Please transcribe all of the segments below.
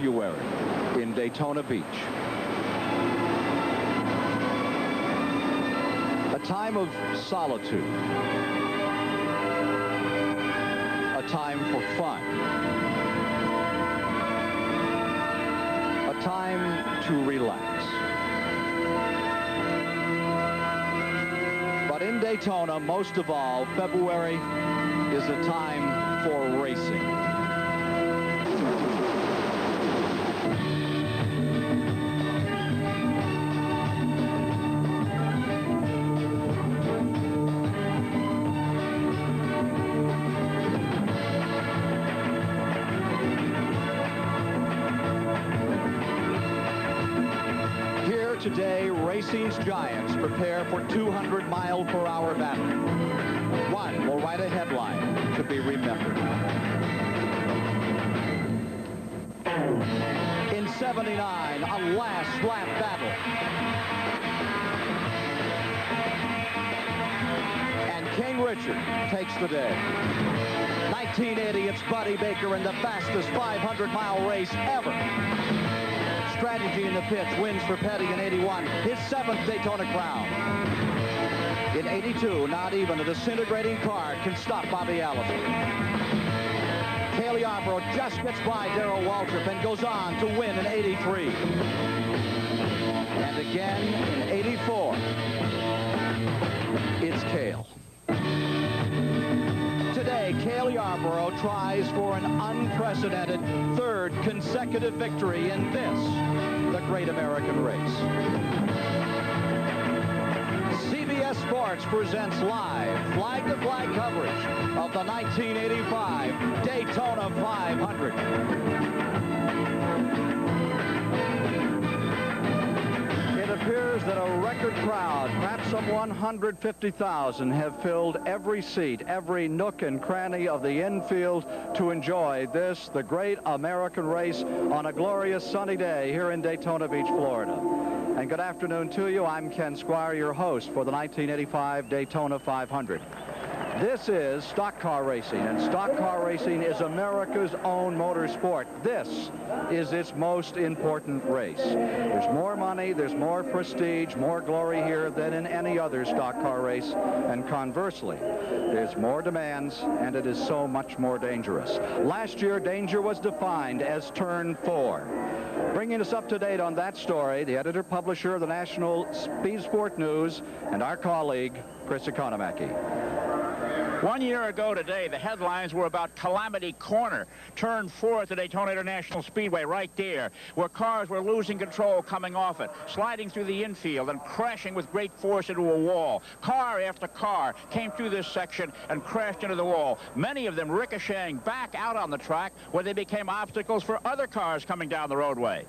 February in Daytona Beach. A time of solitude. A time for fun. A time to relax. But in Daytona, most of all, February is a time for racing. Today, racing's giants prepare for 200-mile-per-hour battle. One will write a headline to be remembered. In '79, a last lap battle. And King Richard takes the day. 1980, it's Buddy Baker in the fastest 500-mile race ever. Strategy in the pits, wins for Petty in '81, his 7th Daytona crown. In '82, not even a disintegrating car can stop Bobby Allison. Cale Yarborough just gets by Darrell Waltrip and goes on to win in '83. And again in '84, it's Cale. Today, Cale Yarborough tries for an unprecedented 3rd consecutive victory in this, the Great American Race. CBS Sports presents live flag-to-flag coverage of the 1985 Daytona 500. It appears that a record crowd, perhaps some 150,000, have filled every seat, every nook and cranny of the infield to enjoy this, the Great American Race, on a glorious sunny day here in Daytona Beach, Florida. And good afternoon to you. I'm Ken Squire, your host for the 1985 Daytona 500. This is stock car racing, and stock car racing is America's own motorsport. This is its most important race. There's more money, there's more prestige, more glory here than in any other stock car race, and conversely, there's more demands, and it is so much more dangerous. Last year, danger was defined as turn 4. Bringing us up to date on that story, the editor-publisher of the National Speed Sport News, and our colleague, Chris Economaki. 1 year ago today, the headlines were about Calamity Corner, turn 4 at the Daytona International Speedway, right there, where cars were losing control coming off it, sliding through the infield and crashing with great force into a wall. Car after car came through this section and crashed into the wall, many of them ricocheting back out on the track where they became obstacles for other cars coming down the roadway.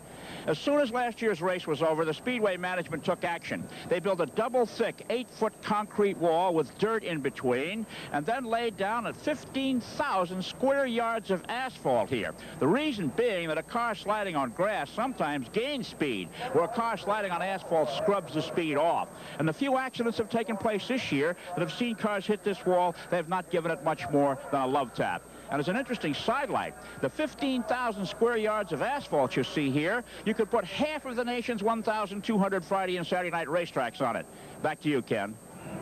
As soon as last year's race was over, the Speedway management took action. They built a double-thick, 8-foot concrete wall with dirt in between, and then laid down 15,000 square yards of asphalt here. The reason being that a car sliding on grass sometimes gains speed, where a car sliding on asphalt scrubs the speed off. And the few accidents have taken place this year that have seen cars hit this wall, they have not given it much more than a love tap. And as an interesting sidelight, the 15,000 square yards of asphalt you see here, you could put half of the nation's 1,200 Friday and Saturday night racetracks on it. Back to you, Ken.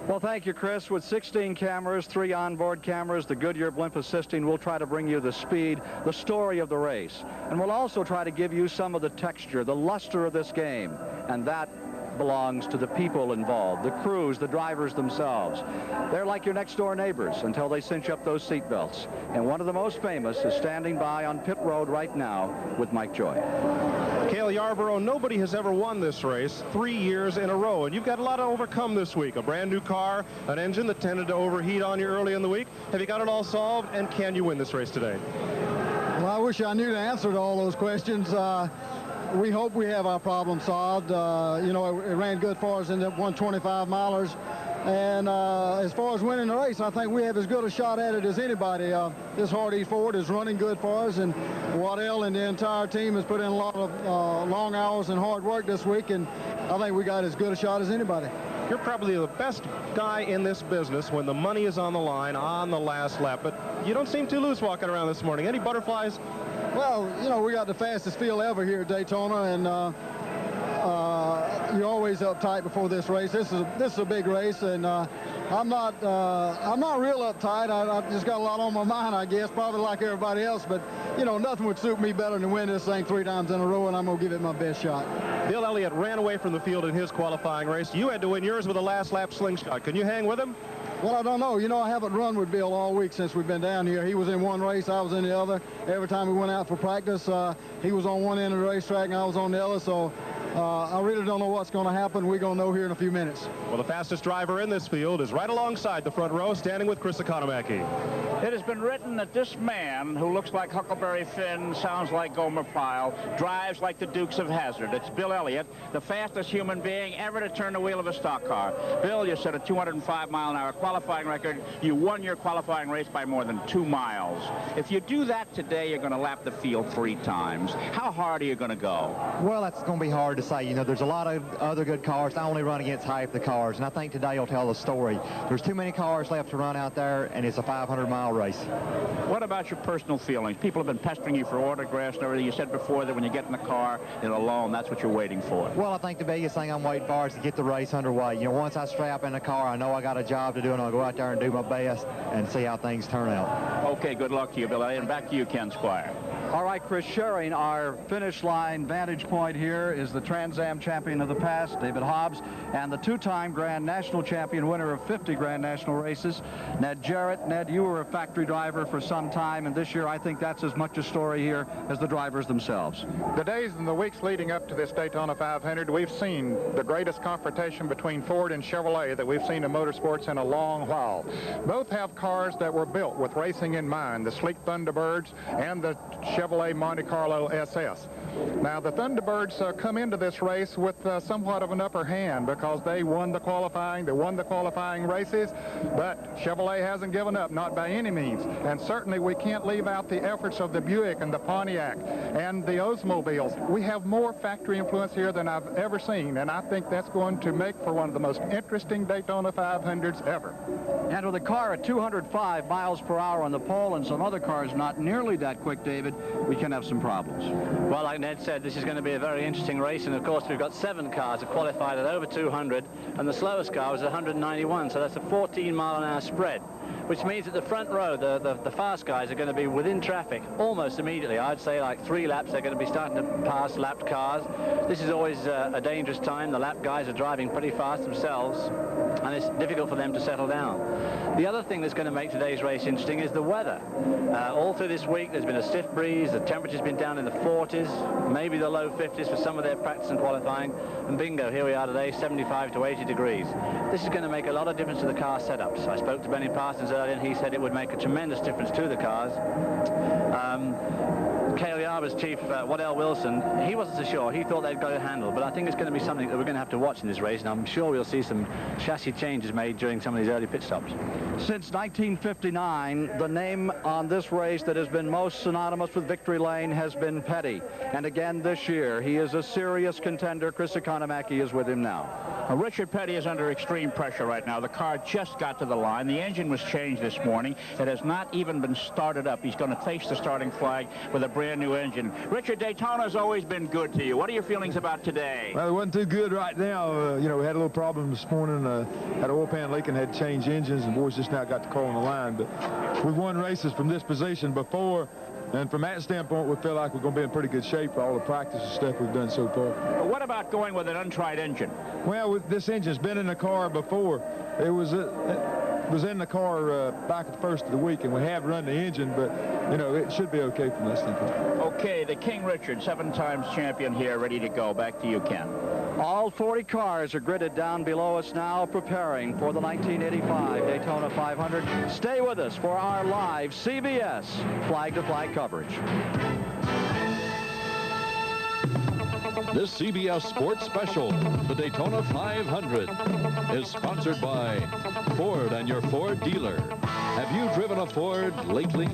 Well, thank you, Chris. With 16 cameras, 3 onboard cameras, the Goodyear blimp assisting, we'll try to bring you the speed, the story of the race. And we'll also try to give you some of the texture, the luster of this game. And that belongs to the people involved, the crews, the drivers themselves. They're like your next-door neighbors until they cinch up those seat belts. And one of the most famous is standing by on pit road right now with Mike Joy. Cale Yarborough, nobody has ever won this race 3 years in a row, and you've got a lot to overcome this week. A brand new car, an engine that tended to overheat on you early in the week. Have you got it all solved, and can you win this race today? Well, I wish I knew the answer to all those questions. We hope we have our problem solved. You know, it ran good for us in the 125 milers. And as far as winning the race, I think we have as good a shot at it as anybody. This Hardy Ford is running good for us, and Waddell and the entire team has put in a lot of long hours and hard work this week, and I think we got as good a shot as anybody. You're probably the best guy in this business when the money is on the line on the last lap, but you don't seem too loose walking around this morning. Any butterflies? Well, you know, we got the fastest field ever here at Daytona, and you're always uptight before this race. This is a big race, and I'm not real uptight. I just got a lot on my mind, I guess, probably like everybody else. But you know, nothing would suit me better than win this thing 3 times in a row, and I'm gonna give it my best shot. Bill Elliott ran away from the field in his qualifying race. You had to win yours with a last lap slingshot. Can you hang with him? Well, I don't know. You know, I haven't run with Bill all week since we've been down here. He was in one race, I was in the other. Every time we went out for practice, he was on one end of the racetrack and I was on the other. So I really don't know what's going to happen. We're going to know here in a few minutes. Well, the fastest driver in this field is right alongside the front row, standing with Chris Economaki. It has been written that this man, who looks like Huckleberry Finn, sounds like Gomer Pyle, drives like the Dukes of Hazzard. It's Bill Elliott, the fastest human being ever to turn the wheel of a stock car. Bill, you set a 205-mile-an-hour qualifying record. You won your qualifying race by more than 2 miles. If you do that today, you're going to lap the field 3 times. How hard are you going to go? Well, that's going to be hard to say. You know, there's a lot of other good cars. I only run against half the cars, and I think today will tell the story. There's too many cars left to run out there, and it's a 500-mile race. What about your personal feelings? People have been pestering you for autographs and everything. You said before that when you get in the car and alone, that's what you're waiting for. Well, I think the biggest thing I'm waiting for is to get the race underway. You know, once I strap in the car, I know I got a job to do, and I'll go out there and do my best and see how things turn out. Okay, good luck to you, Bill. And back to you, Ken Squire. All right, Chris, sharing our finish line vantage point here is the Trans Am champion of the past, David Hobbs, and the 2-time Grand National champion, winner of 50 Grand National races, Ned Jarrett. Ned, you were a factory driver for some time, and this year I think that's as much a story here as the drivers themselves. The days and the weeks leading up to this Daytona 500, we've seen the greatest confrontation between Ford and Chevrolet that we've seen in motorsports in a long while. Both have cars that were built with racing in mind, the sleek Thunderbirds and the Chevrolet Monte Carlo SS. Now, the Thunderbirds come into this race with somewhat of an upper hand because they won the qualifying, races, but Chevrolet hasn't given up, not by any means. And certainly we can't leave out the efforts of the Buick and the Pontiac and the Oldsmobiles. We have more factory influence here than I've ever seen, and I think that's going to make for one of the most interesting Daytona 500s ever. And with a car at 205 miles per hour on the pole and some other cars not nearly that quick, David, we can have some problems. Well, like Ned said, this is going to be a very interesting race, and of course we've got 7 cars that qualified at over 200, and the slowest car was 191, so that's a 14-mile-an-hour spread, which means that the front row, the fast guys, are going to be within traffic almost immediately. I'd say like 3 laps, they're going to be starting to pass lapped cars. This is always a dangerous time. The lap guys are driving pretty fast themselves, and it's difficult for them to settle down. The other thing that's going to make today's race interesting is the weather. All through this week, there's been a stiff breeze. The temperature's been down in the 40s, maybe the low 50s for some of their practice and qualifying. And bingo, here we are today, 75 to 80 degrees. This is going to make a lot of difference to the car setups. I spoke to Benny Parsons earlier, and he said it would make a tremendous difference to the cars. Cale Yarber's chief, Waddell Wilson, he wasn't so sure. He thought they'd got a handle, but I think it's going to be something that we're going to have to watch in this race, and I'm sure we'll see some chassis changes made during some of these early pit stops. Since 1959, the name on this race that has been most synonymous with victory lane has been Petty. And again this year, he is a serious contender. Chris Economaki is with him now. Richard Petty is under extreme pressure right now. The car just got to the line. The engine was changed this morning. It has not even been started up. He's going to face the starting flag with a brand new engine. Richard, Daytona's always been good to you. What are your feelings about today? Well, it wasn't too good right now. You know, we had a little problem this morning. Had an oil pan leak and had to change engines, and boys just now got the car on the line. But we've won races from this position before, and from that standpoint, we feel like we're going to be in pretty good shape for all the practice and stuff we've done so far. But what about going with an untried engine? Well, this engine's been in the car before. It was in the car back at the first of the week, and we have run the engine, but, you know, it should be okay from this standpoint. Okay, the King Richard, 7 times champion here, ready to go. Back to you, Ken. All 40 cars are gridded down below us now, preparing for the 1985 Daytona 500. Stay with us for our live CBS flag-to-flag coverage. This CBS Sports Special, the Daytona 500, is sponsored by Ford and your Ford dealer. Have you driven a Ford lately?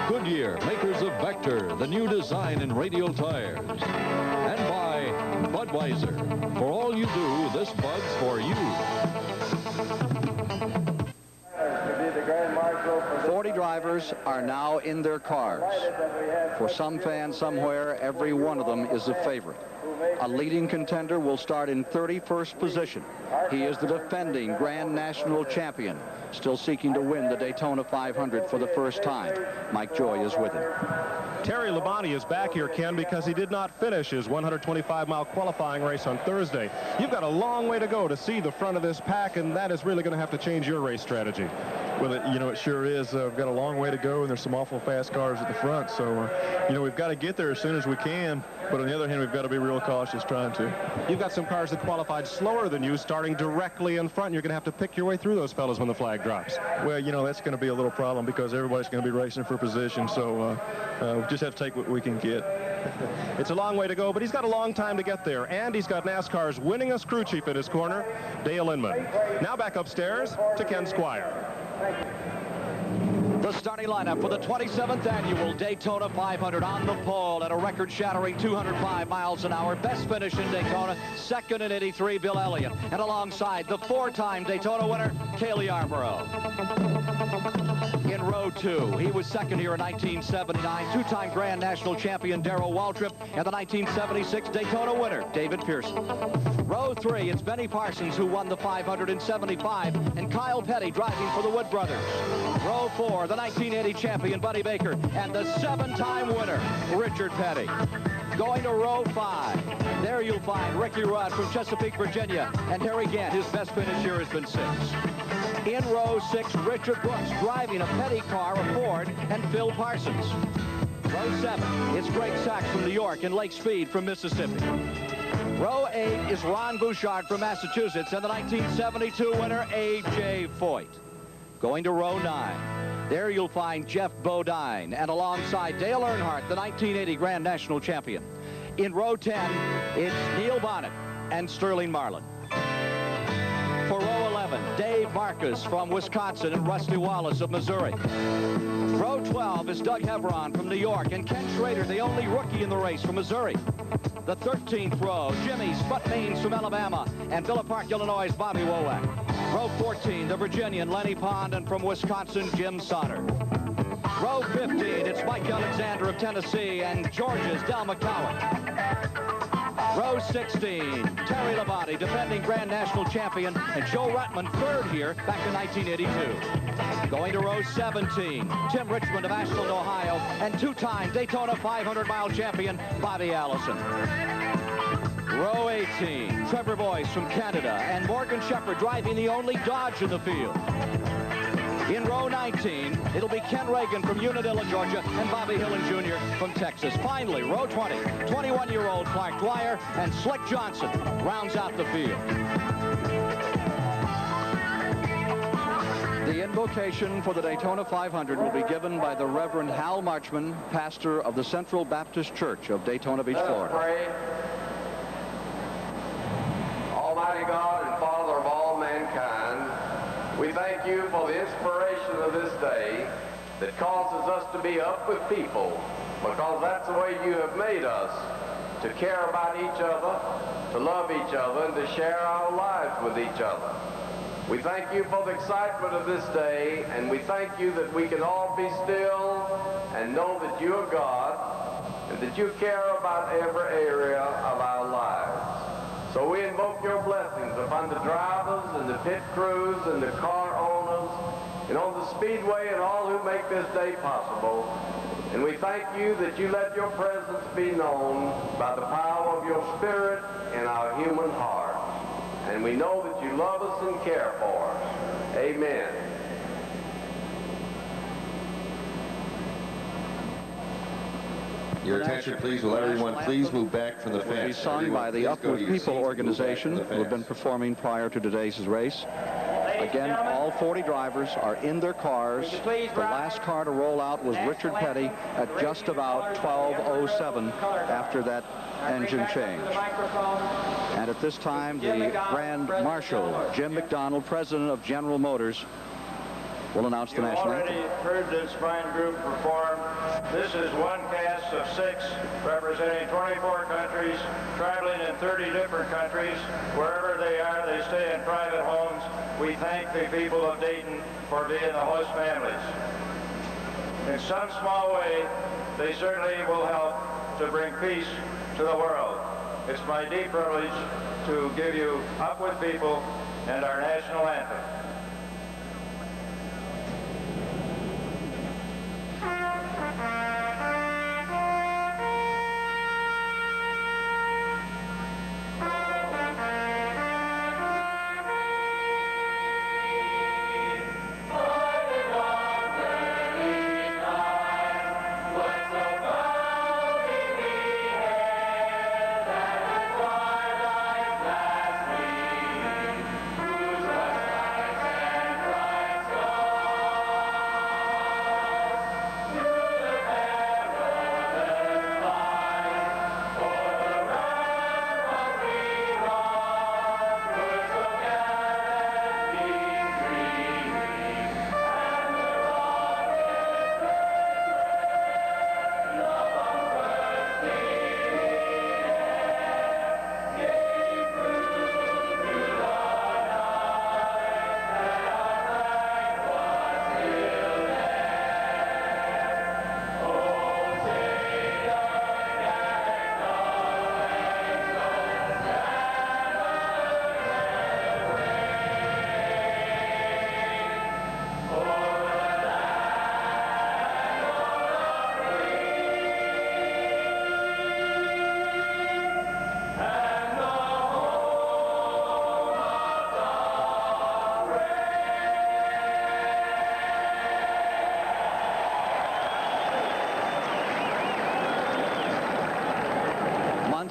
Goodyear, makers of Vector, the new design in radial tires. And by Budweiser. For all you do, this Bud's for you. 40 drivers. drivers are now in their cars. For some fan somewhere, every one of them is a favorite. A leading contender will start in 31st position. He is the defending Grand National Champion, still seeking to win the Daytona 500 for the first time. Mike Joy is with him. Terry Labonte is back here, Ken, because he did not finish his 125-mile qualifying race on Thursday. You've got a long way to go to see the front of this pack, and that is really going to have to change your race strategy. Well, it sure is. We've got a long way to go, and there's some awful fast cars at the front. So, we've got to get there as soon as we can. But on the other hand, we've got to be real cautious trying to. You've got some cars that qualified slower than you, starting directly in front. You're going to have to pick your way through those fellas when the flag drops. Well, that's going to be a little problem because everybody's going to be racing for position. So we just have to take what we can get. It's a long way to go, but he's got a long time to get there. And he's got NASCAR's winningest crew chief in his corner, Dale Inman. Now back upstairs to Ken Squire. The starting lineup for the 27th annual Daytona 500 on the pole at a record-shattering 205 miles an hour. Best finish in Daytona, second in 83, Bill Elliott. And alongside the four-time Daytona winner, Cale Yarborough. In row two, he was second here in 1979, two-time Grand National Champion Darrell Waltrip, and the 1976 Daytona winner, David Pearson. Row three, it's Benny Parsons who won the 500 in 75, and Kyle Petty driving for the Wood Brothers. Row four, the 1980 champion Buddy Baker, and the seven-time winner, Richard Petty. Going to row five, there you'll find Ricky Rudd from Chesapeake, Virginia, and Harry Gant. His best finish here has been sixth. In row six, Richard Brooks driving a Petty car, a Ford, and Phil Parsons. Row seven, it's Greg Sachs from New York and Lake Speed from Mississippi. Row eight is Ron Bouchard from Massachusetts and the 1972 winner, A.J. Foyt. Going to row nine, there you'll find Jeff Bodine, and alongside Dale Earnhardt, the 1980 Grand National Champion. In row 10, it's Neil Bonnet and Sterling Marlin. For row 11, Dave Marcus from Wisconsin and Rusty Wallace of Missouri. Row 12 is Doug Heveron from New York and Ken Schrader, the only rookie in the race from Missouri. The 13th row, Jimmy Sput Maines from Alabama and Villa Park, Illinois' Bobby Wowak. Row 14, the Virginian Lenny Pond, and from Wisconsin, Jim Sauter. Row 15, it's Mike Alexander of Tennessee and Georgia's Del McCowan. Row 16, Terry Labonte, defending Grand National Champion, and Joe Ruttman, third here back in 1982. Going to row 17, Tim Richmond of Ashland, Ohio, and two-time Daytona 500-mile champion, Bobby Allison. Row 18, Trevor Boyce from Canada, and Morgan Shepherd driving the only Dodge in the field. In row 19, it'll be Ken Reagan from Unadilla, Georgia, and Bobby Hillen Jr. from Texas. Finally, row 20, 21-year-old Clark Dwyer and Slick Johnson rounds out the field. The invocation for the Daytona 500 will be given by the Reverend Hal Marchman, pastor of the Central Baptist Church of Daytona Beach, Florida. Pray. Almighty God and Father of all mankind, we thank you for the inspiration of this day that causes us to be up with people, because that's the way you have made us, to care about each other, to love each other, and to share our lives with each other. We thank you for the excitement of this day, and we thank you that we can all be still and know that you are God, and that you care about every area of our lives. So we invoke your blessings upon the drivers and the pit crews and the car owners and on the speedway and all who make this day possible. And we thank you that you let your presence be known by the power of your spirit in our human hearts. And we know that you love us and care for us. Amen. Your attention, please. Will everyone please move back from the fence? It will be sung by the Upward People organization who have been performing prior to today's race. Again, all 40 drivers are in their cars. The last car to roll out was Richard Petty at just about 12:07 after that engine change. And at this time, the Grand Marshal, Jim McDonald, president of General Motors, will announce the national anthem. You've already heard this fine group perform. This is one cast of 6 representing 24 countries, traveling in 30 different countries. Wherever they are, they stay in private homes. We thank the people of Dayton for being the host families. In some small way, they certainly will help to bring peace to the world. It's my deep privilege to give you Up With People and our national anthem.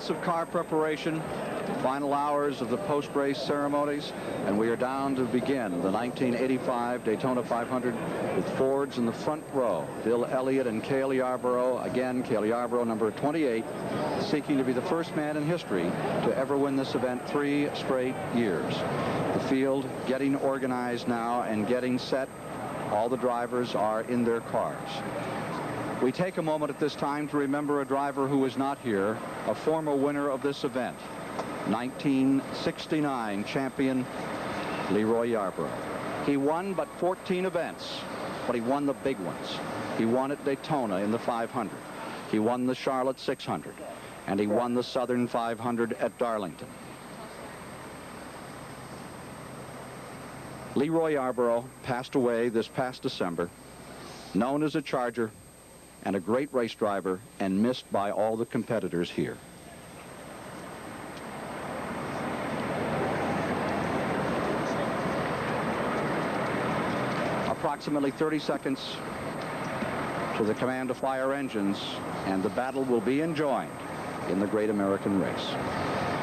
Of car preparation, final hours of the post-race ceremonies, and we are down to begin the 1985 Daytona 500 with Fords in the front row. Bill Elliott and Cale Yarborough, again Cale Yarborough, number 28, seeking to be the first man in history to ever win this event 3 straight years. The field getting organized now and getting set. All the drivers are in their cars. We take a moment at this time to remember a driver who is not here, a former winner of this event, 1969 champion Leroy Yarborough. He won but 14 events, but he won the big ones. He won at Daytona in the 500. He won the Charlotte 600, and he won the Southern 500 at Darlington. Leroy Yarborough passed away this past December, known as a Charger, and a great race driver, and missed by all the competitors here. Approximately 30 seconds to the command to fire engines, and the battle will be enjoined in the Great American Race.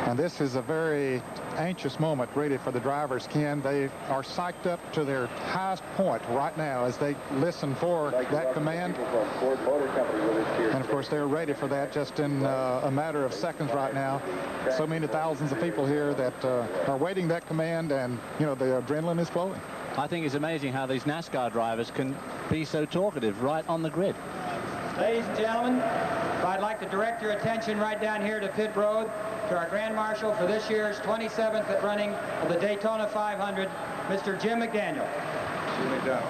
And this is a very anxious moment, really, for the drivers, Ken. They are psyched up to their highest point right now as they listen for that command. And, of course, they're ready for that just in a matter of seconds right now. So many thousands of people here that are waiting that command, and, you know, the adrenaline is flowing. I think it's amazing how these NASCAR drivers can be so talkative right on the grid. Ladies and gentlemen, I'd like to direct your attention right down here to pit road to our Grand Marshal for this year's 27th running of the Daytona 500, Mr. Jim McDaniel. Jim McDaniel.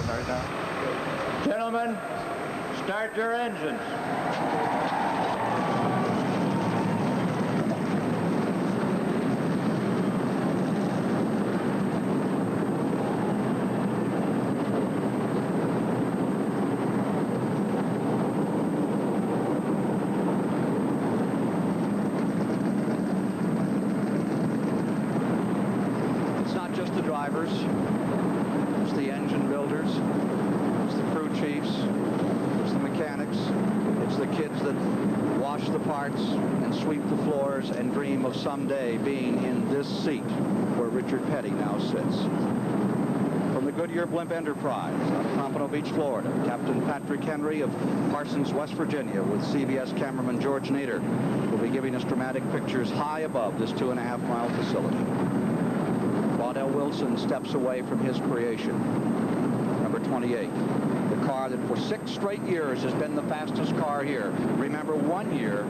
Start now. Gentlemen, start your engines. It's the engine builders, it's the crew chiefs, it's the mechanics, it's the kids that wash the parts and sweep the floors and dream of someday being in this seat where Richard Petty now sits. From the Goodyear Blimp Enterprise out of Pompano Beach, Florida, Captain Patrick Henry of Parsons, West Virginia, with CBS cameraman George Nader, will be giving us dramatic pictures high above this 2.5-mile facility. Waddell Wilson steps away from his creation, number 28. The car that for 6 straight years has been the fastest car here. Remember, one year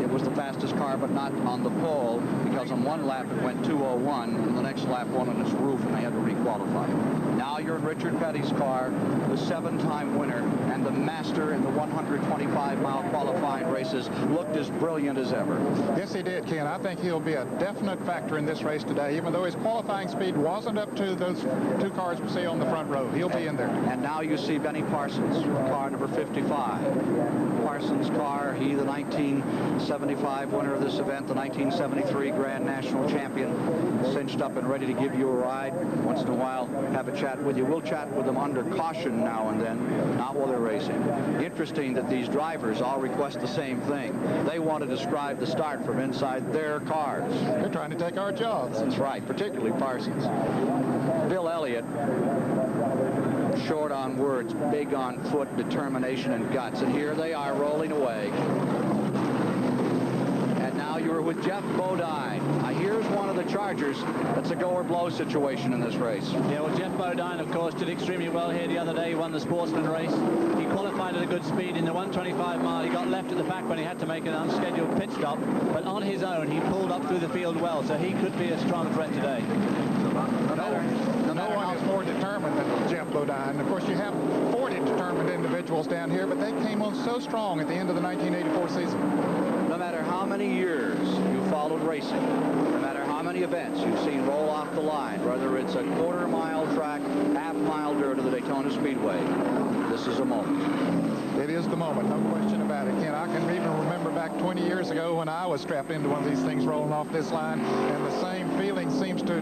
it was the fastest car, but not on the pole, because on one lap it went 2:01, and the next lap won on its roof, and they had to requalify. Now you're in Richard Petty's car, the 7-time winner, and the master in the 125-mile qualifying races, looked as brilliant as ever. Yes, he did, Ken. I think he'll be a definite factor in this race today, even though his qualifying speed wasn't up to those two cars we see on the front row. He'll be in there. And now you see Benny Parsons, car number 55. Parsons' car, he the 1975 winner of this event, the 1973 Grand National Champion, cinched up and ready to give you a ride. Once in a while, have a chat with you. We'll chat with them under caution now and then, not while they're racing. Interesting that these drivers all request the same thing. They want to describe the start from inside their cars. They're trying to take our jobs. That's right, particularly Parsons. Bill Elliott, short on words, big on foot, determination and guts. And here they are rolling away. And now you're with Jeff Bodine. Now here's one of the Chargers. That's a go or blow situation in this race. Yeah, well, Jeff Bodine, of course, did extremely well here the other day. He won the Sportsman race. He qualified at a good speed in the 125 mile. He got left at the back when he had to make an unscheduled pit stop. But on his own, he pulled up through the field well, so he could be a strong threat today. No one is more determined than Jeff Bodine. Of course, you have 40 determined individuals down here, but they came on so strong at the end of the 1984 season. No matter how many years you followed racing, no matter how many events you've seen roll off the line, whether it's a quarter-mile track, half-mile dirt, or the Daytona Speedway, this is a moment. It is the moment, no question about it, Ken. I can even remember back 20 years ago when I was strapped into one of these things rolling off this line, and the same feeling seems to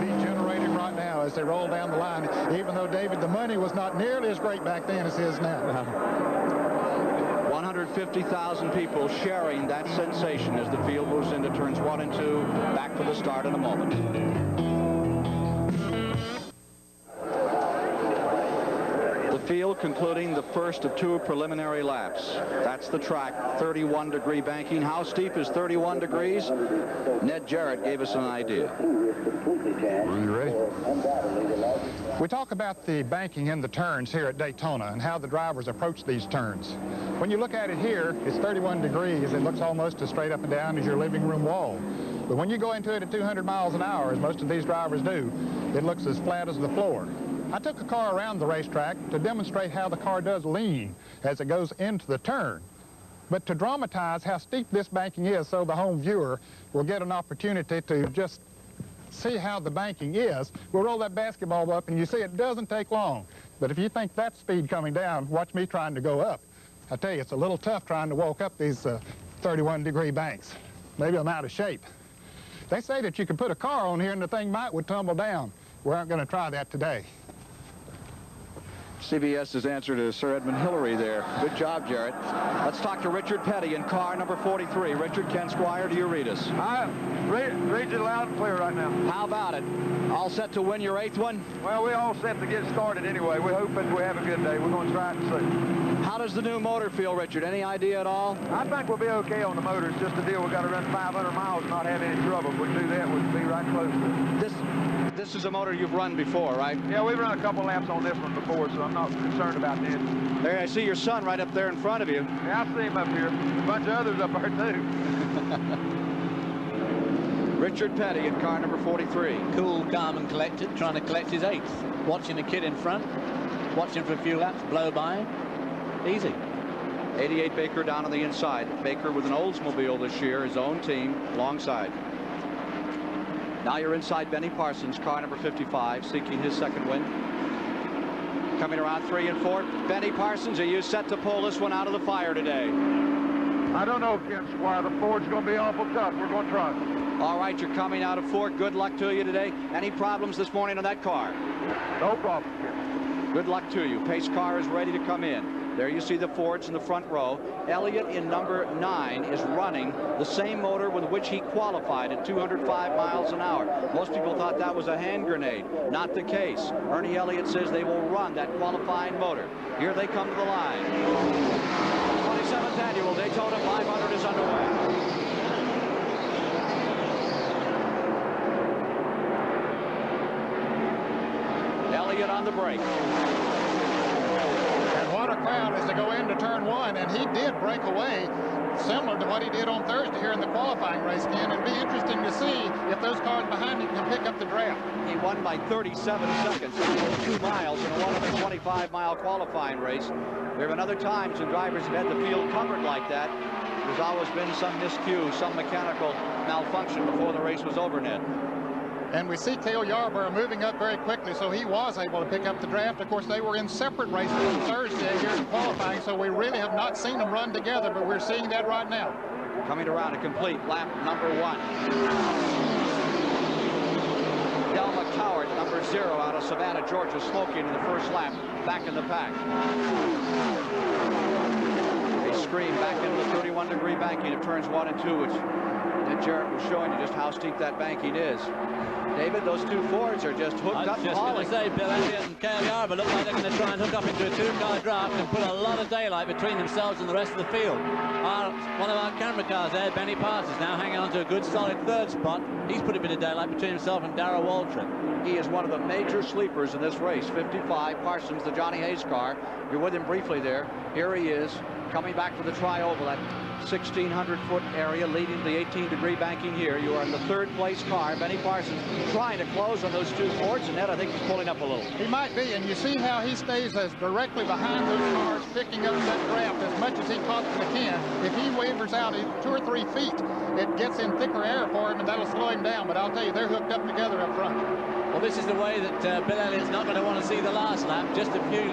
be generated right now as they roll down the line, even though, David, the money was not nearly as great back then as it is now. 150,000 people sharing that sensation as the field moves into turns 1 and 2. Back for the start in a moment. Field concluding the first of 2 preliminary laps. That's the track, 31-degree banking. How steep is 31 degrees? Ned Jarrett gave us an idea. Are you ready? We talk about the banking in the turns here at Daytona and how the drivers approach these turns. When you look at it here, it's 31 degrees. It looks almost as straight up and down as your living room wall. But when you go into it at 200 miles an hour, as most of these drivers do, it looks as flat as the floor. I took a car around the racetrack to demonstrate how the car does lean as it goes into the turn. But to dramatize how steep this banking is so the home viewer will get an opportunity to just see how the banking is, we'll roll that basketball up and you see it doesn't take long. But if you think that's speed coming down, watch me trying to go up. I tell you, it's a little tough trying to walk up these 31-degree banks. Maybe I'm out of shape. They say that you can put a car on here and the thing would tumble down. We aren't going to try that today. CBS's answer to Sir Edmund Hillary there. Good job, Jarrett. Let's talk to Richard Petty in car number 43. Richard, Ken Squire, do you read us? I read it loud and clear right now. How about it? All set to win your 8th one? Well, we're all set to get started anyway. We're hoping we have a good day. We're going to try it and see. How does the new motor feel, Richard? Any idea at all? I think we'll be okay on the motor. It's just a deal. We've got to run 500 miles and not have any trouble. If we do that, we'll be right close to it. This is a motor you've run before, right? Yeah, we've run a couple laps on this one before, so I'm not concerned about the engine. There, I see your son right up there in front of you. Yeah, I see him up here. A bunch of others up there, too. Richard Petty in car number 43. Cool, calm, and collected, trying to collect his 8th. Watching the kid in front, watching for a few laps, blow by. Easy. 88 Baker down on the inside. Baker with an Oldsmobile this year, his own team, alongside. Now you're inside Benny Parsons, car number 55, seeking his 2nd win. Coming around 3 and 4. Benny Parsons, are you set to pull this one out of the fire today? I don't know, Ken Squire. The Ford's going to be awful tough. We're going to try. All right, you're coming out of 4. Good luck to you today. Any problems this morning on that car? No problem, Ken. Good luck to you. Pace car is ready to come in. There you see the Fords in the front row. Elliott in number 9 is running the same motor with which he qualified at 205 miles an hour. Most people thought that was a hand grenade. Not the case. Ernie Elliott says they will run that qualifying motor. Here they come to the line. 27th annual Daytona 500 is underway. Elliott on the brake. What a crowd as they go into turn 1, and he did break away similar to what he did on Thursday here in the qualifying race, Ken. It'd be interesting to see if those cars behind him can pick up the draft. He won by 37 seconds, 2 miles in a 125-mile qualifying race. There have been other times when drivers have had the field covered like that. There's always been some miscue, some mechanical malfunction before the race was over, Ned. And we see Cale Yarborough moving up very quickly, so he was able to pick up the draft. Of course, they were in separate races on Thursday here in qualifying, so we really have not seen them run together, but we're seeing that right now. Coming around to complete lap number 1. Del McCowart, number 0, out of Savannah, Georgia, smoking in the first lap, back in the pack. A screen back into the 31-degree banking of turns 1 and 2, which Ned Jarrett was showing you just how steep that banking is. David, those two Fords are just hooked up. I was just going to say, Bill Elliott and Cale Yarborough look like they're going to try and hook up into a two-car draft and put a lot of daylight between themselves and the rest of the field. One of our camera cars there, Benny Parsons, now hanging on to a good solid third spot. He's put a bit of daylight between himself and Darrell Waltrip. He is one of the major sleepers in this race. 55, Parsons, the Johnny Hayes car. You're with him briefly there. Here he is, coming back to the tri-oval, that 1,600-foot area leading to the 18-degree banking here. You are in the third-place car. Benny Parsons trying to close on those two Fords, and Ned, I think, he's pulling up a little. He might be, and you see how he stays as directly behind those cars, picking up that draft as much as he possibly can. If he wavers out 2 or 3 feet, it gets in thicker air for him, and that'll slow him down. But I'll tell you, they're hooked up together up front. Well, this is the way that Bill Elliott's not going to want to see the last lap, just a few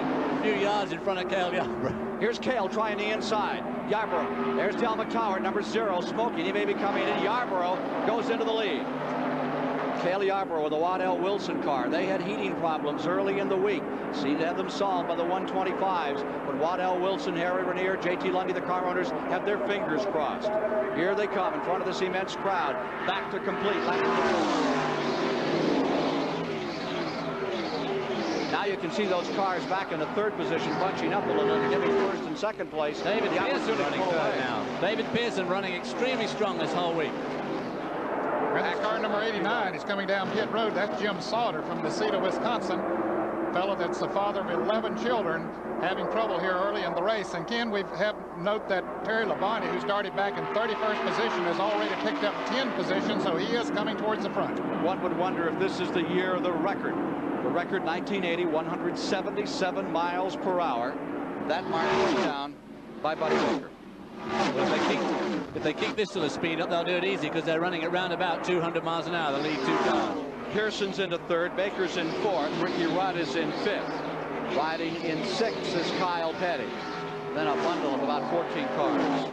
yards in front of Cale Yarborough. Here's Cale trying the inside. Yarborough. There's Del McCowart, number 0, smoking. He may be coming in. Yarborough goes into the lead. Cale Yarborough with the Waddell Wilson car. They had heating problems early in the week. Seemed to have them solved by the 125s. But Waddell Wilson, Harry Ranier, J.T. Lundy, the car owners, have their fingers crossed. Here they come in front of this immense crowd. Back to complete. Lap number 4. Now you can see those cars back in the third position, bunching up a little and giving first and second place. David Pearson running third now. David Pearson running extremely strong this whole week. That's car number 89 is coming down pit road. That's Jim Sauter from Necedah, Wisconsin. Fellow that's the father of 11 children, having trouble here early in the race. And Ken, we have note that Terry Labonte, who started back in 31st position, has already picked up 10 positions, so he is coming towards the front. One would wonder if this is the year of the record. The record 1980, 177 miles per hour. That mark was down by Buddy Baker. Well, if they keep this sort of speed up, they'll do it easy because they're running at around about 200 miles an hour, the lead two cars. Pearson's into third, Baker's in fourth, Ricky Rudd is in fifth. Riding in sixth is Kyle Petty. Then a bundle of about 14 cars.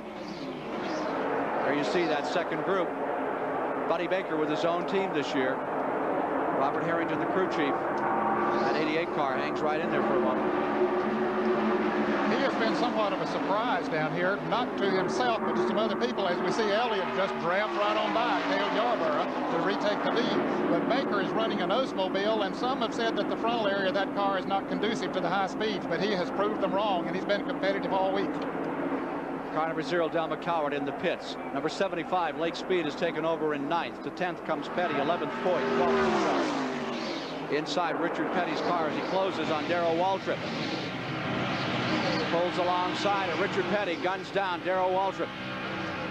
There you see that second group. Buddy Baker with his own team this year. Robert Harrington, the crew chief. That 88 car hangs right in there for a moment. He has been somewhat of a surprise down here, not to himself, but to some other people, as we see Elliott just draft right on by Cale Yarborough to retake the lead. But Baker is running an Oldsmobile, and some have said that the frontal area of that car is not conducive to the high speeds, but he has proved them wrong, and he's been competitive all week. Car number 0, Del McCowart in the pits. Number 75, Lake Speed, is taken over in 9th. To 10th comes Petty, 11th Foyt, 12th Bouchard. Inside Richard Petty's car as he closes on Darrell Waltrip. Pulls alongside of Richard Petty, guns down Darrell Waltrip.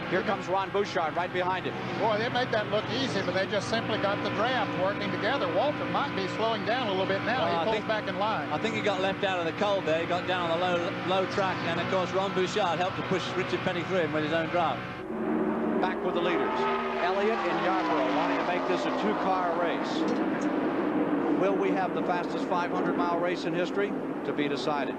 Here comes Ron Bouchard right behind him. Boy, they make that look easy, but they just simply got the draft working together. Waltrip might be slowing down a little bit now. Well, he pulls back in line. I think he got left out of the cold there. He got down on the low track, and of course Ron Bouchard helped to push Richard Petty through him with his own draft. Back with the leaders. Elliott and Yarborough wanting to make this a two-car race. Will we have the fastest 500-mile race in history? To be decided.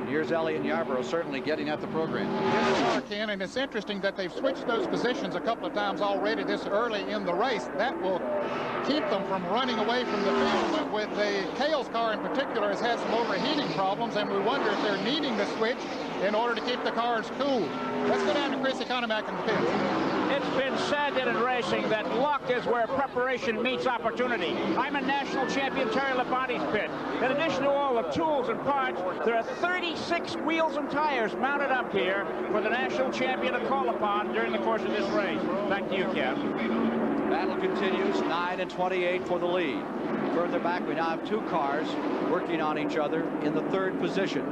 Here's Elliott and Yarborough certainly getting at the program. Yes, they are, Ken, and it's interesting that they've switched those positions a couple of times already this early in the race. That will keep them from running away from the field. But with the Cale's car in particular has had some overheating problems, and we wonder if they're needing to switch in order to keep the cars cool. Let's go down to Chris Economack in the pits. It's been said that in racing that luck is where preparation meets opportunity. I'm in national champion Terry Labonte's pit. In addition to all the tools and parts, there are 36 wheels and tires mounted up here for the national champion to call upon during the course of this race. Back to you, Kev. Battle continues, 9 and 28 for the lead. Further back, we now have two cars working on each other in the third position.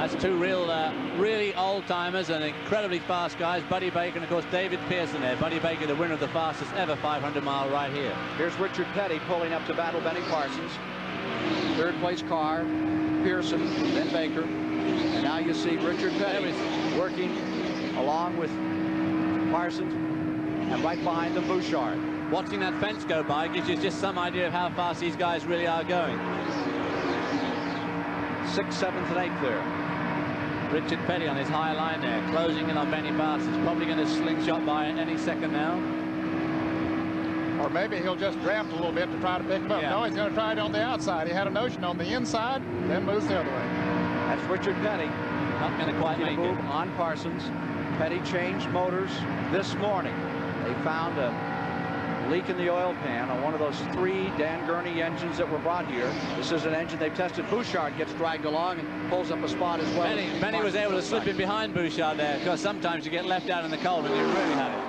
That's two really old-timers and incredibly fast guys. Buddy Baker and, of course, David Pearson there. Buddy Baker, the winner of the fastest ever 500-mile right here. Here's Richard Petty pulling up to battle Benny Parsons. Third place car, Pearson, then Baker. And now you see Richard Petty working along with Parsons and right behind them Bouchard. Watching that fence go by gives you just some idea of how fast these guys really are going. 6th, 7th, and 8th there. Richard Petty on his high line there, closing in on Benny Parsons. Probably going to slingshot by any second now. Or maybe he'll just draft a little bit to try to pick him up. Yeah. No, he's going to try it on the outside. He had a notion on the inside, then moves the other way. That's Richard Petty. Not going to quite make move it. on Parsons. Petty changed motors this morning. They found a leak in the oil pan on one of those 3 Dan Gurney engines that were brought here. This is an engine they've tested. Bouchard gets dragged along and pulls up a spot as well. Benny was able to slip in behind Bouchard there, because sometimes you get left out in the cold and you really had it.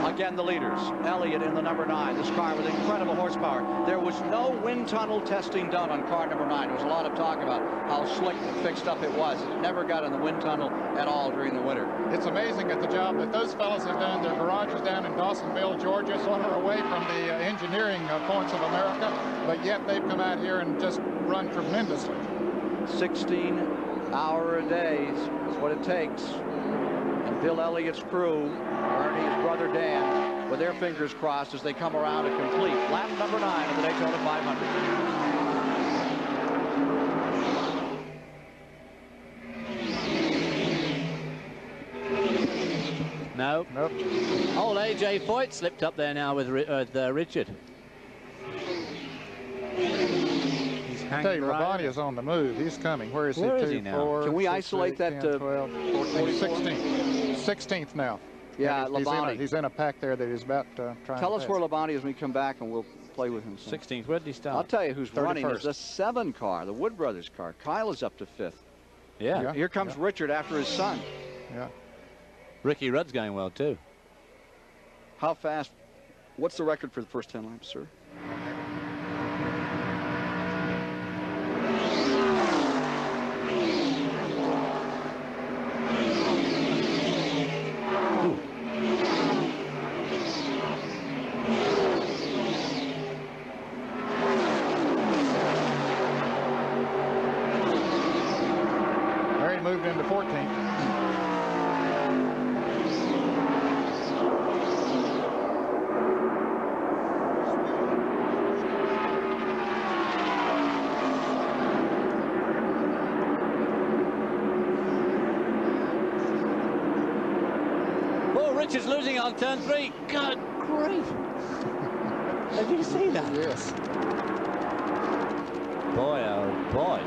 Again, the leaders. Elliott in the number 9. This car with incredible horsepower. There was no wind tunnel testing done on car number 9. There was a lot of talk about how slick and fixed up it was. It never got in the wind tunnel at all during the winter. It's amazing at the job that those fellas have done. Their garages down in Dawsonville, Georgia, so far away from the engineering points of America, but yet they've come out here and just run tremendously. 16-hour a day is what it takes. And Bill Elliott's crew, Ernie, his brother Dan, with their fingers crossed as they come around to complete lap number 9 of the Daytona 500. No. Nope. Old A.J. Foyt slipped up there now with Richard. He's I tell you, Labonte is on the move. He's coming. Where is he? Where is 2, he now? 4, Can we 6, isolate 8, that 10, 12, 14, 16th. 16th now. Yeah, Labonte. He's in a pack there that he's about trying Tell to us pass. where Labonte is when we come back, and we'll play with him. 16th. Where did he start? I'll tell you who's 31st. running. Is the 7 car, the Wood Brothers car. Kyle is up to 5th. Yeah. Here comes Richard after his son. Yeah. Ricky Rudd's going well, too. How fast? What's the record for the first 10 laps, sir? There he moved into 14th. Oh, Richard's losing on turn 3. Good grief. Have you seen that? Yes. Boy, oh boy.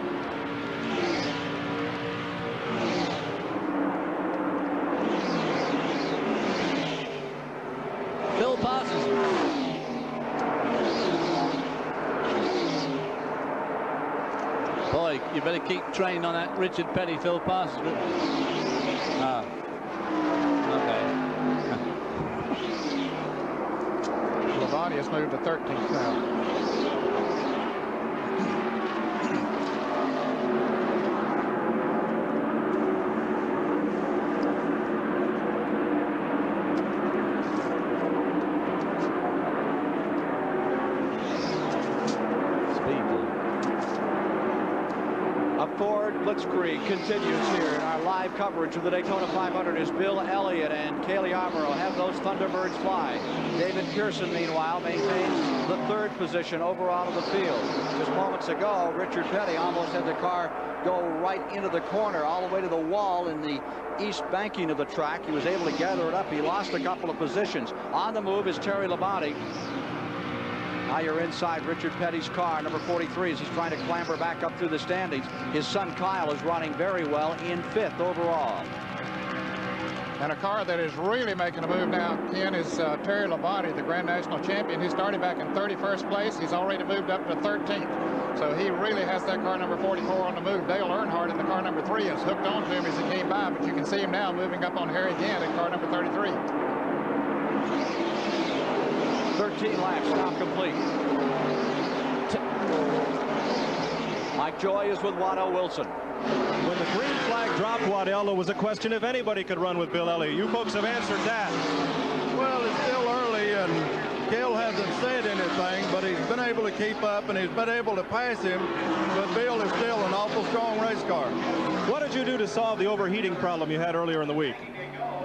Phil Parsons. Boy, you better keep training on that Richard Petty, Phil Parsons. Ah. Okay. Labonte has moved to 13th now. Ford Blitzkrieg continues here in our live coverage of the Daytona 500 as Bill Elliott and Cale Yarborough have those Thunderbirds fly. David Pearson, meanwhile, maintains the 3rd position overall of the field. Just moments ago, Richard Petty almost had the car go right into the corner, all the way to the wall in the east banking of the track. He was able to gather it up. He lost a couple of positions. On the move is Terry Labonte. Now you're inside Richard Petty's car, number 43, as he's trying to clamber back up through the standings. His son Kyle is running very well in 5th overall. And a car that is really making a move now, Ken, is Terry Labonte, the Grand National Champion. He started back in 31st place. He's already moved up to 13th. So he really has that car number 44 on the move. Dale Earnhardt in the car number 3 is hooked on to him as he came by, but you can see him now moving up on Harry Gant in car number 33. 13 laps now complete. Mike Joy is with Watto Wilson. When the green flag dropped, Waddell, it was a question if anybody could run with Bill Elliott. You folks have answered that. Well, it's still early, and Cale hasn't said anything, but he's been able to keep up, and he's been able to pass him. But Bill is still an awful strong race car. What did you do to solve the overheating problem you had earlier in the week?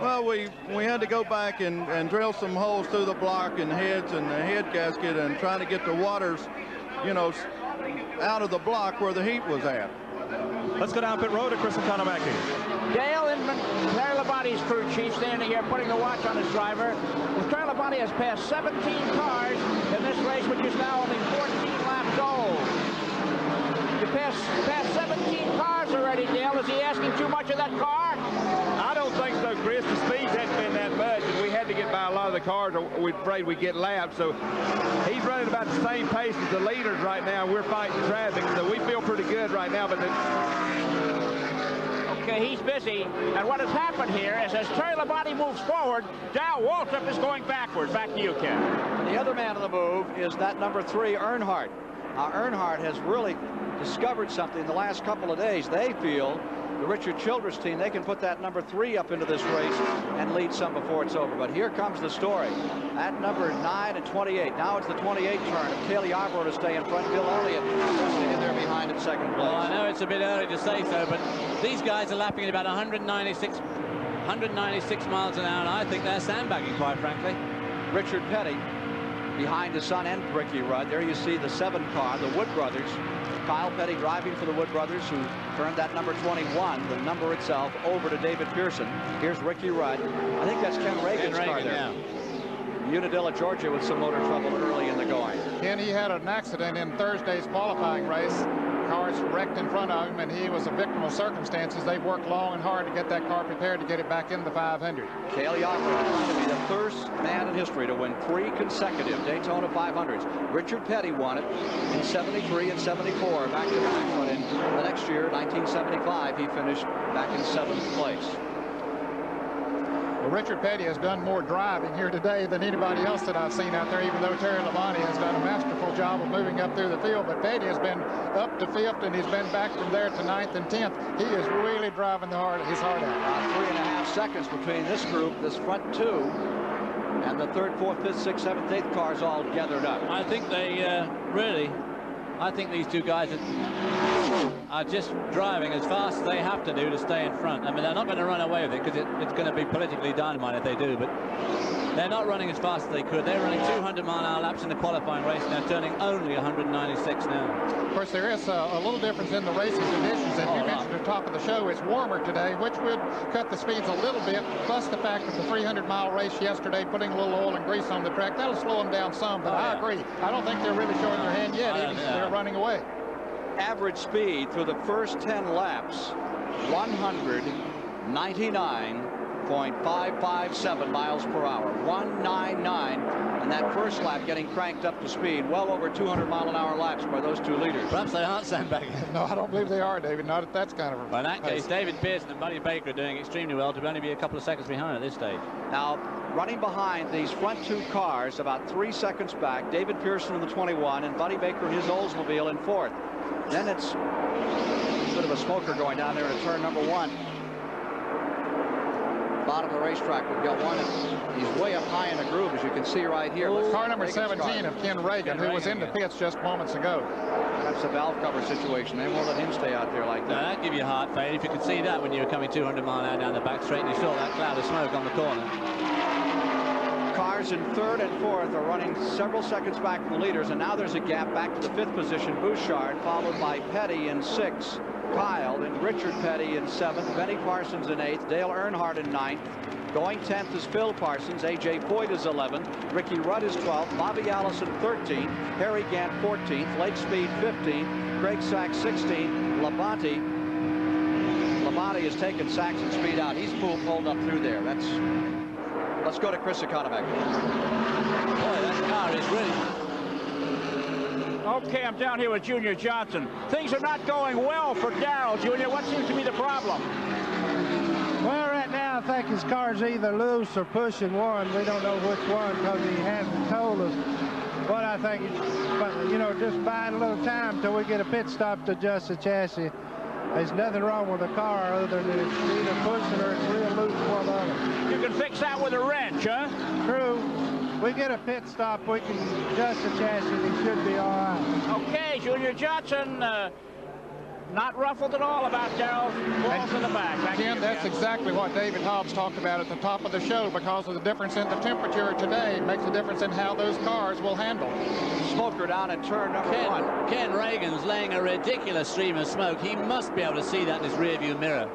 Well, we had to go back and drill some holes through the block and heads and the head gasket and trying to get the waters, you know, out of the block where the heat was at. Let's go down pit road to Chris Economaki. Dale Inman, Terry Labonte's crew chief, standing here putting the watch on his driver. Terry Labonte has passed 17 cars in this race, which is now only 14 laps old. You passed 17 cars already, Dale. Is he asking too much of that car? I don't think so, Chris. The speeds hadn't been that much, and we had to get by a lot of the cars. We're afraid we'd get lapped, so he's running about the same pace as the leaders right now. We're fighting traffic, so we feel pretty good right now. But okay, he's busy, and what has happened here is as Terry Labonte moves forward, Dal Waltrip is going backwards. Back to you, Ken. And the other man on the move is that number 3, Earnhardt. Now, Earnhardt has really discovered something in the last couple of days. They feel, the Richard Childress team, they can put that number 3 up into this race and lead some before it's over. But here comes the story. At number 9 and 28. Now it's the 28 turn of Cale Yarborough to stay in front. Bill Elliott sitting in there behind in second place. Well, I know it's a bit early to say so, but these guys are lapping at about 196 miles an hour, and I think they're sandbagging, quite frankly. Richard Petty behind his son and Ricky Rudd. There you see the 7 car, the Wood brothers. Kyle Petty driving for the Wood brothers, who turned that number 21, the number itself, over to David Pearson. Here's Ricky Rudd. I think that's Ken Reagan's car there. Yeah. Unadilla, Georgia, with some motor trouble early in the going. Ken, he had an accident in Thursday's qualifying race. Cars wrecked in front of him, and he was a victim of circumstances. They've worked long and hard to get that car prepared to get it back in the 500. Cale Yarborough is going to be the first man in history to win 3 consecutive Daytona 500s. Richard Petty won it in 73 and 74, back-to-back. But in the next year, 1975, he finished back in 7th place. Well, Richard Petty has done more driving here today than anybody else that I've seen out there, even though Terry Labonte has done a masterful job of moving up through the field. But Petty has been up to 5th, and he's been back from there to 9th and 10th. He is really driving his heart out. About 3.5 seconds between this group, this front 2, and the 3rd, 4th, 5th, 6th, 7th, 8th cars all gathered up. I think they I think these two guys are just driving as fast as they have to do to stay in front. I mean, they're not going to run away with it because it's going to be politically dynamite if they do, but they're not running as fast as they could. They're running 200-mile-an-hour laps in the qualifying race, and they're turning only 196 now. Of course, there is a little difference in the racing conditions. As you mentioned at the top of the show, it's warmer today, which would cut the speeds a little bit, plus the fact of the 300-mile race yesterday, putting a little oil and grease on the track. That'll slow them down some, but I agree. I don't think they're really showing their hand yet, even if they're running away. Average speed through the first 10 laps, 199.557 miles per hour. 199, and that first lap getting cranked up to speed, well over 200-mile-an-hour laps by those 2 leaders. Perhaps they aren't sandbagging. No, I don't believe they are, David. Not at that kind of. Well, in that case, David Pearson and Buddy Baker are doing extremely well to only be a couple of seconds behind at this stage. Now, running behind these front 2 cars, about 3 seconds back, David Pearson in the 21 and Buddy Baker in his Oldsmobile in 4th. Then it's a bit of a smoker going down there to turn number 1. Bottom of the racetrack, we've got one. He's way up high in the groove, as you can see right here. Car number 17 of Ken Reagan, who was in the pits just moments ago. That's a valve cover situation. They won't let him stay out there like that. Now, that'd give you heart failure if you could see that when you were coming 200 mile an hour down the back straight and you saw that cloud of smoke on the corner. Cars in 3rd and 4th are running several seconds back from the leaders, and now there's a gap back to the 5th position. Bouchard, followed by Petty in 6th, Kyle, then Richard Petty in 7th, Benny Parsons in 8th, Dale Earnhardt in 9th. Going 10th is Phil Parsons, A.J. Foyt is 11th, Ricky Rudd is 12th, Bobby Allison 13th, Harry Gant 14th, Lake Speed 15th, Greg Sachs 16th, Labonte has taken Sachs and Speed out. He's pulled up through there. Let's go to Chris Economaki. Boy, that car is really... Okay, I'm down here with Junior Johnson. Things are not going well for Darrell, Junior. What seems to be the problem? Well, right now, I think his car's either loose or pushing one. We don't know which one because he hasn't told us. what I think is, you know, just buying a little time till we get a pit stop to adjust the chassis. There's nothing wrong with the car other than it's either pushing or it's real loose one of them. You can fix that with a wrench, huh? True. We get a pit stop, we can adjust the chassis, and it should be all right. Okay, Junior Johnson, not ruffled at all about Darrell's balls in the back. Ken, that's exactly what David Hobbs talked about at the top of the show, because of the difference in the temperature today. It makes a difference in how those cars will handle. Smoker down at turn number 1. Ken Reagan's laying a ridiculous stream of smoke. He must be able to see that in his rearview mirror.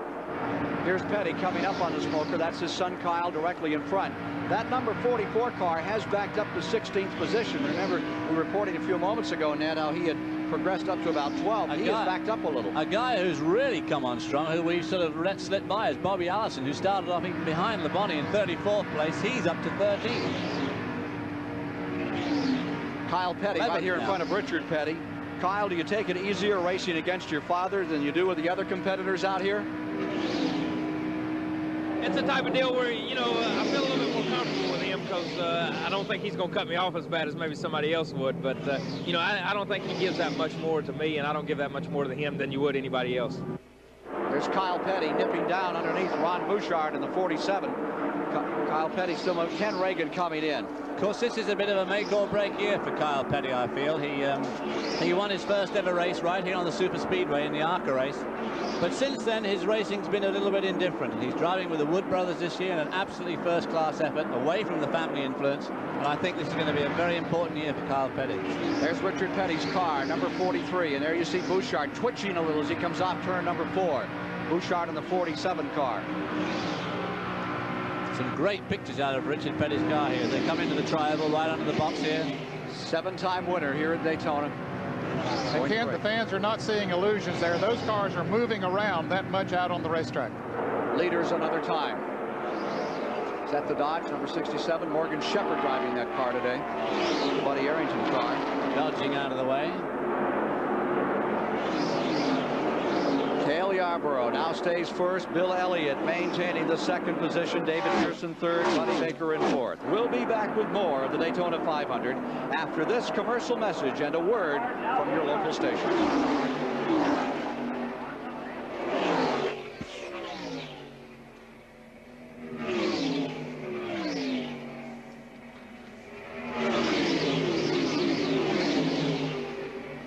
Here's Petty coming up on the Smoker. That's his son Kyle directly in front. That number 44 car has backed up to 16th position. Remember, we were reporting a few moments ago, Ned, how he had progressed up to about 12. He has backed up a little. A guy who's really come on strong, who we've sort of let slip by, is Bobby Allison, who started off even behind Labonte in 34th place. He's up to 13th. Kyle Petty right here in front of Richard Petty. Kyle, do you take it easier racing against your father than you do with the other competitors out here? It's the type of deal where, you know, I feel a little bit more comfortable with him because I don't think he's going to cut me off as bad as maybe somebody else would. But, you know, I don't think he gives that much more to me, and I don't give that much more to him than you would anybody else. There's Kyle Petty nipping down underneath Ron Bouchard in the 47. Kyle Petty still, Ken Reagan coming in. Of course, this is a bit of a make or break year for Kyle Petty, I feel. He won his first ever race right here on the Super Speedway in the ARCA race. But since then, his racing's been a little bit indifferent. He's driving with the Wood brothers this year in an absolutely first-class effort, away from the family influence. And I think this is going to be a very important year for Kyle Petty. There's Richard Petty's car, number 43. And there you see Bouchard twitching a little as he comes off turn number 4. Bouchard in the 47 car. Some great pictures out of Richard Petty's car here. They come into the tri-oval right under the box here. 7-time winner here at Daytona. And Ken, the fans are not seeing illusions there. Those cars are moving around that much out on the racetrack. Leaders another time. Is that the Dodge, number 67? Morgan Shepherd driving that car today. Buddy Arrington's car. Dodging out of the way. Cale Yarborough now stays first. Bill Elliott maintaining the second position. David Pearson third. Buddy Baker in fourth. We'll be back with more of the Daytona 500 after this commercial message and a word from your local station.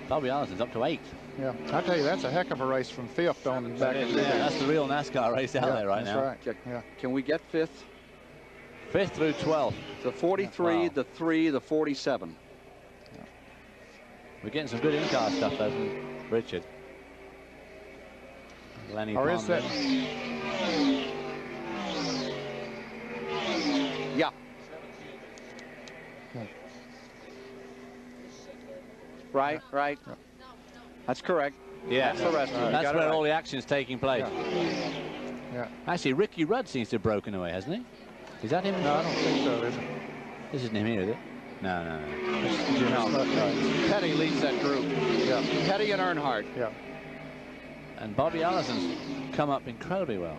Bobby Allison's up to 8th. Yeah, I tell you, that's a heck of a race from 5th on back. Yeah, that's the real NASCAR race out there right now. That's right. Yeah. Can we get 5th? 5th through 12th. The 43, wow. The 3, the 47. Yeah. We're getting some good in-car stuff though from Richard. Lenny or is that? Yeah. Right. That's correct. Yeah, that's the rest of it. That's where all the action's taking place. Yeah. Actually, Ricky Rudd seems to have broken away, hasn't he? Is that him? No, I don't think so, is it? This isn't him here, is it? No. No. Petty leads that group. Yeah. Petty and Earnhardt. Yeah. And Bobby Allison's come up incredibly well.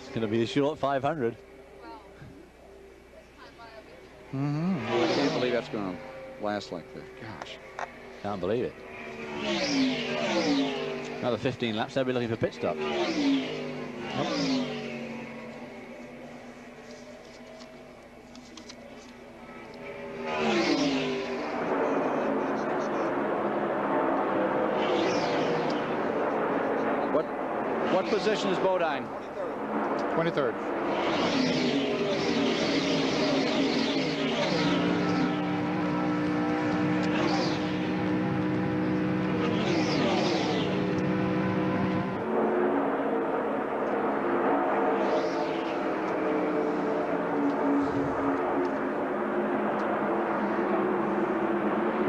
It's going to be a short 500. I can't believe that's going to last like that. Gosh. Can't believe it. Another 15 laps, they'll be looking for pit stop. What position is Bodine? 23rd.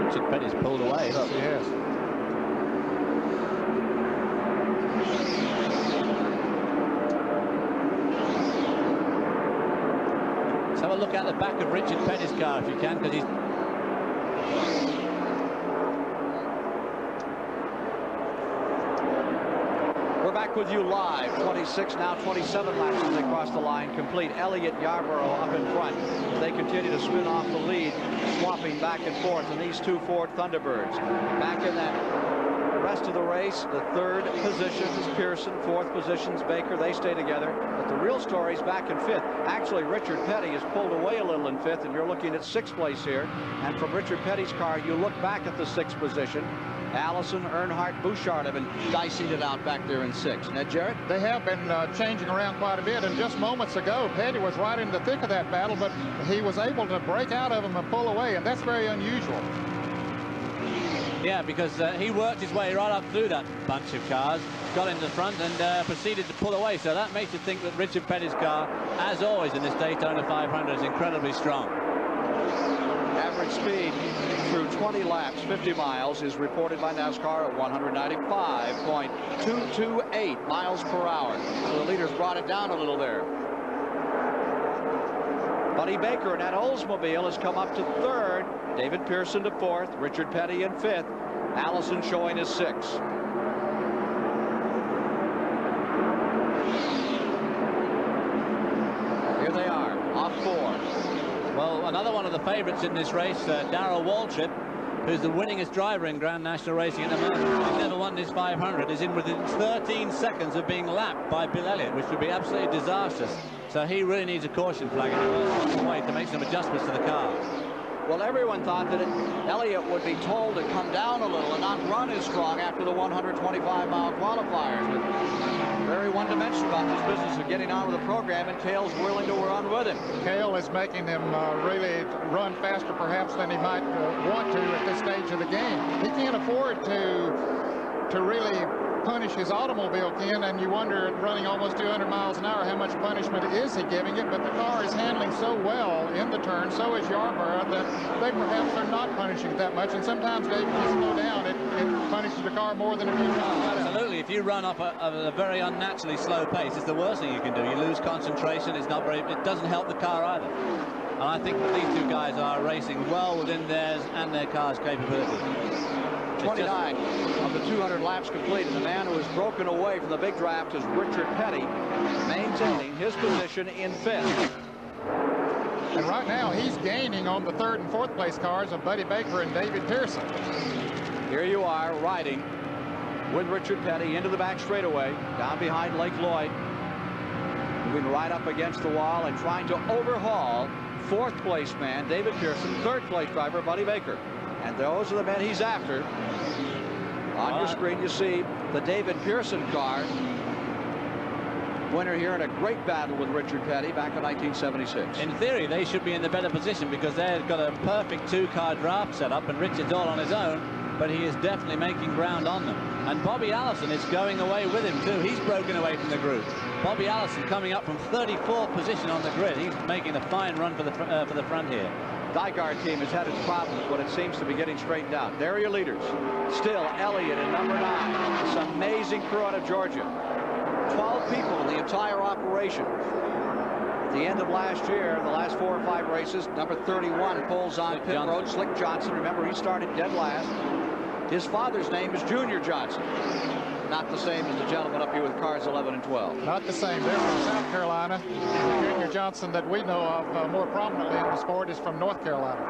Richard Petty's pulled away. Yes, he has. Let's have a look at the back of Richard Petty's car if you can, because he's... We're back Back with you live. 26, now 27 laps as they cross the line complete. Elliott, Yarborough up in front. They continue to spin off the lead, swapping back and forth. And these two Ford Thunderbirds back in that rest of the race. The third position is Pearson. Fourth position's Baker. They stay together. But the real story is back in fifth. Actually, Richard Petty has pulled away a little in fifth, and you're looking at sixth place here. And from Richard Petty's car, you look back at the sixth position. Allison, Earnhardt, Bouchard have been dicing it out back there in sixth. Ned Jarrett? They have been changing around quite a bit, and just moments ago, Petty was right in the thick of that battle, but he was able to break out of them and pull away, and that's very unusual. Yeah, because he worked his way right up through that bunch of cars, got in the front, and proceeded to pull away. So that makes you think that Richard Petty's car, as always in this Daytona 500, is incredibly strong. Average speed through 20 laps, 50 miles, is reported by NASCAR at 195.228 miles per hour. So the leaders brought it down a little there. Buddy Baker in that Oldsmobile has come up to third. David Pearson to fourth. Richard Petty in fifth. Allison showing his sixth. Here they are, off four. Well, another one of the favorites in this race, Darrell Waltrip, who's the winningest driver in Grand National Racing at the moment. He's never won this 500. Is in within 13 seconds of being lapped by Bill Elliott, which would be absolutely disastrous. So he really needs a caution flag in the way to make some adjustments to the car. Well, everyone thought that Elliott would be told to come down a little and not run as strong after the 125-mile qualifiers. But very one-dimensional about this business of getting on with the program, and Cale's willing to run with him. Cale is making him really run faster perhaps than he might want to at this stage of the game. He can't afford to really punish his automobile, Ken, and you wonder, running almost 200 miles an hour, how much punishment is he giving it? But the car is handling so well in the turn, so is Yarborough, that they perhaps are not punishing it that much. And sometimes, Dave, if you slow down, it punishes the car more than if you run. Absolutely. If you run up at a very unnaturally slow pace, it's the worst thing you can do. You lose concentration. It doesn't help the car either. And I think that these two guys are racing well within theirs and their car's capability. 29 of the 200 laps complete, and the man who has broken away from the big draft is Richard Petty, maintaining his position in fifth. And right now he's gaining on the third and fourth place cars of Buddy Baker and David Pearson. Here you are riding with Richard Petty into the back straightaway, down behind Lake Lloyd, moving right up against the wall and trying to overhaul fourth place man David Pearson, third place driver Buddy Baker. And those are the men he's after. On your screen, you see the David Pearson car. Winner here in a great battle with Richard Petty back in 1976. In theory, they should be in the better position because they've got a perfect two-car draft set up, and Richard's all on his own, but he is definitely making ground on them. And Bobby Allison is going away with him, too. He's broken away from the group. Bobby Allison coming up from 34th position on the grid. He's making a fine run for the front here. Dygaard team has had its problems, but it seems to be getting straightened out. There are your leaders. Still Elliott in number 9. This amazing crew out of Georgia. 12 people in the entire operation. At the end of last year, the last 4 or 5 races, number 31 pulls on pit road. Slick Johnson. Remember, he started dead last. His father's name is Junior Johnson. Not the same as the gentleman up here with cars 11 and 12. Not the same. They're from South Carolina. Junior Johnson that we know of more prominently in the sport is from North Carolina.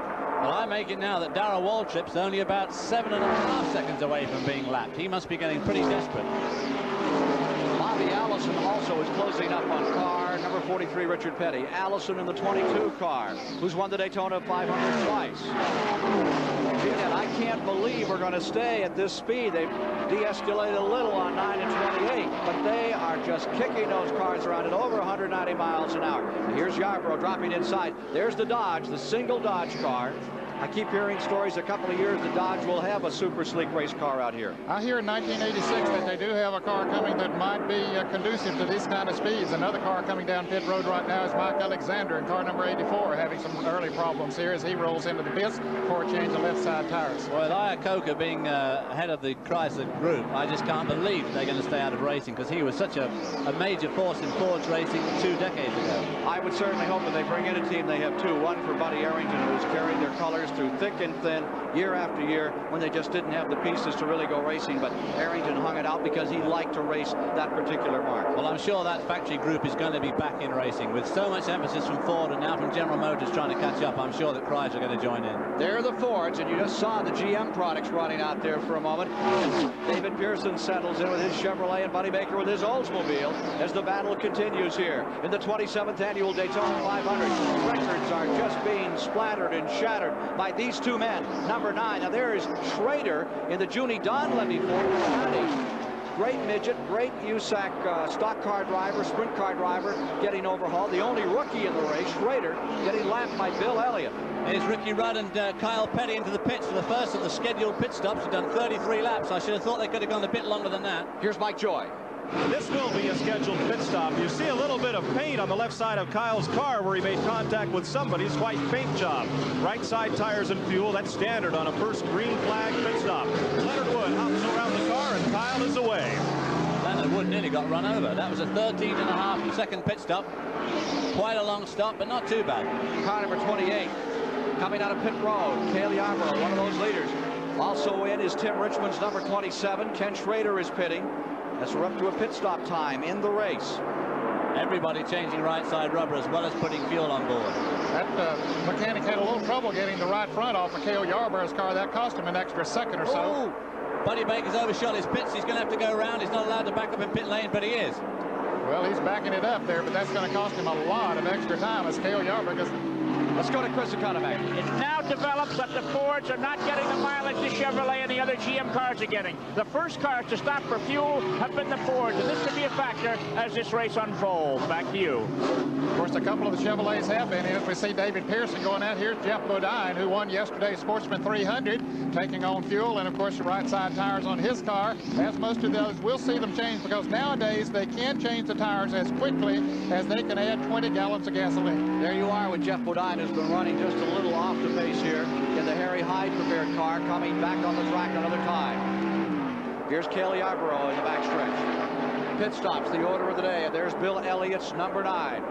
Well, I make it now that Darrell Waltrip's only about 7.5 seconds away from being lapped. He must be getting pretty desperate. Bobby Allison also is closing up on car number 43, Richard Petty. Allison in the 22 car, who's won the Daytona 500 twice. And I can't believe we're going to stay at this speed. They've de-escalated a little on 9 and 28, but they are just kicking those cars around at over 190 miles an hour. And here's Yarborough dropping inside. There's the Dodge, the single Dodge car. I keep hearing stories a couple of years the Dodge will have a super sleek race car out here. I hear in 1986 that they do have a car coming that might be conducive to these kind of speeds. Another car coming down pit road right now is Mike Alexander in car number 84, having some early problems here as he rolls into the pits for a change of left side tires. Well, Iacocca being head of the Chrysler group, I just can't believe they're going to stay out of racing because he was such a major force in Ford's racing 2 decades ago. I would certainly hope that they bring in a team. They have 2, one for Buddy Arrington, who's carried their colors cars through thick and thin, year after year, when they just didn't have the pieces to really go racing. But Harrington hung it out because he liked to race that particular mark. Well, I'm sure that factory group is going to be back in racing. With so much emphasis from Ford and now from General Motors trying to catch up, I'm sure that Chrysler are going to join in. There are the Fords, and you just saw the GM products running out there for a moment. David Pearson settles in with his Chevrolet and Buddy Baker with his Oldsmobile as the battle continues here in the 27th annual Daytona 500. Records are just being splattered and shattered by these two men. Number 9, now there is Schrader in the Junie Donlevy Ford. Great midget, great USAC stock car driver, sprint car driver getting overhauled. The only rookie in the race, Schrader, getting lapped by Bill Elliott. Here's Ricky Rudd and Kyle Petty into the pits for the first of the scheduled pit stops. He's done 33 laps. I should have thought they could have gone a bit longer than that. Here's Mike Joy. This will be a scheduled pit stop. You see a little bit of paint on the left side of Kyle's car where he made contact with somebody's white paint job. Right side tires and fuel, that's standard on a first green flag pit stop. Leonard Wood hops around the car and Kyle is away. Leonard Wood nearly got run over. That was a 13.5-second pit stop. Quite a long stop, but not too bad. Car number 28 coming out of pit road. Cale Yarborough, one of those leaders. Also in is Tim Richmond's number 27. Ken Schrader is pitting. As we're up to a pit stop time in the race. Everybody changing right side rubber as well as putting fuel on board. That mechanic had a little trouble getting the right front off of Cale Yarborough's car. That cost him an extra second or so. Buddy Baker's overshot his pits. He's going to have to go around. He's not allowed to back up in pit lane, but he is. Well, he's backing it up there, but that's going to cost him a lot of extra time as Cale Yarborough goes. Let's go to Chris Economac. It now develops that the Fords are not getting the mileage the Chevrolet and the other GM cars are getting. The first cars to stop for fuel have been the Fords, and this could be a factor as this race unfolds. Back to you. Of course, a couple of the Chevrolets have been in it. We see David Pearson going out here. Jeff Bodine, who won yesterday's Sportsman 300, taking on fuel, and of course the right side tires on his car. As most of those, we'll see them change because nowadays they can change the tires as quickly as they can add 20 gallons of gasoline. There you are with Jeff Bodine, who's been running just a little off the pace here in the Harry Hyde prepared car, coming back on the track another time. Here's Cale Yarborough in the backstretch. Pit stops, the order of the day. There's Bill Elliott's number 9.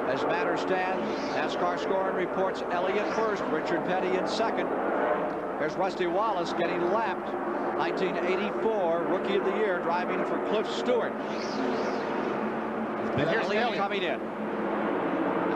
As matters stand, NASCAR scoring reports Elliott first, Richard Petty in second. There's Rusty Wallace getting lapped. 1984 Rookie of the Year, driving for Cliff Stewart. And here's Elliott coming in.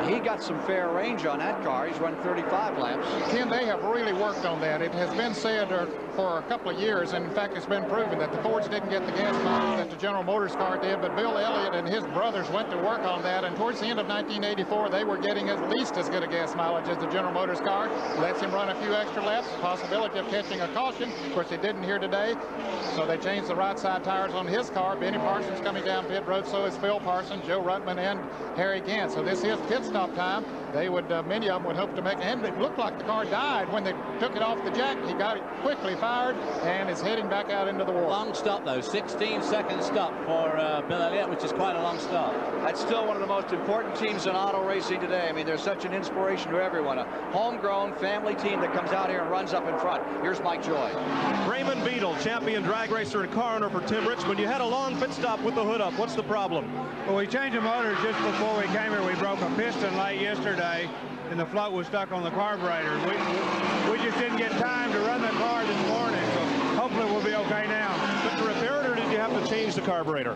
He got some fair range on that car. He's run 35 laps. Ken, they have really worked on that. It has been said for a couple of years, and in fact it's been proven that the Fords didn't get the gas mileage that the General Motors car did, but Bill Elliott and his brothers went to work on that, and towards the end of 1984 they were getting at least as good a gas mileage as the General Motors car. Lets him run a few extra laps, possibility of catching a caution. Of course, he didn't here today, so they changed the right side tires on his car. Benny Parsons coming down pit road, so is Phil Parsons, Joe Ruttman, and Harry Gant. So this is pit stop time. They would, many of them would hope to make, and it looked like the car died when they took it off the jack. He got it quickly fired and is heading back out into the wall. Long stop, though, 16-second stop for Bill Elliott, which is quite a long stop. That's still one of the most important teams in auto racing today. I mean, they're such an inspiration to everyone. A homegrown family team that comes out here and runs up in front. Here's Mike Joy. Raymond Beadle, champion drag racer and car owner for Tim Richmond. You had a long pit stop with the hood up. What's the problem? Well, we changed the motors just before we came here. We broke a piston late yesterday, and the float was stuck on the carburetor. We just didn't get time to run the car this morning, so hopefully we'll be okay now. But to repair it, or did you have to change the carburetor?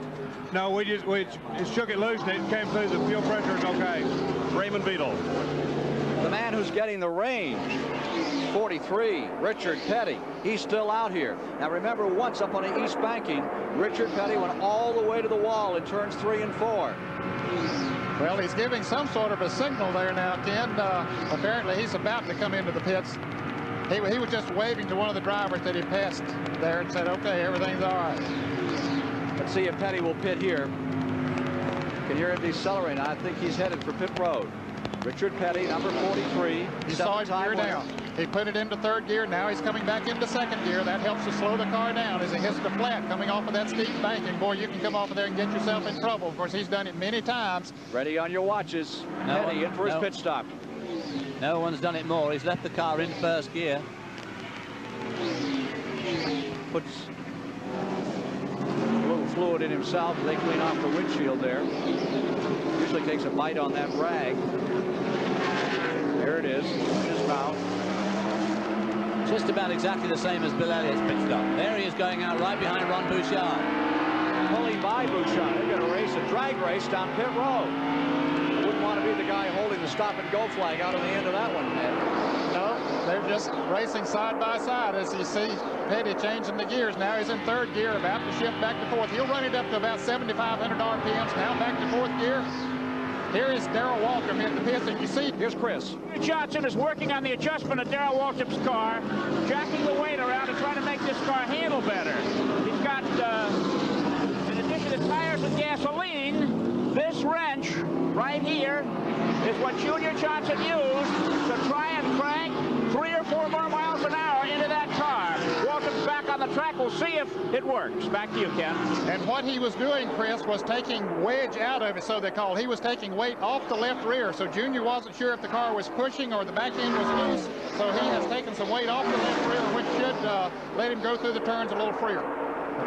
No, we just shook it loose and it came through. The fuel pressure is okay. Raymond Beadle. The man who's getting the range, 43, Richard Petty. He's still out here. Now remember, once up on the east banking, Richard Petty went all the way to the wall in turns 3 and 4. Well, he's giving some sort of a signal there now, Ken. Apparently he's about to come into the pits. He was just waving to one of the drivers that he passed there and said, okay, everything's all right. Let's see if Petty will pit here. You can hear it decelerating. I think he's headed for pit road. Richard Petty, number 43. He saw it gear down. He put it into third gear. Now he's coming back into second gear. That helps to slow the car down as he hits the flat coming off of that steep banking. Boy, you can come off of there and get yourself in trouble. Of course, he's done it many times. Ready on your watches. Petty in for his pit stop. No one's done it more. He's left the car in first gear. Puts a little fluid in himself. They clean off the windshield there. Usually takes a bite on that rag. There it is in his mouth. Just about exactly the same as Bill Elliott's pit stop. There he is going out right behind Ron Bouchard. Pulling by Bouchard. They're going to race a drag race down pit road. I wouldn't want to be the guy holding the stop-and-go flag out on the end of that one, Ed. No, they're just racing side by side. As you see, Petty changing the gears. Now he's in third gear, about to shift back to fourth. He'll run it up to about 7,500 RPMs. Now back to fourth gear. Here is Darrell Waltrip in the pits, and you see, here's Chris. Johnson is working on the adjustment of Darrell Waltrip's car, jacking the weight around and trying to make this car handle better. He's got, in addition to tires and gasoline, this wrench right here is what Junior Johnson used to try and crank 3 or 4 more miles an hour into that car. Waltrip's back on the track. We'll see if it works. Back to you, Ken. And what he was doing, Chris, was taking wedge out of it, so they call. He was taking weight off the left rear, so Junior wasn't sure if the car was pushing or the back end was loose, so he has taken some weight off the left rear, which should let him go through the turns a little freer.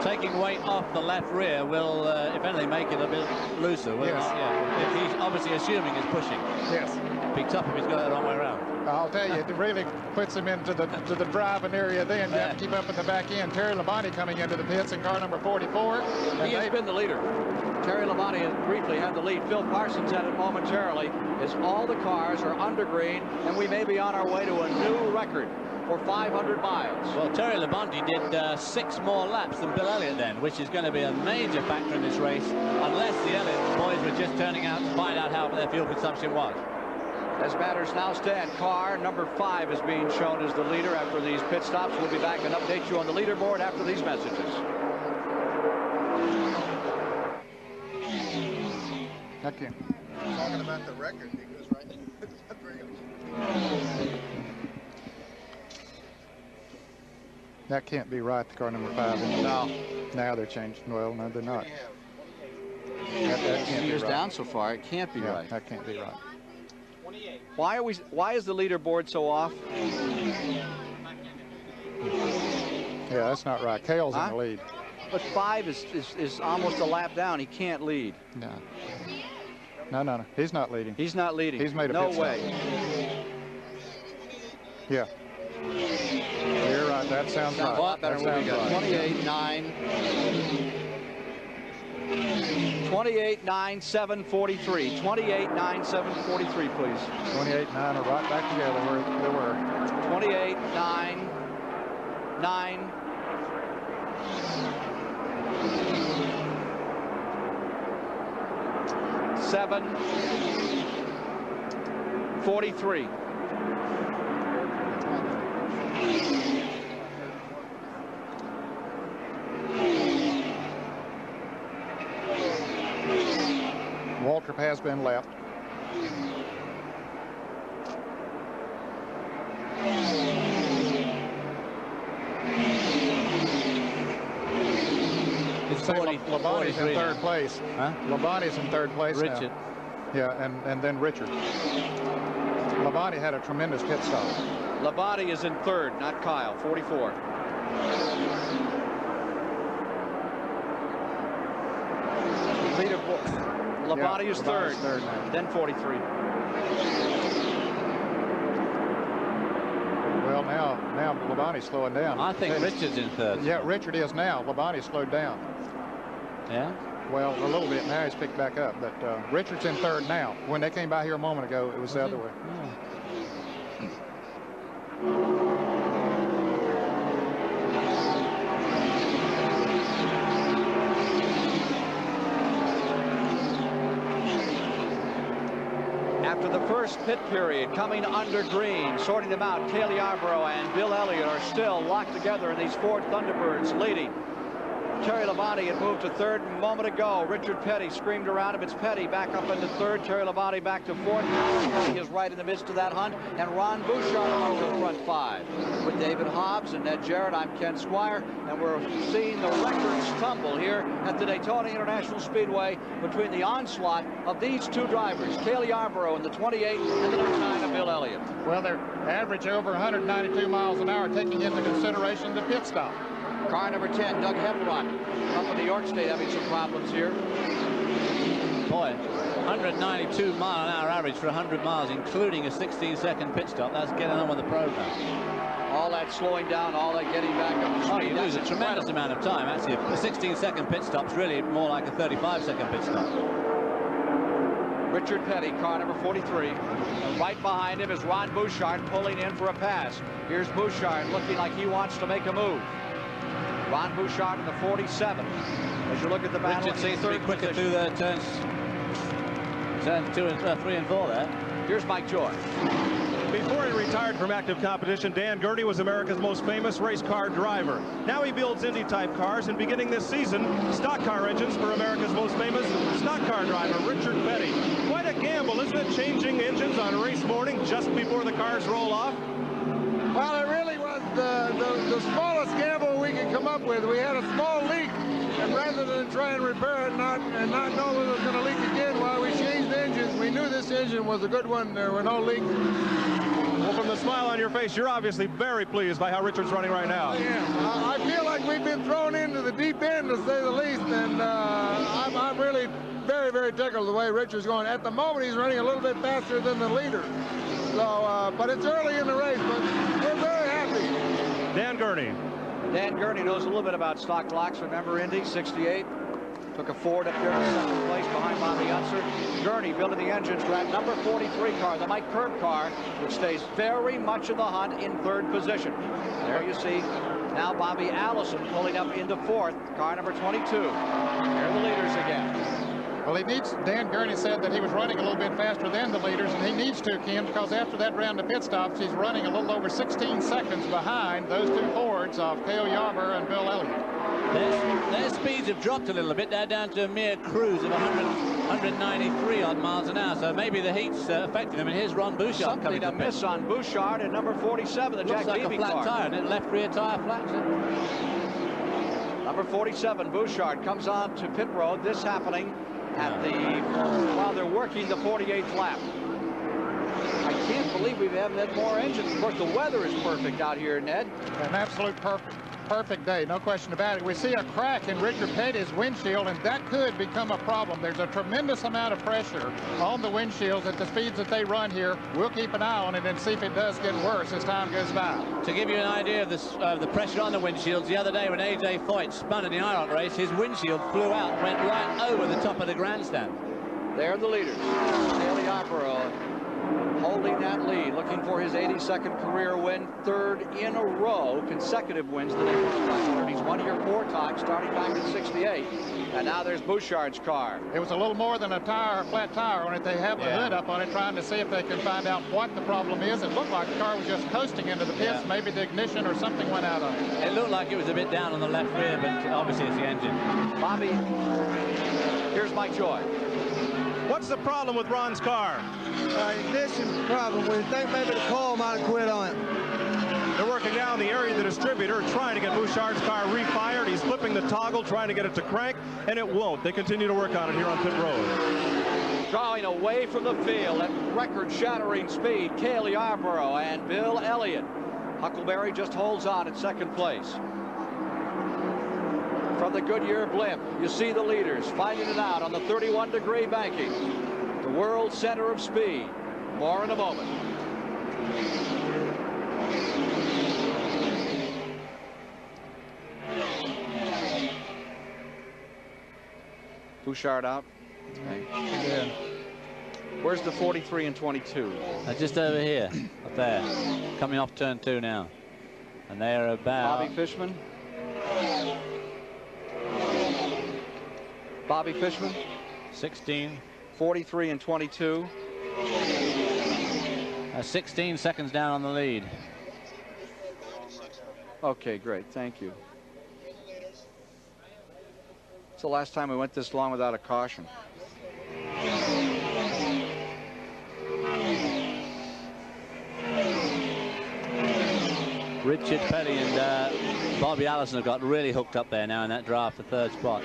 Taking weight off the left rear will, if anything, make it a bit looser. Will Yes. Yeah. If he's obviously assuming it's pushing. Yes. Be tough if he's got it the wrong way around. I'll tell you, it really puts him into the driving area then. You have to keep up in the back end. Terry Labonte coming into the pits in car number 44. He has been the leader. Terry Labonte has briefly had the lead. Phil Parsons had it momentarily, as all the cars are under green, and we may be on our way to a new record for 500 miles. Well, Terry Labonte did 6 more laps than Bill Elliott then, which is going to be a major factor in this race, unless the Elliott boys were just turning out to find out how their fuel consumption was. As matters now stand, car number 5 is being shown as the leader after these pit stops. We'll be back and update you on the leaderboard after these messages. Okay. Talking about the record, because right That can't be right, the car number 5. No. Now they're changed. Well, no, they're not. That can't be Years right. down so far, it can't be right. That can't be right. Why is the leaderboard so off? Yeah, that's not right. Cale's in the lead. But 5 is almost a lap down. He can't lead. No. No. He's not leading. He's not leading. He's made a no pit way. stop. Yeah. You're right. That sounds right. A lot better than we got. 28.9. 28.9.743. 28.9.743, please. 28.9 are right back together where they were. 28.9.9. 7:43. Waltrip has been left. Labonte's in third place. Huh? Labonte's in third place Richard. now. Yeah, and then Richard. Labonte had a tremendous pit stop. Labonte is in third, not Kyle. 44. Labonte is third now. then 43. Well, now Labonte's slowing down. I think Richard's in third. Yeah, Richard is now. Labonte slowed down. Yeah? Well, a little bit. Now he's picked back up. But Richard's in third now. When they came by here a moment ago, it was the other way. After the first pit period, coming under green, sorting them out, Cale Yarborough and Bill Elliott are still locked together in these Ford Thunderbirds leading. Terry Labonte had moved to third a moment ago. Richard Petty screamed around him. It's Petty back up into third. Terry Labonte back to fourth. Petty is right in the midst of that hunt. And Ron Bouchard among the front 5. With David Hobbs and Ned Jarrett, I'm Ken Squire. And we're seeing the records tumble here at the Daytona International Speedway between the onslaught of these two drivers, Cale Yarborough in the 28 and the number 9 of Bill Elliott. Well, they're average over 192 miles an hour, taking into consideration the pit stop. Car number 10, Doug Hemrock, up in New York State, having some problems here. Boy, 192 mile an hour average for 100 miles, including a 16-second pit stop. That's getting on with the program. All that that slowing down, all that getting back up to speed. Oh, you lose a tremendous amount of time. Actually, a 16-second pit stop's really more like a 35-second pit stop. Richard Petty, car number 43. And right behind him is Ron Bouchard pulling in for a pass. Here's Bouchard looking like he wants to make a move. Ron Bouchard in the 47. As you look at the battle, Richard seems to be quicker through the turns 2 and 3 and 4 there. Here's Mike Joy. Before he retired from active competition, Dan Gurney was America's most famous race car driver. Now he builds Indy-type cars, and beginning this season, stock car engines for America's most famous stock car driver, Richard Petty. Quite a gamble, isn't it, changing engines on race morning just before the cars roll off? Well, it really was the smallest gamble we could come up with. We had a small leak, and rather than try and repair it and not know whether it was going to leak again while we changed engines, we knew this engine was a good one. There were no leaks. Well, from the smile on your face, you're obviously very pleased by how Richard's running right now. I am. I feel like we've been thrown into the deep end, to say the least, and I'm really very, very tickled the way Richard's going. At the moment, he's running a little bit faster than the leader. So, but it's early in the race, but we're very happy. Dan Gurney. Dan Gurney knows a little bit about stock blocks. Remember Indy, 68? Took a Ford up there in second place behind Bobby Unser. Gurney building the engines for that number 43 car, the Mike Curb car, which stays very much in the hunt in third position. There you see now Bobby Allison pulling up into fourth, car number 22. Here are the leaders again. Well, Dan Gurney said that he was running a little bit faster than the leaders, and he needs to, Ken, because after that round of pit stops, he's running a little over 16 seconds behind those two Fords of Cale Yarborough and Bill Elliott. Their speeds have dropped a little bit. They're down to a mere cruise of 193 odd miles an hour, so maybe the heat's affecting them. And here's Ron Bouchard coming Something to miss on Bouchard at number 47, the Jack Beebe car. Looks like a flat tire, and it left rear tire flat. Number 47, Bouchard, comes on to pit road. This happening at while they're working the 48th lap. I can't believe we haven't had more engines. Of course, the weather is perfect out here, Ned. An absolute perfect day, no question about it. We see a crack in Richard Petty's windshield, and that could become a problem. There's a tremendous amount of pressure on the windshields at the speeds that they run here. We'll keep an eye on it and see if it does get worse as time goes by. To give you an idea of the pressure on the windshields, the other day when A.J. Foyt spun in the IROC race, his windshield flew out and went right over the top of the grandstand. They're the leaders. Cale Yarborough holding that lead, looking for his 82nd career win, third in a row, consecutive wins in the Daytona 500. He's won here 4 times, starting back in '68. And now there's Bouchard's car. It was a little more than a flat tire on it. They have the hood up on it, trying to see if they can find out what the problem is. It looked like the car was just coasting into the pits. Maybe the ignition or something went out on it. It looked like it was a bit down on the left rear, but obviously it's the engine. Bobby, here's Mike Joy. What's the problem with Ron's car? Ignition problem. We think maybe the coil might have quit on it. They're working down the area of the distributor, trying to get Bouchard's car refired. He's flipping the toggle, trying to get it to crank, and it won't. They continue to work on it here on pit road. Drawing away from the field at record-shattering speed, Cale Yarborough and Bill Elliott. Huckleberry just holds on at second place. From the Goodyear blimp, you see the leaders fighting it out on the 31-degree banking. The world center of speed. More in a moment. Bouchard out. Okay. Where's the 43 and 22? Just over here, up there, coming off turn 2 now. And they are about... Bobby Fishman. Bobby Fishman. 16. 43 and 22. 16 seconds down on the lead. Okay, great. Thank you. It's the last time we went this long without a caution. Richard Petty and Bobby Allison have got really hooked up there now in that draft for third spot.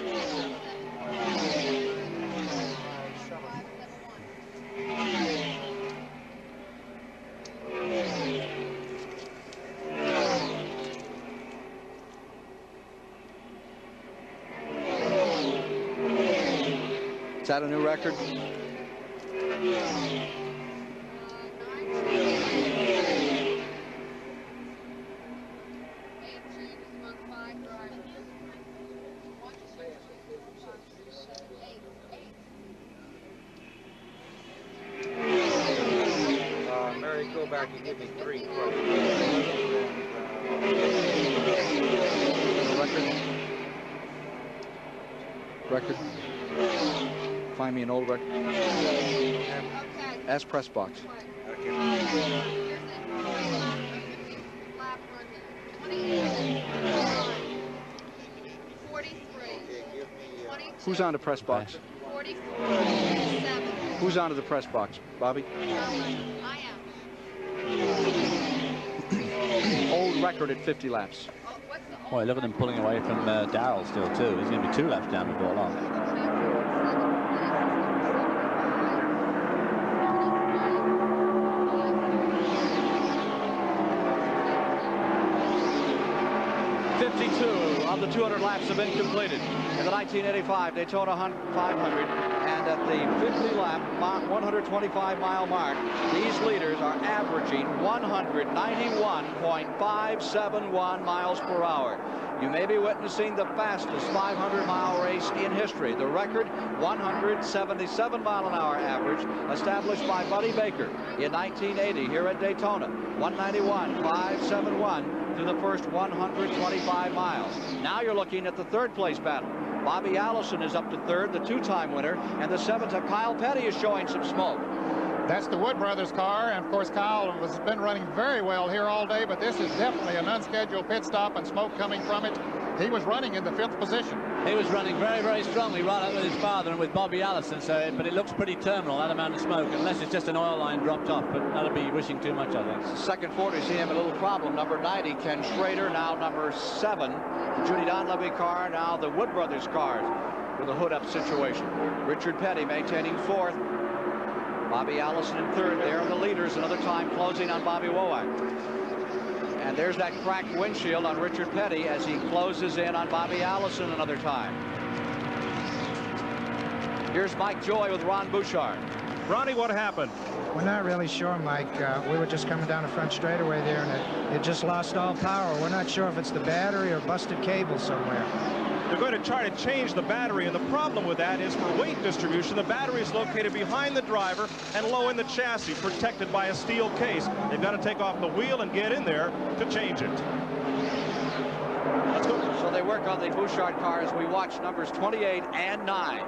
Is that a new record? back and give me 3 Record. Find me an old record. Ask press box. Who's on the press box? Who's on to the press box? Bobby? Old record at 50 laps. Boy, look at him pulling away from Darrell still, too. He's going to be 2 laps down before long. Of the 200 laps have been completed in the 1985 Daytona 500, and at the 50 lap 125-mile mark, these leaders are averaging 191.571 miles per hour. You may be witnessing the fastest 500-mile race in history. The record, 177-mile-an-hour average, established by Buddy Baker in 1980 here at Daytona. 191.571 through the first 125 miles. Now you're looking at the third place battle. Bobby Allison is up to third, the 2-time winner, and the 7th, Kyle Petty is showing some smoke. That's the Wood Brothers car, and of course Kyle has been running very well here all day, but this is definitely an unscheduled pit stop and smoke coming from it. He was running in the 5th position. He was running very, very strongly right up with his father and with Bobby Allison, but it looks pretty terminal, that amount of smoke, unless it's just an oil line dropped off, but that'll be wishing too much, I think. Second 40, see him a little problem. Number 90, Ken Schrader, now number 7. The Judy Donlevy car, now the Wood Brothers cars with a hood-up situation. Richard Petty maintaining 4th. Bobby Allison in 3rd. There are the leaders, another time closing on Bobby Womack. And there's that cracked windshield on Richard Petty as he closes in on Bobby Allison another time. Here's Mike Joy with Ron Bouchard. Ronnie, what happened? We're not really sure, Mike. We were just coming down the front straightaway there, and it just lost all power. We're not sure if it's the battery or busted cable somewhere. They're going to try to change the battery, and the problem with that is for weight distribution, the battery is located behind the driver and low in the chassis, protected by a steel case. They've got to take off the wheel and get in there to change it. Let's go. So they work on the Bouchard car as we watch numbers 28 and 9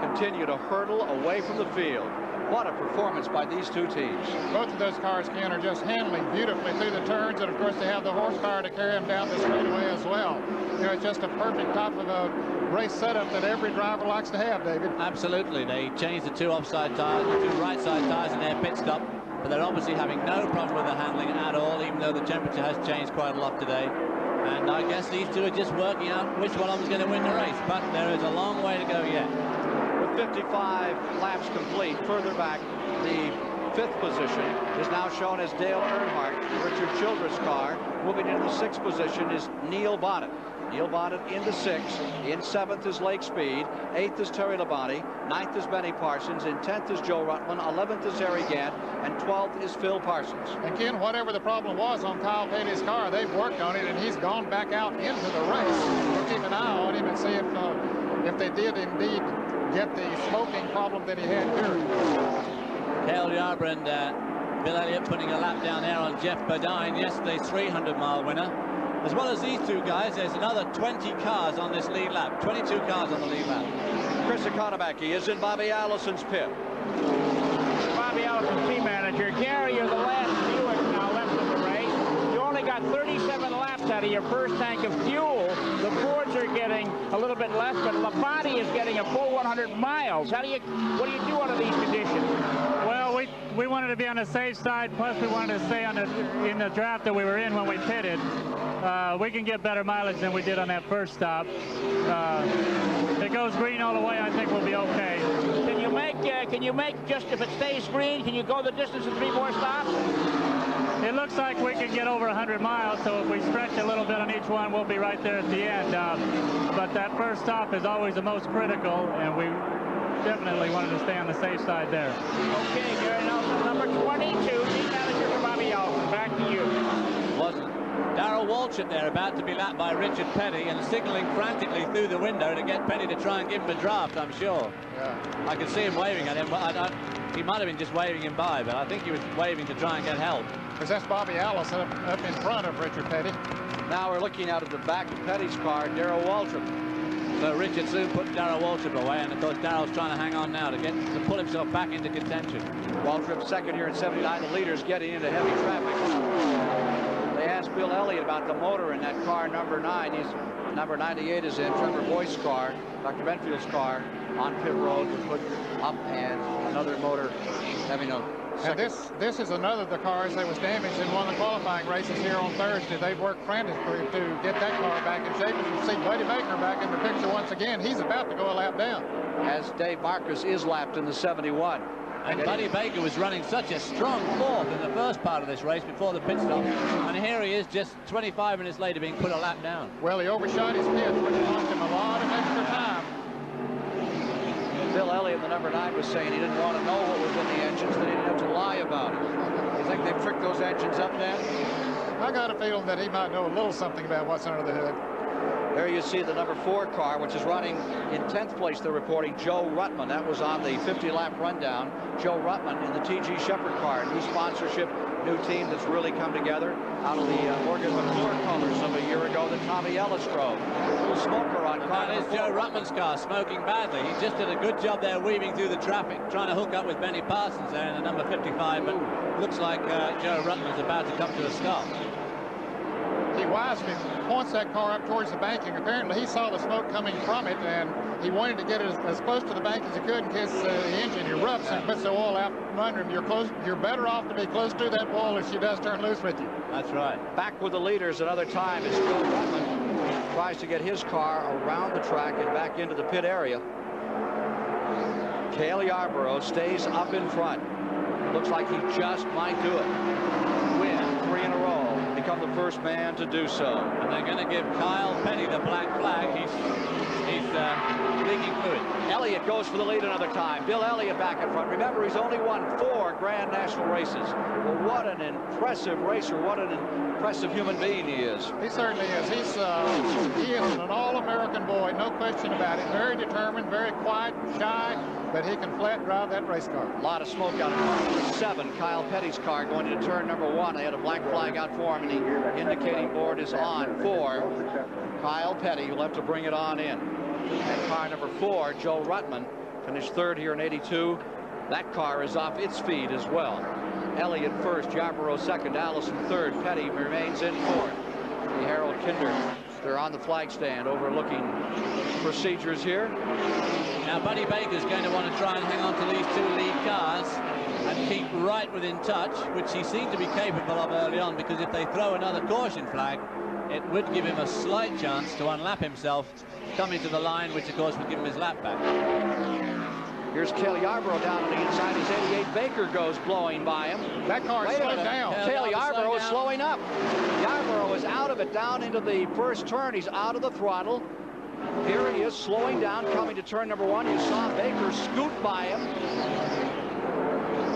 continue to hurtle away from the field. What a performance by these two teams. Both of those cars, Ken, are just handling beautifully through the turns, and of course they have the horsepower to carry them down the straightaway as well. You know, it's just a perfect type of a race setup that every driver likes to have, David. Absolutely. They changed the 2 offside tires, the 2 right side tires in their pit stop, but they're obviously having no problem with the handling at all, even though the temperature has changed quite a lot today. And I guess these two are just working out which one of them is going to win the race, but there is a long way to go yet. 55 laps complete. Further back, the 5th position is now shown as Dale Earnhardt. Richard Childress' car. Moving into the 6th position is Neil Bonnet. Neil Bonnet into 6th. In 7th is Lake Speed. 8th is Terry Labonte. 9th is Benny Parsons. In 10th is Joe Rutland. 11th is Harry Gant. And 12th is Phil Parsons. And Ken, whatever the problem was on Kyle Petty's car, they've worked on it, and he's gone back out into the race. We'll keep an eye on him and see if they did indeed get the smoking problem that he had here. Cale Yarborough and Bill Elliott putting a lap down there on Jeff Bodine, yesterday's 300-mile winner. As well as these two guys, there's another 20 cars on this lead lap. 22 cars on the lead lap. Chris Economaki is in Bobby Allison's pit. Bobby Allison, team manager. Gary, you're the last Buick now left in the race. You only got 37 laps out of your first tank of fuel. The Fords are getting a little bit less, but Labonte is getting a full 100 miles. What do you do under these conditions? Well, we wanted to be on the safe side, plus we wanted to stay in the draft that we were in when we pitted. We can get better mileage than we did on that first stop. If it goes green all the way, I think we'll be okay. Can you make just, if it stays green, can you go the distance of 3 more stops? It looks like we can get over 100 miles, so if we stretch a little bit on each one, we'll be right there at the end. But that first stop is always the most critical, and we definitely wanted to stay on the safe side there. Okay, Gary Nelson, number 22, team manager for Bobby Allison. Back to you. Wasn't Darrell Waltrip there about to be lapped by Richard Petty and signaling frantically through the window to get Petty to try and give him a draft, I'm sure. Yeah. I could see him waving at him. He might have been just waving him by, but I think he was waving to try and get help. because that's Bobby Alice up in front of Richard Petty. Now we're looking out of the back of Petty's car, Darrell Waltrip. So Richard soon put Darrell Waltrip away, and of course Darrell's trying to hang on now to pull himself back into contention. Waltrip second here in 79. The leader's getting into heavy traffic. They asked Bill Elliott about the motor in that car, number 9. Number 98 is in Trevor Boyce's car, Dr. Benfield's car, on pit road, was put up, and another motor having a and this is another of the cars that was damaged in one of the qualifying races here on Thursday. They've worked frantically to get that car back in shape. As you see Buddy Baker back in the picture once again. He's about to go a lap down. As Dave Marcus is lapped in the 71. And Buddy Baker was running such a strong fourth in the first part of this race before the pit stop. And here he is just 25 minutes later being put a lap down. Well, he overshot his pitch, which cost him a lot of extra time. Bill Elliott, the number 9, was saying he didn't want to know what was in the engines, that he didn't have to lie about it. You think they've tricked those engines up, Dan? I got a feeling that he might know a little something about what's under the hood. There you see the number 4 car, which is running in 10th place. They're reporting Joe Ruttman. That was on the 50-lap rundown. Joe Ruttman in the T.G. Shepard car. New sponsorship, new team that's really come together out of the Morgan McClure colors of a year ago that Tommy Ellis drove. A little smoker on car. That is Joe Ruttman's car, smoking badly. He just did a good job there weaving through the traffic, trying to hook up with Benny Parsons there in the number 55, but looks like Joe Ruttman's about to come to a stop. He wisely points that car up towards the banking. Apparently he saw the smoke coming from it, and he wanted to get it as close to the bank as he could in case the engine erupts and puts the oil out from under him. You're better off to be close to that oil if she does turn loose with you. That's right. Back with the leaders another time as Joe Ruttman tries to get his car around the track and back into the pit area. Cale Yarborough stays up in front. Looks like he just might do it. Win 3 in a row. Become the first man to do so. And they're going to give Kyle Petty the black flag. He's leaking fluid. Elliott goes for the lead another time. Bill Elliott back in front. Remember, he's only won 4 Grand National races. Well, what an impressive racer. What an impressive human being he is. He certainly is. He is an all-American boy, no question about it. Very determined, very quiet, shy, but he can flat drive that race car. A lot of smoke out of car number 7, Kyle Petty's car, going into turn number 1. They had a black flag out for him, and the indicating board is on for Kyle Petty, who'll have to bring it on in. And car number 4, Joe Ruttman, finished 3rd here in 82. That car is off its feed as well. Elliott first, Yarborough second, Allison third. Petty remains in 4th. The Harold Kinder, they're on the flag stand overlooking procedures here. Now Buddy Baker's going to want to try and hang on to these 2 lead cars and keep right within touch, which he seemed to be capable of early on, because if they throw another caution flag, it would give him a slight chance to unlap himself, coming to the line, which of course would give him his lap back. Here's Cale Yarborough down on the inside as 88 Baker goes blowing by him. That car is slowed down. Cale Yarborough is slowing up. Yarborough is out of it, down into the first turn. He's out of the throttle. Here he is slowing down, coming to turn number 1. You saw Baker scoot by him.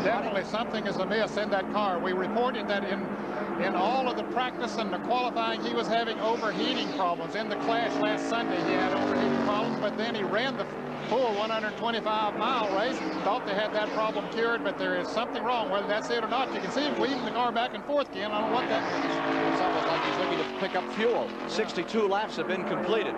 Definitely something is amiss in that car. We reported that in all of the practice and the qualifying, he was having overheating problems. In the clash last Sunday, he had overheating problems, but then he ran the full 125-mile race. Thought they had that problem cured, but there is something wrong, whether that's it or not. You can see him weaving the car back and forth again. I don't know what that means. It's almost like he's looking to pick up fuel. 62 laps have been completed.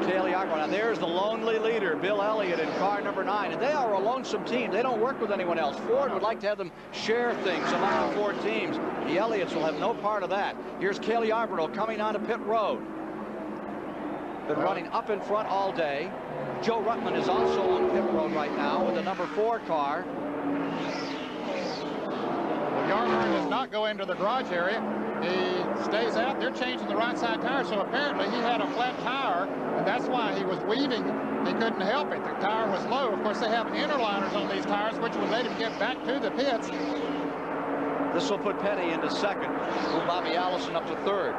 Cale Yarborough. Now there's the lonely leader, Bill Elliott, in car number 9. And they are a lonesome team. They don't work with anyone else. Ford would like to have them share things among the 4 teams. The Elliots will have no part of that. Here's Cale Yarborough coming onto pit road. Been running up in front all day. Joe Ruttman is also on pit road right now with the number 4 car. Well, Yarborough does not go into the garage area. He stays out. They're changing the right side tire, so apparently he had a flat tire, and that's why he was weaving. He couldn't help it. The tire was low. Of course, they have interliners on these tires, which would let him get back to the pits. This will put Petty into 2nd. Move Bobby Allison up to 3rd.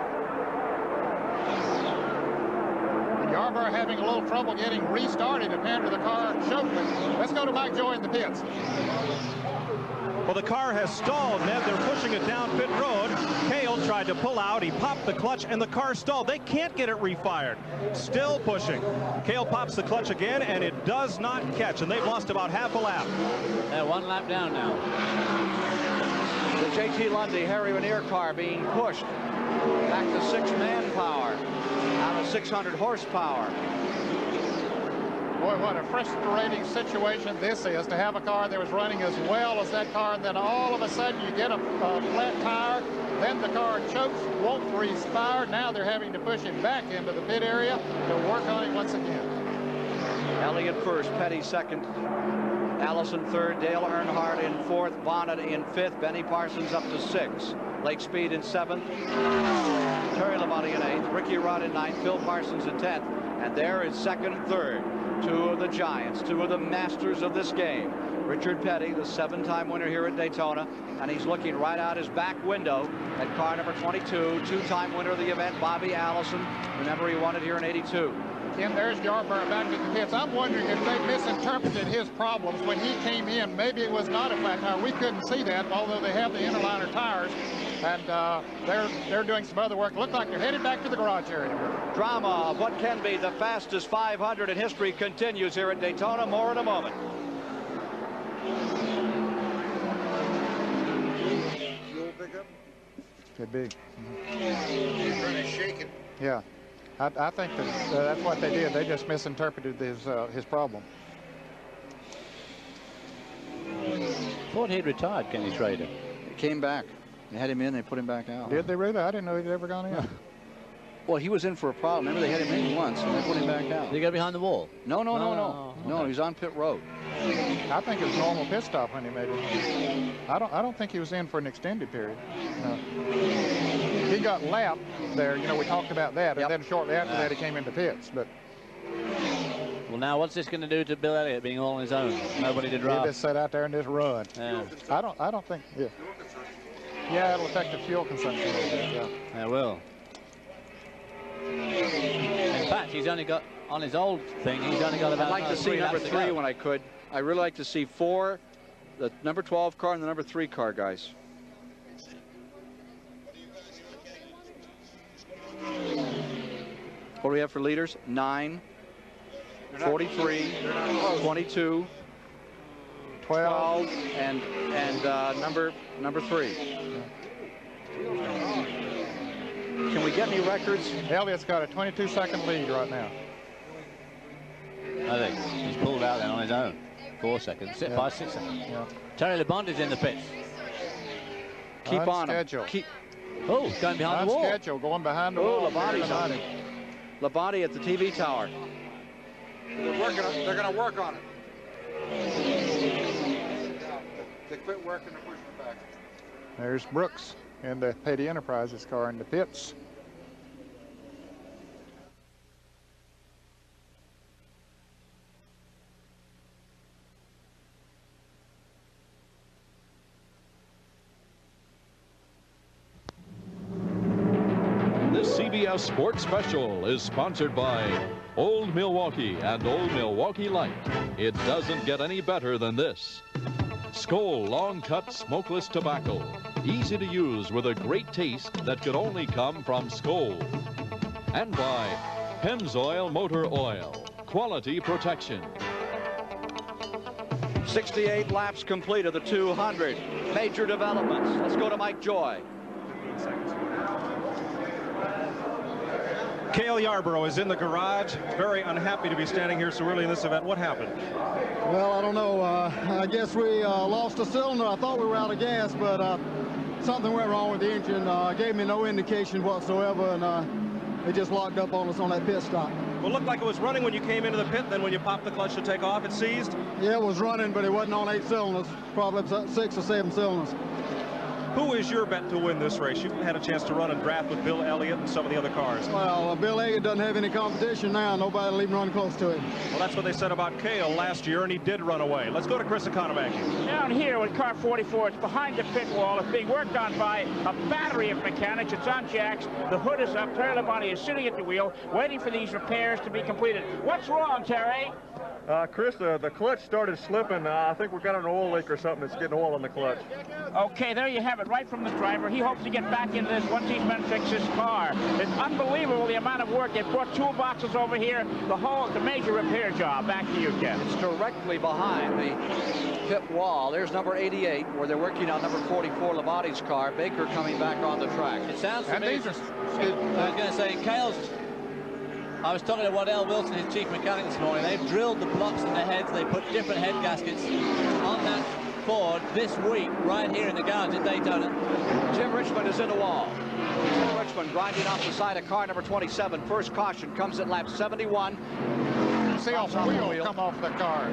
And Yarborough having a little trouble getting restarted. Apparently the car choked. Let's go to Mike Joy in the pits. Well, the car has stalled, Ned. They're pushing it down pit road. Cale tried to pull out. He popped the clutch, and the car stalled. They can't get it refired. Still pushing. Cale pops the clutch again, and it does not catch, and they've lost about half a lap. They're 1 lap down now. The J.T. Lundy, Harry Ranier car being pushed back to 6-man power out of 600 horsepower. Boy, what a frustrating situation this is, to have a car that was running as well as that car, and then all of a sudden you get a flat tire, then the car chokes, won't freeze fire. Now they're having to push it back into the pit area to work on it once again. Elliott first, Petty second, Allison third, Dale Earnhardt in fourth, Bonnet in fifth, Benny Parsons up to sixth, Lake Speed in seventh, Terry Labonte in eighth, Ricky Rudd in ninth, Phil Parsons in 10th, and there is second and third. Two of the giants, two of the masters of this game. Richard Petty, the 7-time winner here at Daytona, and he's looking right out his back window at car number 22, 2-time winner of the event, Bobby Allison. Remember, he won it here in '82. Tim, there's Yarborough back in the pits. I'm wondering if they misinterpreted his problems when he came in. Maybe it was not a flat tire. We couldn't see that, although they have the interliner tires, and they're doing some other work. Look like they're headed back to the garage area. Drama of what can be the fastest 500 in history continues here at Daytona. More in a moment. Fuel pickup? Could be. He's trying to shake it. Yeah. I think that's what they did. They just misinterpreted his problem. Thought he'd retired, Kenny Schrader. He came back. They had him in, they put him back out. Did they really? I didn't know he'd ever gone in. Well, he was in for a problem. Remember, they had him in once, and they put him back out. Did he go behind the wall? No. No, he was on pit road. I think it was normal pit stop when he made it. I don't think he was in for an extended period. No. He got lapped there. You know, we talked about that, and then shortly after that, he came into pits. But well, now what's this going to do to Bill Elliott being all on his own? Nobody to drive. He just sat out there and just run. Yeah. I don't think. Yeah. Yeah, it'll affect the fuel consumption a little bit. Yeah. It will. In fact, he's only got, on his old thing, he's only got about. I'd like to see number 3 when I could. I really like to see 4, the number 12 car and the number 3 car, guys. What do we have for leaders? 9, 43, 22, 12, and number 3. Can we get any records? Elliott's got a 22-second lead right now. I think he's pulled out then on his own. 4 seconds. 5, 6 seconds. Yeah. Terry Labonte's in the pits. Keep on him. Oh, going behind the wall. Schedule, going behind the wall. Labonte's on it. Labonte at the TV tower. They're going to work on it. They quit working and pushing it back. There's Brooks in the Petty Enterprises car in the pits. This CBS Sports Special is sponsored by Old Milwaukee and Old Milwaukee Light. It doesn't get any better than this. Skoal Long Cut Smokeless Tobacco. Easy to use with a great taste that could only come from Skoal. And by Pennzoil Motor Oil. Quality protection. 68 laps complete of the 200. Major developments. Let's go to Mike Joy. Cale Yarborough is in the garage, very unhappy to be standing here so early in this event. What happened? Well, I don't know. I guess we lost a cylinder. I thought we were out of gas, but something went wrong with the engine. Gave me no indication whatsoever, and it just locked up on us on that pit stop. Well, it looked like it was running when you came into the pit, then when you popped the clutch to take off, it seized? Yeah, it was running, but it wasn't on 8 cylinders, probably 6 or 7 cylinders. Who is your bet to win this race? You've had a chance to run and draft with Bill Elliott and some of the other cars. Well, Bill Elliott doesn't have any competition now. Nobody will even run close to him. Well, that's what they said about Cale last year, and he did run away. Let's go to Chris Economaki. Down here with car 44, it's behind the pit wall. It's being worked on by a battery of mechanics. It's on jacks. The hood is up. Terry Labonte is sitting at the wheel, waiting for these repairs to be completed. What's wrong, Terry? Chris, the clutch started slipping. I think we've got an oil leak or something that's getting oil in the clutch. Okay, there you have it, right from the driver. He hopes to get back into this once these men fix his car. It's unbelievable the amount of work. They brought toolboxes over here, the major repair job. Back to you, Ken. It's directly behind the pit wall. There's number 88, where they're working on number 44, Labonte's car. Baker coming back on the track. It sounds to me, I was going to say, Cale's, I was talking to Waddell Wilson, his chief mechanic, this morning. They've drilled the blocks in the heads. They put different head gaskets on that Ford this week, right here in the garage at Daytona. Tim Richmond is in the wall. Tim Richmond grinding off the side of car number 27. First caution comes at lap 71. See off the wheel come off the car.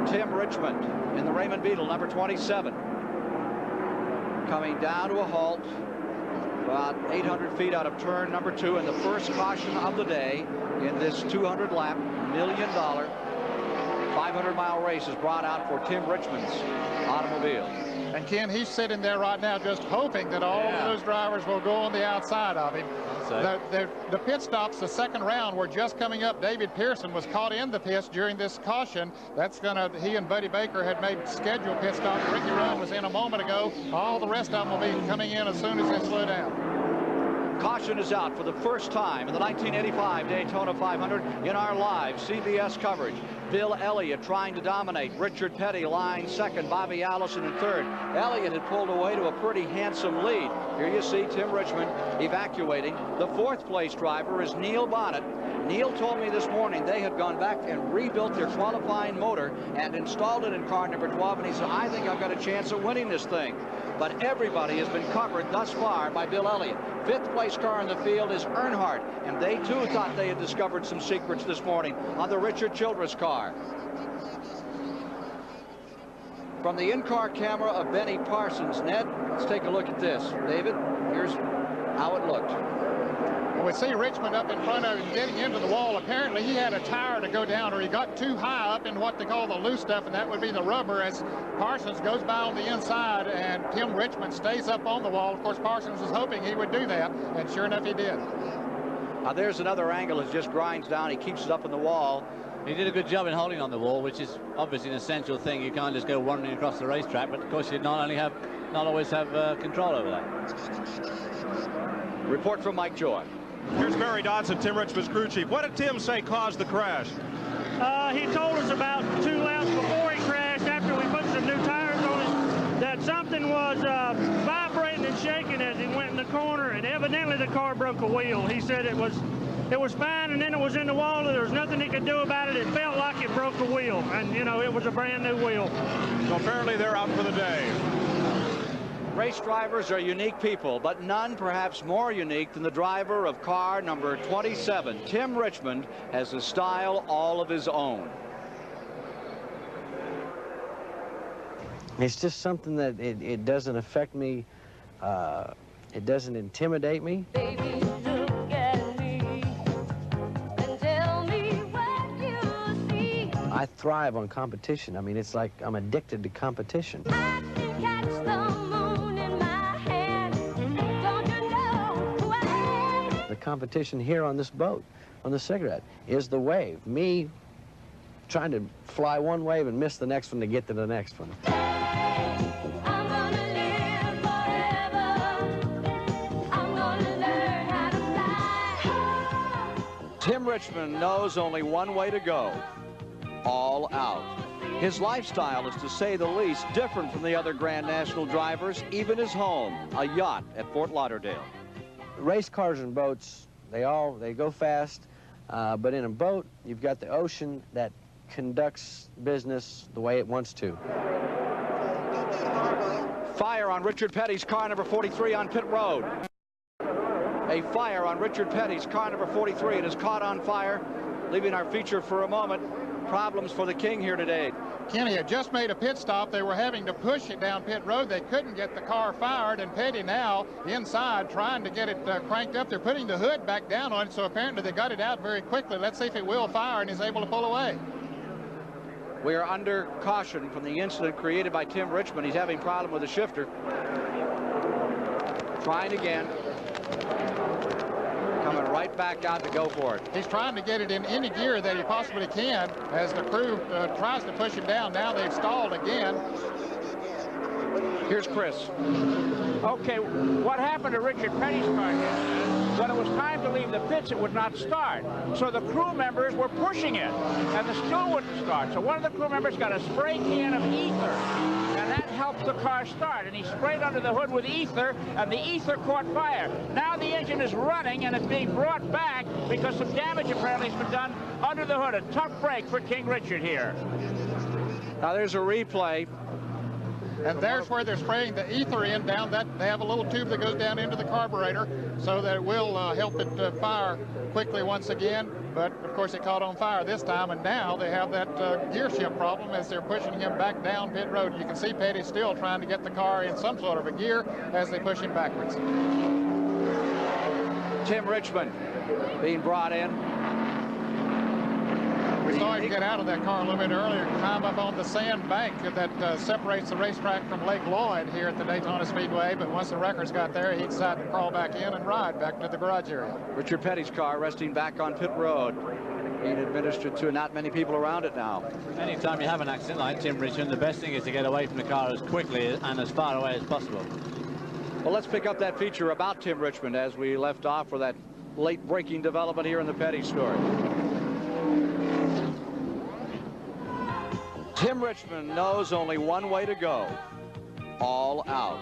Tim Richmond in the Raymond Beetle, number 27. Coming down to a halt about 800 feet out of turn number 2, and the first caution of the day in this 200-lap, $1 million, 500-mile race is brought out for Tim Richmond's automobile. And Ken, he's sitting there right now just hoping that all of those drivers will go on the outside of him. The pit stops, the second round, were just coming up. David Pearson was caught in the pits during this caution. He and Buddy Baker had made scheduled pit stops. Ricky Run was in a moment ago. All the rest of them will be coming in as soon as they slow down. Caution is out for the first time in the 1985 Daytona 500 in our live CBS coverage. Bill Elliott trying to dominate. Richard Petty lying second. Bobby Allison in third. Elliott had pulled away to a pretty handsome lead. Here you see Tim Richmond evacuating. The fourth place driver is Neil Bonnet. Neil told me this morning they had gone back and rebuilt their qualifying motor and installed it in car number 12, and he said, I think I've got a chance of winning this thing. But everybody has been covered thus far by Bill Elliott. Fifth place car in the field is Earnhardt, and they too thought they had discovered some secrets this morning on the Richard Childress car. From the in-car camera of Benny Parsons, Ned, let's take a look at this. David, here's how it looked. We see Richmond up in front of him getting into the wall. Apparently he had a tire to go down, or he got too high up in what they call the loose stuff, and that would be the rubber, as Parsons goes by on the inside and Tim Richmond stays up on the wall. Of course, Parsons was hoping he would do that, and sure enough he did. Now there's another angle as just grinds down. He keeps it up in the wall. He did a good job in holding on the wall, which is obviously an essential thing. You can't just go wandering across the racetrack, but of course you not always have control over that. Report from Mike Joy. Here's Barry Dodson, Tim Richmond's crew chief. What did Tim say caused the crash? He told us about 2 laps before he crashed, after we put some new tires on it, that something was vibrating and shaking as he went in the corner, and evidently the car broke a wheel. He said it was fine, and then it was in the wall, and there was nothing he could do about it. It felt like it broke a wheel, and, you know, it was a brand new wheel. So apparently they're out for the day. Race drivers are unique people, but none perhaps more unique than the driver of car number 27. Tim Richmond has a style all of his own. It's just something that it doesn't affect me. It doesn't intimidate me. Baby, look at me and tell me what you see. I thrive on competition. I mean, it's like I'm addicted to competition. I can catch the moon in my hand. Don't you know who I am? The competition here on this boat, on the cigarette, is the wave. Me trying to fly one wave and miss the next one to get to the next one. Tim Richmond knows only one way to go, all out. His lifestyle is, to say the least, different from the other Grand National drivers, even his home, a yacht at Fort Lauderdale. Race cars and boats, they go fast, but in a boat, you've got the ocean that conducts business the way it wants to. Fire on Richard Petty's car number 43 on pit road. A fire on Richard Petty's car number 43. It is caught on fire, leaving our feature for a moment. Problems for the King here today. Kenny had just made a pit stop. They were having to push it down pit road. They couldn't get the car fired, and Petty now inside trying to get it cranked up. They're putting the hood back down on it, so apparently they got it out very quickly. Let's see if it will fire and is able to pull away. We are under caution from the incident created by Tim Richmond. He's having a problem with the shifter. Trying again. coming right back out to go for it. He's trying to get it in any gear that he possibly can as the crew tries to push him down. Now they've stalled again. Here's Chris. Okay, what happened to Richard Petty's car is when it was time to leave the pits, it would not start. So the crew members were pushing it, and the still wouldn't start. So one of the crew members got a spray can of ether, and that helped the car start. And he sprayed under the hood with ether, and the ether caught fire. Now the engine is running, and it's being brought back because some damage apparently has been done under the hood. A tough break for King Richard here. Now there's a replay. And there's where they're spraying the ether in down that. They have a little tube that goes down into the carburetor so that it will help it fire quickly once again. But of course it caught on fire this time, and now they have that gear shift problem as they're pushing him back down pit road. You can see Petty still trying to get the car in some sort of a gear as they push him backwards. Tim Richmond being brought in. We saw him get out of that car a little bit earlier, climb up on the sand bank that separates the racetrack from Lake Lloyd here at the Daytona Speedway. But once the records got there, he decided to crawl back in and ride back to the garage area. Richard Petty's car resting back on pit road, being administered to not many people around it now. Anytime you have an accident like Tim Richmond, the best thing is to get away from the car as quickly and as far away as possible. Well, let's pick up that feature about Tim Richmond as we left off for that late breaking development here in the Petty story. Tim Richmond knows only one way to go, all out.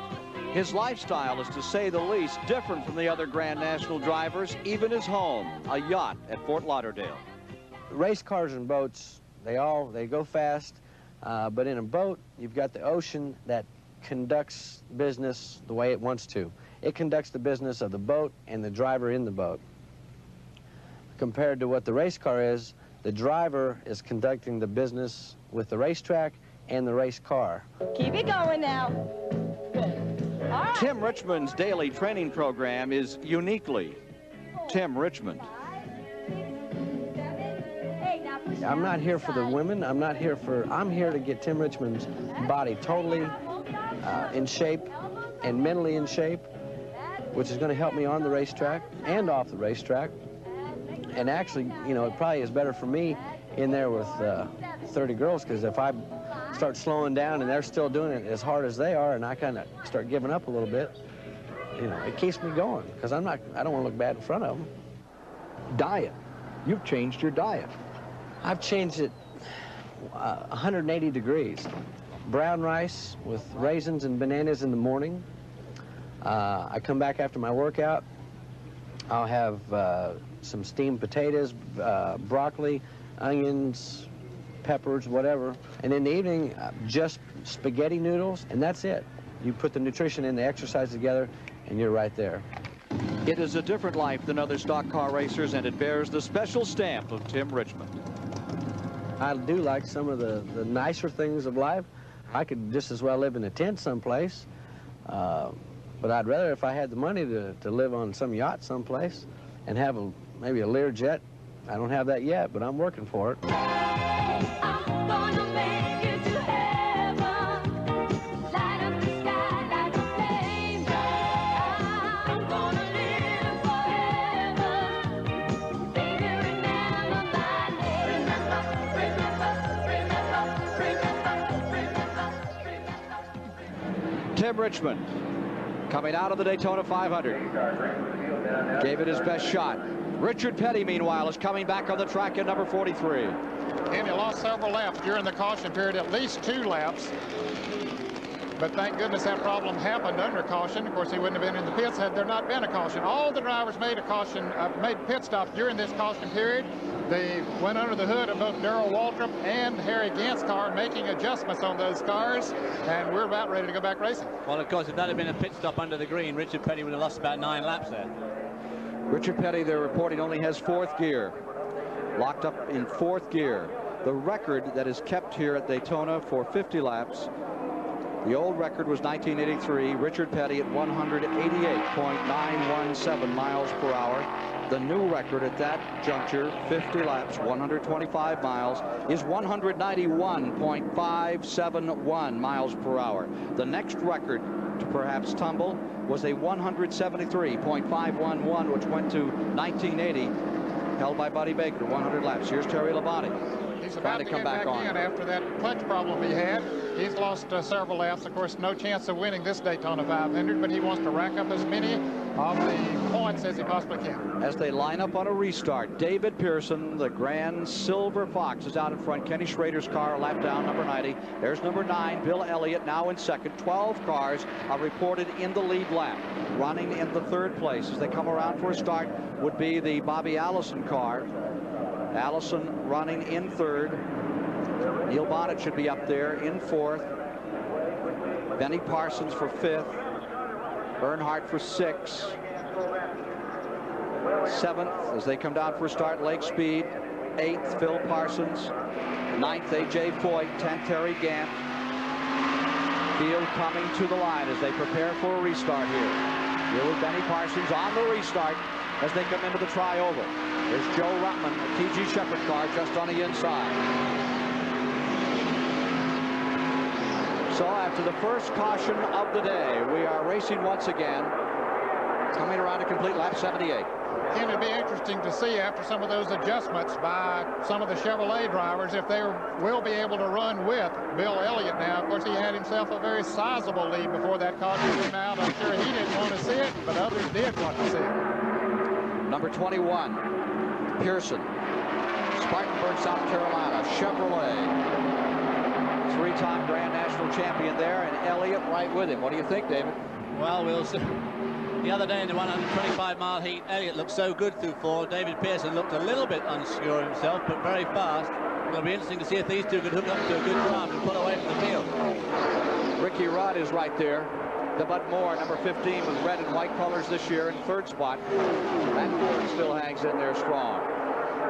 His lifestyle is, to say the least, different from the other Grand National drivers, even his home, a yacht at Fort Lauderdale. Race cars and boats, they go fast, but in a boat, you've got the ocean that conducts business the way it wants to. It conducts the business of the boat and the driver in the boat. Compared to what the race car is, the driver is conducting the business with the racetrack and the race car. Keep it going now. Good. All right. Tim Richmond's daily training program is uniquely Tim Richmond. I'm not here for the women. I'm here to get Tim Richmond's body totally in shape and mentally in shape, which is going to help me on the racetrack and off the racetrack. And actually, you know, it probably is better for me in there with 30 girls, because if I start slowing down and they're still doing it as hard as they are, and I kind of start giving up a little bit, you know, it keeps me going, because I don't want to look bad in front of them. Diet. You've changed your diet. I've changed it 180 degrees. Brown rice with raisins and bananas in the morning. I come back after my workout. I'll have some steamed potatoes, broccoli, onions, peppers, whatever. And in the evening, just spaghetti noodles, and that's it. You put the nutrition and the exercise together, and you're right there. It is a different life than other stock car racers, and it bears the special stamp of Tim Richmond. I do like some of the nicer things of life. I could just as well live in a tent someplace, but I'd rather, if I had the money, to live on some yacht someplace and have maybe a Learjet. I don't have that yet, but I'm working for it. I'm gonna make it to heaven. Light up the sky like a flame. I'm gonna live forever. Baby, remember my name. Remember. Tim Richmond coming out of the Daytona 500. Gave it his best shot. Richard Petty, meanwhile, is coming back on the track at number 43. And he lost several laps during the caution period, at least 2 laps. But thank goodness that problem happened under caution. Of course, he wouldn't have been in the pits had there not been a caution. All the drivers made made pit stops during this caution period. They went under the hood of both Darrell Waltrip and Harry Gant's car, making adjustments on those cars, and we're about ready to go back racing. Well, of course, if that had been a pit stop under the green, Richard Petty would have lost about 9 laps there. Richard Petty, they're reporting, only has 4th gear. Locked up in 4th gear. The record that is kept here at Daytona for 50 laps, the old record was 1983. Richard Petty at 188.917 miles per hour. The new record at that juncture, 50 laps, 125 miles, is 191.571 miles per hour. The next record to perhaps tumble was a 173.511, which went to 1980, held by Buddy Baker, 100 laps. Here's Terry Labonte. He's about to come back on. After that clutch problem he had. He's lost several laps. Of course, no chance of winning this Daytona 500, but he wants to rack up as many of the points as he possibly can. As they line up on a restart, David Pearson, the Grand Silver Fox, is out in front. Kenny Schrader's car, a lap down, number 90. There's number 9, Bill Elliott, now in second. 12 cars are reported in the lead lap. Running in the third place as they come around for a start would be the Bobby Allison car. Allison running in third. Neil Bonnet should be up there in fourth. Benny Parsons for fifth. Earnhardt for sixth. Seventh as they come down for a start, Lake Speed. Eighth, Phil Parsons. Ninth, A.J. Foyt. 10th, Terry Gant. Field coming to the line as they prepare for a restart here. Here with Benny Parsons on the restart as they come into the tri-oval. There's Joe Ruttman, a T.G. Shepherd car just on the inside. So after the first caution of the day, we are racing once again, coming around to complete lap 78. And it'll be interesting to see after some of those adjustments by some of the Chevrolet drivers if they will be able to run with Bill Elliott now. Of course, he had himself a very sizable lead before that caution came out. I'm sure he didn't want to see it, but others did want to see it. Number 21, Pearson, Spartanburg, South Carolina, Chevrolet. Three-time Grand National champion there, and Elliott right with him. What do you think, David? Well, we'll see. The other day in the 125-mile heat, Elliott looked so good through 4. David Pearson looked a little bit unsure himself, but very fast. It'll be interesting to see if these two could hook up to a good drive and pull away from the field. Ricky Rudd is right there. The Bud Moore, number 15, with red and white colors this year in third spot. That Ford still hangs in there strong.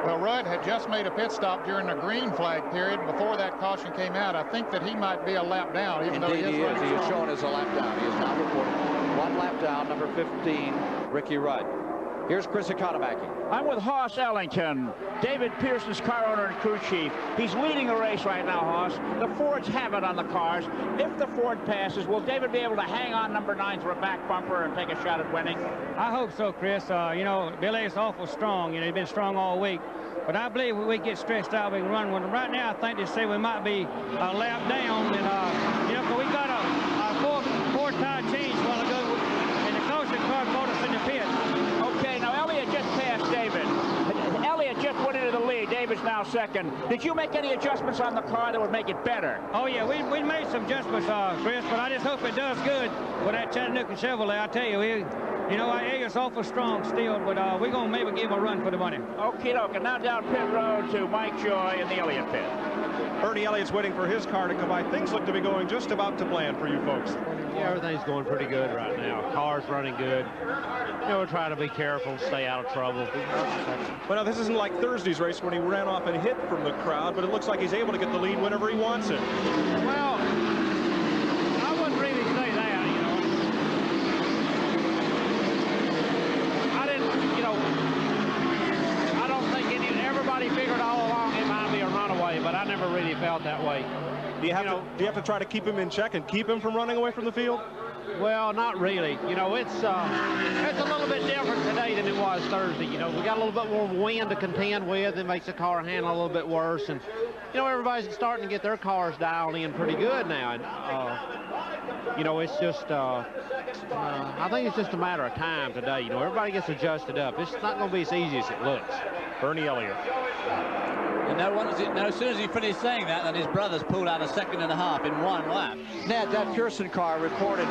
Well, Rudd had just made a pit stop during the green flag period before that caution came out. I think that he might be a lap down, even though he is running strong. He is shown as a lap down. He is now reported. 1 lap down, number 15, Ricky Rudd. Here's Chris Economaki. I'm with Hoss Ellington, David Pearson's car owner and crew chief. He's leading the race right now, Hoss. The Fords have it on the cars. If the Ford passes, will David be able to hang on number 9 for a back bumper and take a shot at winning? I hope so, Chris. You know, Billy is awful strong. You know, he's been strong all week. But I believe when we get stretched out, we can run one. Right now, I think they say we might be a lap down. And, you know, 'cause we got a four-tire change a while ago, and the caution car brought us in the pit. Okay, now Elliott just passed David. Elliott just went into the lead. David's now second. Did you make any adjustments on the car that would make it better? Oh, yeah, we made some adjustments, Chris, but I just hope it does good with that Chattanooga Chevrolet. I tell you, you know, Elliott's awful strong still, but we're going to maybe give him a run for the money. Okie doke, and now down pit road to Mike Joy in the Elliott pit. Bernie Elliott's waiting for his car to come by. Things look to be going just about to plan for you folks. Yeah, everything's going pretty good right now. Car's running good. You know, we're trying to be careful, stay out of trouble. Well, now, this isn't like Thursday's race when he ran off and hit from the crowd, but it looks like he's able to get the lead whenever he wants it. Well, I wouldn't really say that, you know. I didn't, you know, I don't think everybody figured all along it might be a runaway, but I never really felt that way. Do you have to try to keep him in check and keep him from running away from the field? Well, not really. You know, it's a little bit different today than it was Thursday. You know, we got a little bit more wind to contend with. It makes the car handle a little bit worse. And, you know, everybody's starting to get their cars dialed in pretty good now. And, you know, it's just, I think it's just a matter of time today. You know, everybody gets adjusted up. It's not going to be as easy as it looks. Bernie Elliott. And as soon as he finished saying that, then his brothers pulled out a 2.5 seconds in 1 lap. Ned, that Pearson car reported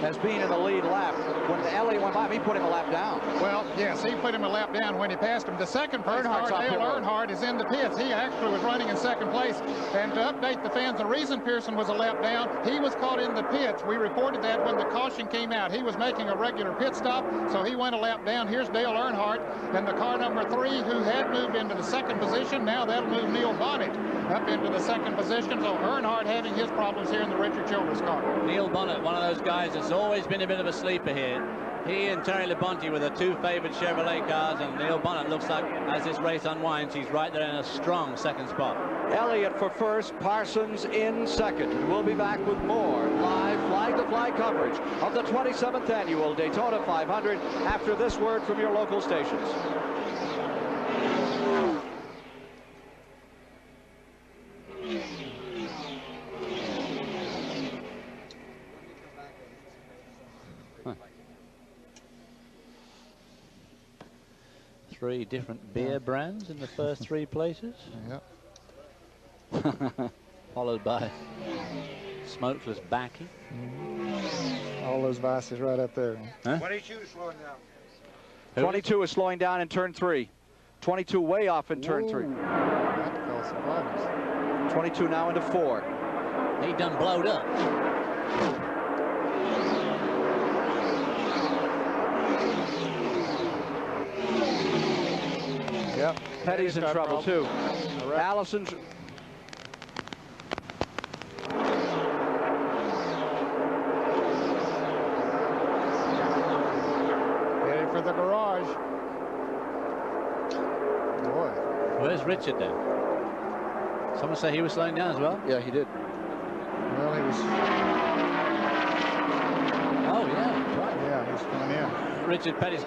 as being in the lead lap. When Elliott went by, he put him a lap down. Well, yes, he put him a lap down when he passed him. The second place car, Dale Earnhardt, is in the pits. He actually was running in second place. And to update the fans, the reason Pearson was a lap down, he was caught in the pits. We reported that when the caution came out. He was making a regular pit stop, so he went a lap down. Here's Dale Earnhardt and the car number 3, who had moved into the second position. Now that'll move Neil Bonnet up into the second position. So Earnhardt having his problems here in the Richard Childress car. Neil Bonnet, one of those guys that's always been a bit of a sleeper here. He and Terry Labonte were the 2 favored Chevrolet cars, and Neil Bonnet looks like, as this race unwinds, he's right there in a strong second spot. Elliott for first, Parsons in second. We'll be back with more live flag bringing the flag coverage of the 27th annual Daytona 500 after this word from your local stations. Three different beer brands in the first three places. Yep. Followed by smokeless Buggy. All those vices right up there. Huh? 22 is slowing down. 22 is slowing down in turn 3. 22 way off in turn 3. That caused some problems. 22 now into 4. He done blowed up. Yep. Petty's in trouble too. Allison's. Heading for the garage. Boy. Where's Richard then? Someone say he was slowing down as well? Yeah, he did. Well, he was. Oh, yeah. Right. Yeah, he's coming in. Richard Petty's.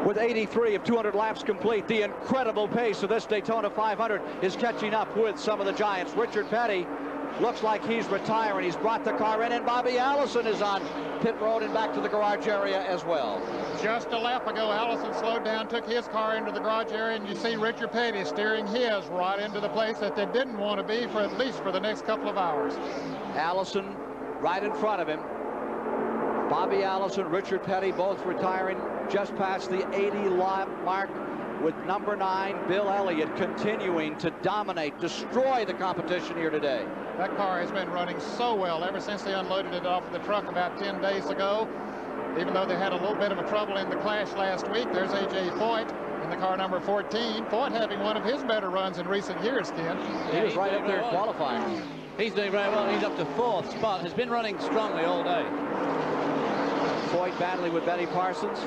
With 83 of 200 laps complete, the incredible pace of this Daytona 500 is catching up with some of the giants. Richard Petty looks like he's retiring. He's brought the car in, and Bobby Allison is on pit road and back to the garage area as well. Just a lap ago, Allison slowed down, took his car into the garage area, and you see Richard Petty steering his right into the place that they didn't want to be for at least for the next couple of hours. Allison right in front of him. Bobby Allison, Richard Petty, both retiring just past the 80-lap mark, with number 9, Bill Elliott, continuing to dominate, destroy the competition here today. That car has been running so well ever since they unloaded it off of the truck about 10 days ago. Even though they had a little bit of a trouble in the clash last week, there's A.J. Foyt in the car number 14. Foyt having one of his better runs in recent years, Ken. He was right up there in qualifying. He's doing very well. He's up to 4th spot. Has been running strongly all day. Foyt battling with Benny Parsons.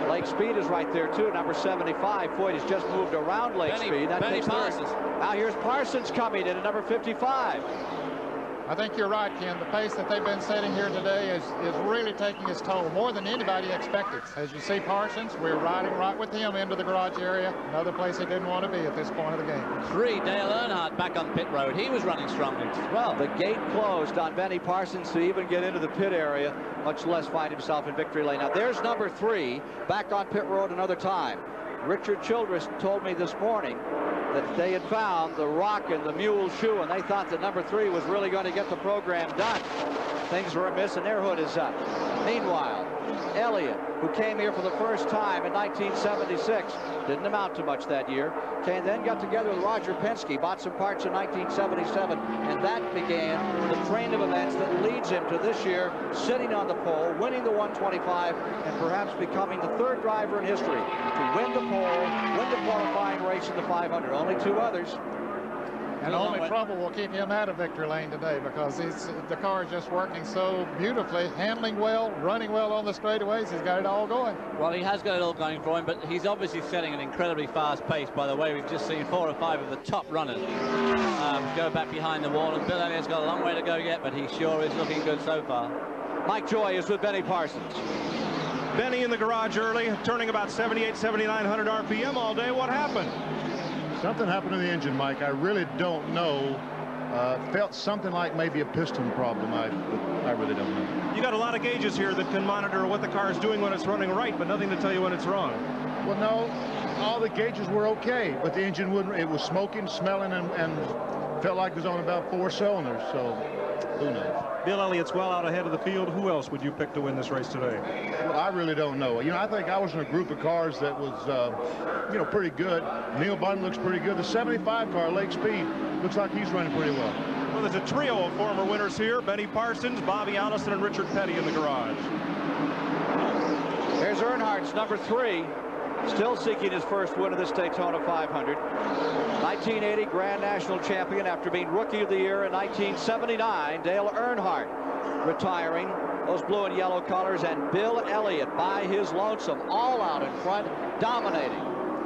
Lake Speed is right there too, number 75. Foyt has just moved around Lake Speed. That Benny takes Parsons. Now here's Parsons coming in at number 55. I think you're right, Ken. The pace that they've been setting here today is really taking its toll, more than anybody expected. As you see Parsons, we're riding right with him into the garage area, another place he didn't want to be at this point of the game. 3, Dale Earnhardt back on pit road. He was running strongly as well. The gate closed on Benny Parsons to even get into the pit area, much less find himself in victory lane. Now there's number 3 back on pit road another time. Richard Childress told me this morning that they had found the rock in the mule shoe, and they thought that number 3 was really going to get the program done. Things were amiss, and their hood is up. Meanwhile, Elliott, who came here for the first time in 1976, didn't amount to much that year, then got together with Roger Penske, bought some parts in 1977, and that began the train of events that leads him to this year, sitting on the pole, winning the 125, and perhaps becoming the 3rd driver in history to win the pole, win the qualifying race in the 500. Only 2 others. And only trouble will keep him out of victory lane today, because the car is just working so beautifully, handling well, running well on the straightaways. He's got it all going. Well, he has got it all going for him, but he's obviously setting an incredibly fast pace. By the way, we've just seen 4 or 5 of the top runners go back behind the wall, and Bill Elliott's got a long way to go yet, but he sure is looking good so far. Mike Joy is with Benny Parsons. Benny in the garage early, turning about 78, 7,900 RPM all day. What happened? Something happened to the engine, Mike. I really don't know. Felt something like maybe a piston problem. I really don't know. You got a lot of gauges here that can monitor what the car is doing when it's running right, but nothing to tell you when it's wrong. Well, no, all the gauges were okay, but the engine wouldn't. It was smoking, smelling, and felt like it was on about 4 cylinders. So who knows? Bill Elliott's well out ahead of the field. Who else would you pick to win this race today? Well, I really don't know. You know, I think I was in a group of cars that was, you know, pretty good. Neil Bunn looks pretty good. The 75 car, Lake Speed, looks like he's running pretty well. Well, there's a trio of former winners here. Benny Parsons, Bobby Allison, and Richard Petty in the garage. There's Earnhardt's number 3. still seeking his first win of this Daytona 500. 1980 Grand National Champion after being Rookie of the Year in 1979. Dale Earnhardt retiring those blue and yellow colors, and Bill Elliott by his lonesome, all out in front, dominating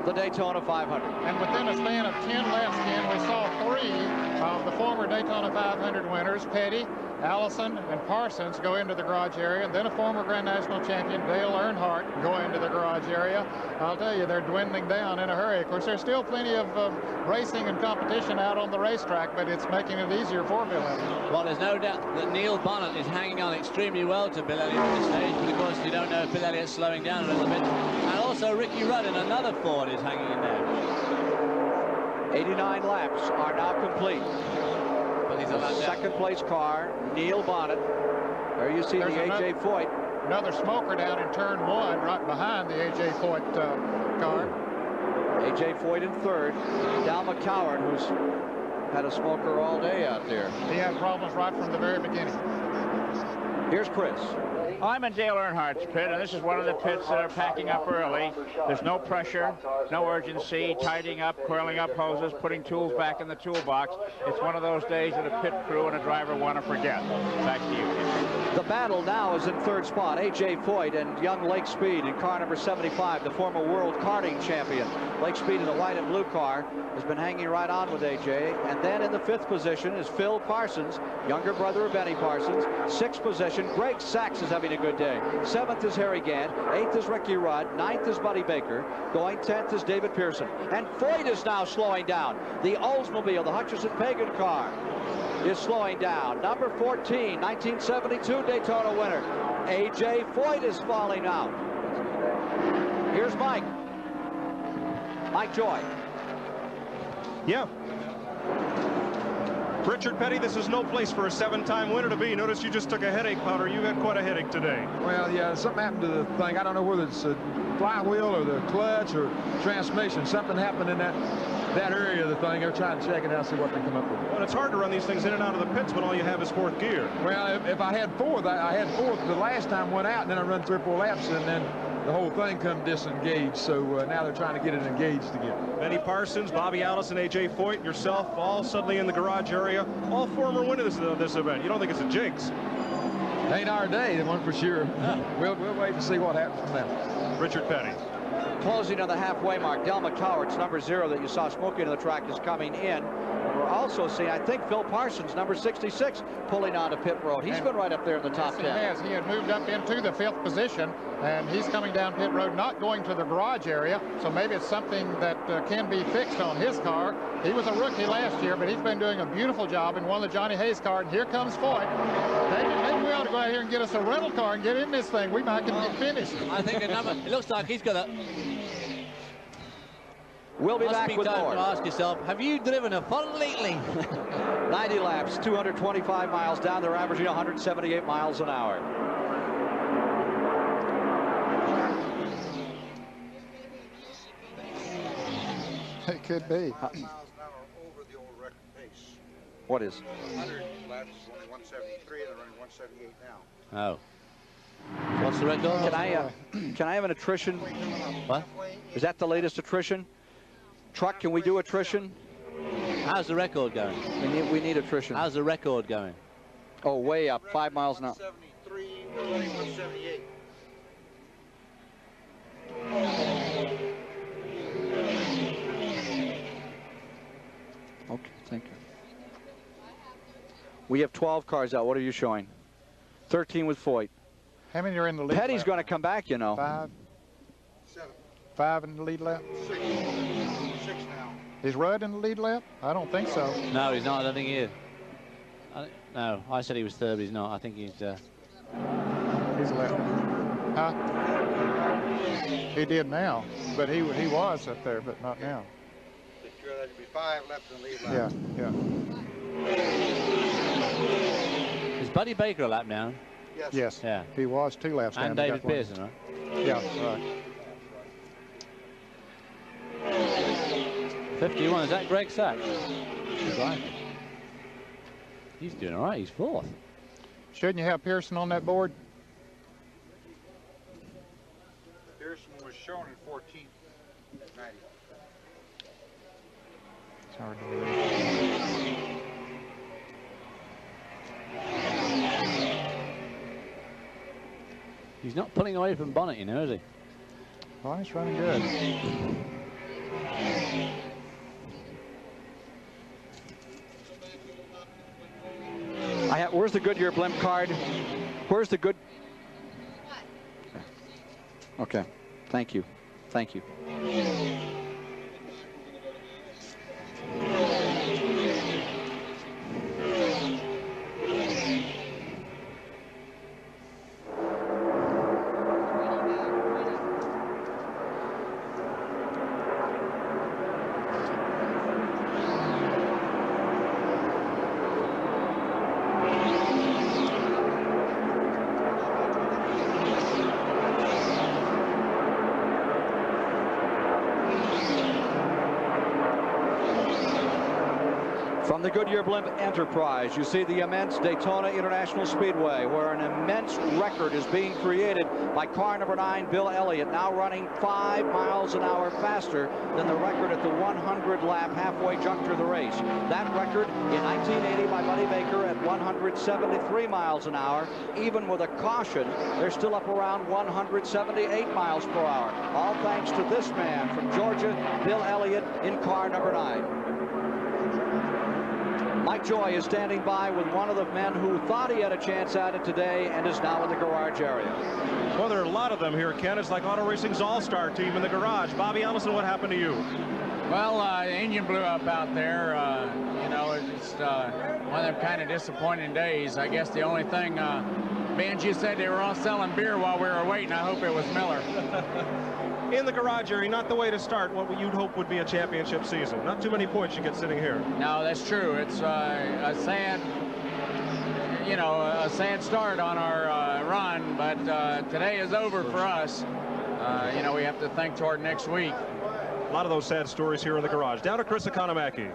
the Daytona 500. And within a span of 10 laps, Ken, we saw 3 of the former Daytona 500 winners, Petty, Allison, and Parsons, go into the garage area, and then a former Grand National Champion, Dale Earnhardt, go into the garage area. I'll tell you, they're dwindling down in a hurry. Of course, there's still plenty of racing and competition out on the racetrack, but it's making it easier for Bill Elliott. Well, there's no doubt that Neil Bonnet is hanging on extremely well to Bill Elliott at this stage, but of course you don't know if Bill Elliott's slowing down a little bit. And also Ricky Rudd in another Ford is hanging in there. 89 laps are now complete. But he's a second place car, Neil Bonnet. There you see There's the A.J. Foyt. Another smoker down in turn 1, right behind the A.J. Foyt car. A.J. Foyt in third. Dal McCoward, who's had a smoker all day out there. He had problems right from the very beginning. Here's Chris. I'm in Dale Earnhardt's pit, and this is one of the pits that are packing up early. There's no pressure, no urgency, tidying up, coiling up hoses, putting tools back in the toolbox. It's one of those days that a pit crew and a driver want to forget. Back to you, Ken. The battle now is in third spot. A.J. Foyt and young Lake Speed in car number 75, the former world karting champion. Lake Speed in the white and blue car has been hanging right on with A.J. And then in the 5th position is Phil Parsons, younger brother of Benny Parsons. 6th position, Greg Sachs is having a good day. 7th is Harry Gant. 8th is Ricky Rudd. 9th is Buddy Baker. Going 10th is David Pearson. And Foyt is now slowing down. The Oldsmobile, the Hutchison-Pagan car, is slowing down. Number 14, 1972 Daytona winner. A.J. Foyt is falling out. Here's Mike. Mike Joy. Yeah. Richard Petty, this is no place for a 7-time winner to be. Notice you just took a headache powder. You had quite a headache today. Well, yeah, something happened to the thing. I don't know whether it's a flywheel or the clutch or transmission. Something happened in that area of the thing. They're trying to check it out, see what they come up with. Well, it's hard to run these things in and out of the pits when all you have is 4th gear. Well, if I had 4th, I had 4th the last time, went out, and then I run 3 or 4 laps, and then the whole thing come disengaged. So now they're trying to get it engaged again. Benny Parsons, Bobby Allison, A.J. Foyt, yourself, all suddenly in the garage area. All former winners of this event. You don't think it's a jinx? Ain't our day, the one for sure. We'll wait and see what happens from that. Richard Petty. Closing on the halfway mark, Del McCoward's number 0 that you saw smoking on the track is coming in. We're also seeing, I think, Phil Parsons, number 66, pulling onto pit road. He's been right up there in the top 10. Yes, he had moved up into the 5th position, and he's coming down pit road, not going to the garage area, so maybe it's something that can be fixed on his car. He was a rookie last year, but he's been doing a beautiful job and won the Johnny Hayes car, and here comes Foyt. Maybe we ought to go out here and get us a rental car and get in this thing. We might get finished. I think it looks like he's got a... We'll be back with more. To ask yourself, have you driven a Ford lately? 90 laps, 225 miles down. They're averaging 178 miles an hour. It could be. What is? 100 laps is only 173, and they're running 178 now. Oh. What's the record? Can I have an attrition? What? Is that the latest attrition? Truck, can we do attrition? How's the record going? We need attrition. How's the record going? Oh, way up, 5 miles an hour. 173, we're running 178. Okay, thank you. We have 12 cars out. What are you showing? 13 with Foyt. How many are in the lead? Petty's going to come back, you know. 5. 7. 5 in the lead lap. 6. 6 now. Is Rudd in the lead lap? I don't think so. No, he's not. I don't think he is. No, I said he was 3rd, but he's not. I think he's... He's left. Huh? He did now, but he was up there, but not now. Sure, that'd be 5 left in the lead lap. Yeah. Is Buddy Baker a lap down? Yes. Yeah. He was 2 laps down. And David Pearson, right? Yeah, right. 51, is that Greg Sachs? He's doing all right, he's 4th. Shouldn't you have Pearson on that board? Pearson was shown in 14th. It's hard to believe. He's not pulling away from Bonnet, you know, is he? Well, he's running good. Where's the Goodyear blimp card? Where's the good? Okay, thank you. Thank you. From the Goodyear Blimp Enterprise, you see the immense Daytona International Speedway, where an immense record is being created by car number 9, Bill Elliott, now running 5 miles an hour faster than the record at the 100-lap halfway jump through the race. That record in 1980 by Buddy Baker at 173 miles an hour. Even with a caution, they're still up around 178 miles per hour. All thanks to this man from Georgia, Bill Elliott, in car number 9. Mike Joy is standing by with one of the men who thought he had a chance at it today and is now in the garage area. Well, there are a lot of them here, Ken. It's like Auto Racing's all-star team in the garage. Bobby Allison, what happened to you? Well, the engine blew up out there. You know, it's one of them kind of disappointing days. I guess the only thing, Benji said they were all selling beer while we were waiting. I hope it was Miller. In the garage area, not the way to start what you'd hope would be a championship season. Not too many points you get sitting here. No, that's true. It's a sad, you know, a sad start on our run, but today is over for us. You know, we have to think toward next week. A lot of those sad stories here in the garage. Down to Chris Economaki.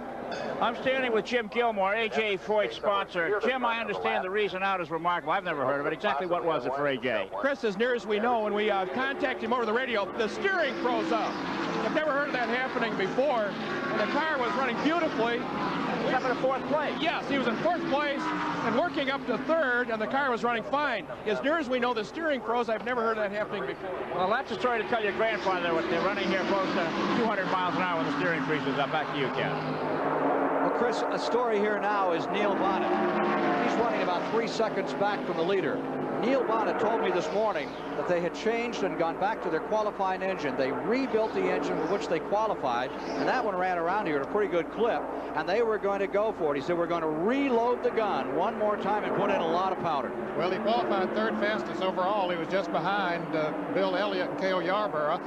I'm standing with Jim Gilmore, A.J. Foyt's sponsor. Jim, I understand the reason out is remarkable. I've never heard of it. Exactly what was it for A.J.? Chris, as near as we know, when we contacted him over the radio, the steering froze up. I've never heard of that happening before. And the car was running beautifully. He was up in fourth place. Yes, he was in fourth place and working up to third, and the car was running fine. As near as we know, the steering froze. I've never heard of that happening before. Well, that's a story to tell your grandfather what they're running here close to 200 miles an hour when the steering freezes up. Back to you, Ken. Well, Chris, a story here now is Neil Bonnet. He's running about 3 seconds back from the leader. Neil Bonnet told me this morning that they had changed and gone back to their qualifying engine. They rebuilt the engine with which they qualified, and that one ran around here at a pretty good clip, and they were going to go for it. He said, we're going to reload the gun one more time and put in a lot of powder. Well, he qualified third fastest overall. He was just behind Bill Elliott and Cale Yarborough,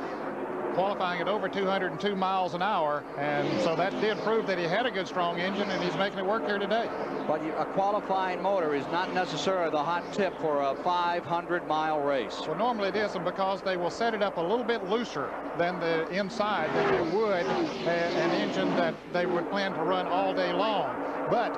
qualifying at over 202 miles an hour, and so that did prove that he had a good, strong engine, and he's making it work here today. But a qualifying motor is not necessarily the hot tip for a 500-mile race. Well, normally it is, and because they will set it up a little bit looser than the inside than they would an engine that they would plan to run all day long. But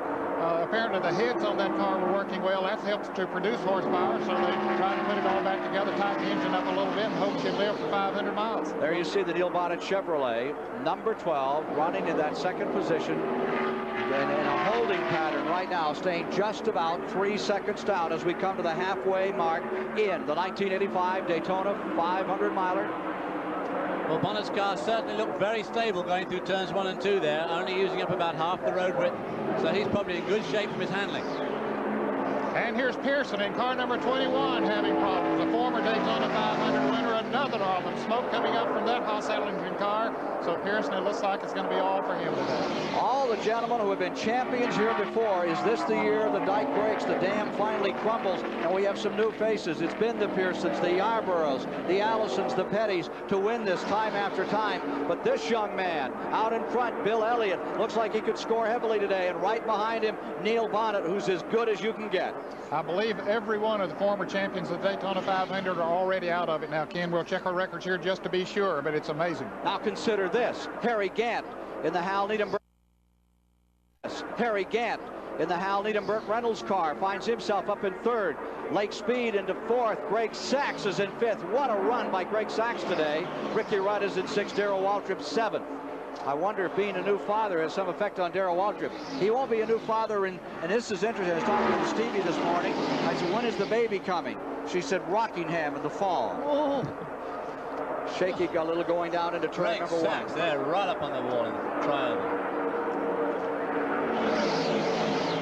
apparently the heads on that car were working well. That helps to produce horsepower, so they tried to put it all back together, tighten the engine up a little bit, and hope she'd live for 500 miles. There you see the Neil Bonnet Chevrolet, number 12, running in that second position. And in a holding pattern right now, staying just about 3 seconds down as we come to the halfway mark in the 1985 Daytona 500-miler. Well, Bonnet's car certainly looked very stable going through turns 1 and 2 there, only using up about half the road width. So he's probably in good shape from his handling. And here's Pearson in car number 21 having problems. A former Daytona 500 winner, another of them. Smoke coming up from that Haas Ellington car. So Pearson, it looks like it's going to be all for him today. All the gentlemen who have been champions here before, is this the year the dike breaks, the dam finally crumbles, and we have some new faces? It's been the Pearsons, the Yarboroughs, the Allisons, the Pettys to win this time after time. But this young man out in front, Bill Elliott, looks like he could score heavily today, and right behind him, Neil Bonnet, who's as good as you can get. I believe every one of the former champions of the Daytona 500 are already out of it now, Ken. We'll check our records here just to be sure, but it's amazing. Now consider this. Harry Gant in the Hal Needham. Harry Gant in the Hal Needham Burt Reynolds car finds himself up in third Lake Speed into 4th. Greg Sachs is in 5th. What a run by Greg Sachs today. Ricky Rudd is in 6th. Darrell Waltrip 7th. I wonder if being a new father has some effect on Darrell Waltrip. He won't be a new father, and this is interesting. I was talking to Stevie this morning. I said, when is the baby coming? She said, Rockingham in the fall. Oh. Shaky got a little going down into turn number 1. There, right up on the wall in the triangle.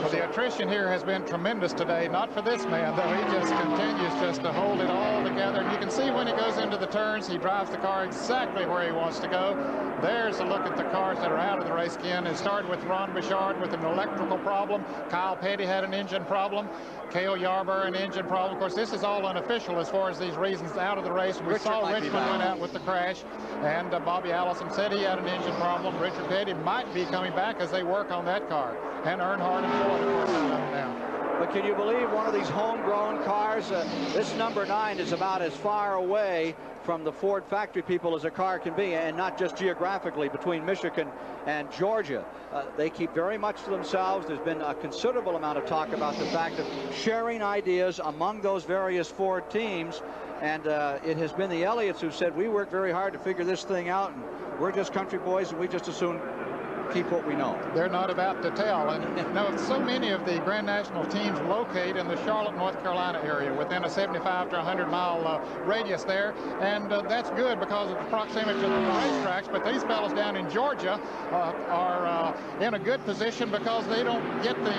Well, the attrition here has been tremendous today. Not for this man, though. He just continues just to hold it all together. And you can see when he goes into the turns, he drives the car exactly where he wants to go. There's a look at the cars that are out of the race again. It started with Ron Bouchard with an electrical problem. Kyle Petty had an engine problem. Cale Yarborough an engine problem. Of course, this is all unofficial as far as these reasons out of the race. We saw Richmond went out with the crash, and Bobby Allison said he had an engine problem. Richard Petty might be coming back as they work on that car. And Earnhardt and Ford, of course, are up now. But can you believe one of these homegrown cars? This number 9 is about as far away from the Ford factory people as a car can be, and not just geographically between Michigan and Georgia. They keep very much to themselves. There's been a considerable amount of talk about the fact of sharing ideas among those various Ford teams, and it has been the Elliots who said, we work very hard to figure this thing out, and we're just country boys, and we just as soon keep what we know. They're not about to tell. And you know, so many of the Grand National teams locate in the Charlotte, North Carolina area within a 75 to 100 mile radius there. And that's good because of the proximity to the racetracks. But these fellows down in Georgia are in a good position because they don't get the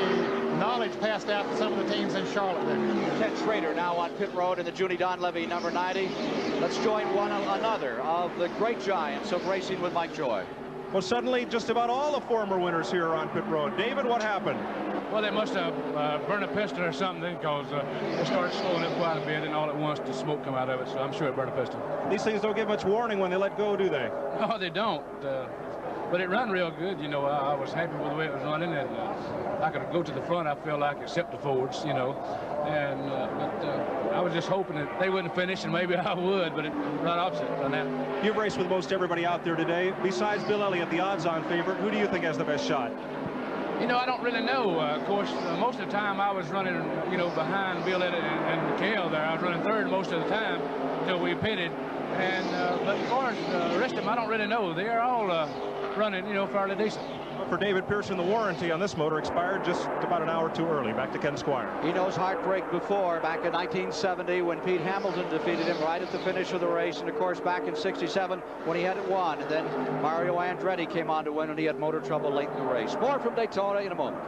knowledge passed out to some of the teams in Charlotte there. Ted Schrader now on pit road in the Junie Donlevy number 90. Let's join another of the great giants of racing with Mike Joy. Well, suddenly just about all the former winners here are on pit road. David, what happened? Well, they must have burned a piston or something, because they started slowing it quite a bit, and all at once the smoke come out of it, so I'm sure it burned a piston. These things don't give much warning when they let go, do they? No, they don't. But it ran real good. You know, I was happy with the way it was running, and I could go to the front, I feel like, except the Fords, you know. And but I was just hoping that they wouldn't finish, and maybe I would, but it right opposite on that. You've raced with most everybody out there today. Besides Bill Elliott, the odds-on favorite, who do you think has the best shot? You know, I don't really know. Of course, most of the time I was running, you know, behind Bill Elliott and Cale there. I was running third most of the time until we pitted. And but as far as the rest of them, I don't really know. They are all running, you know, fairly decent. For David Pearson, the warranty on this motor expired just about an hour too early. Back to Ken Squire. He knows heartbreak before, back in 1970 when Pete Hamilton defeated him right at the finish of the race, and of course back in 67 when he had it won, and then Mario Andretti came on to win when he had motor trouble late in the race. More from Daytona in a moment.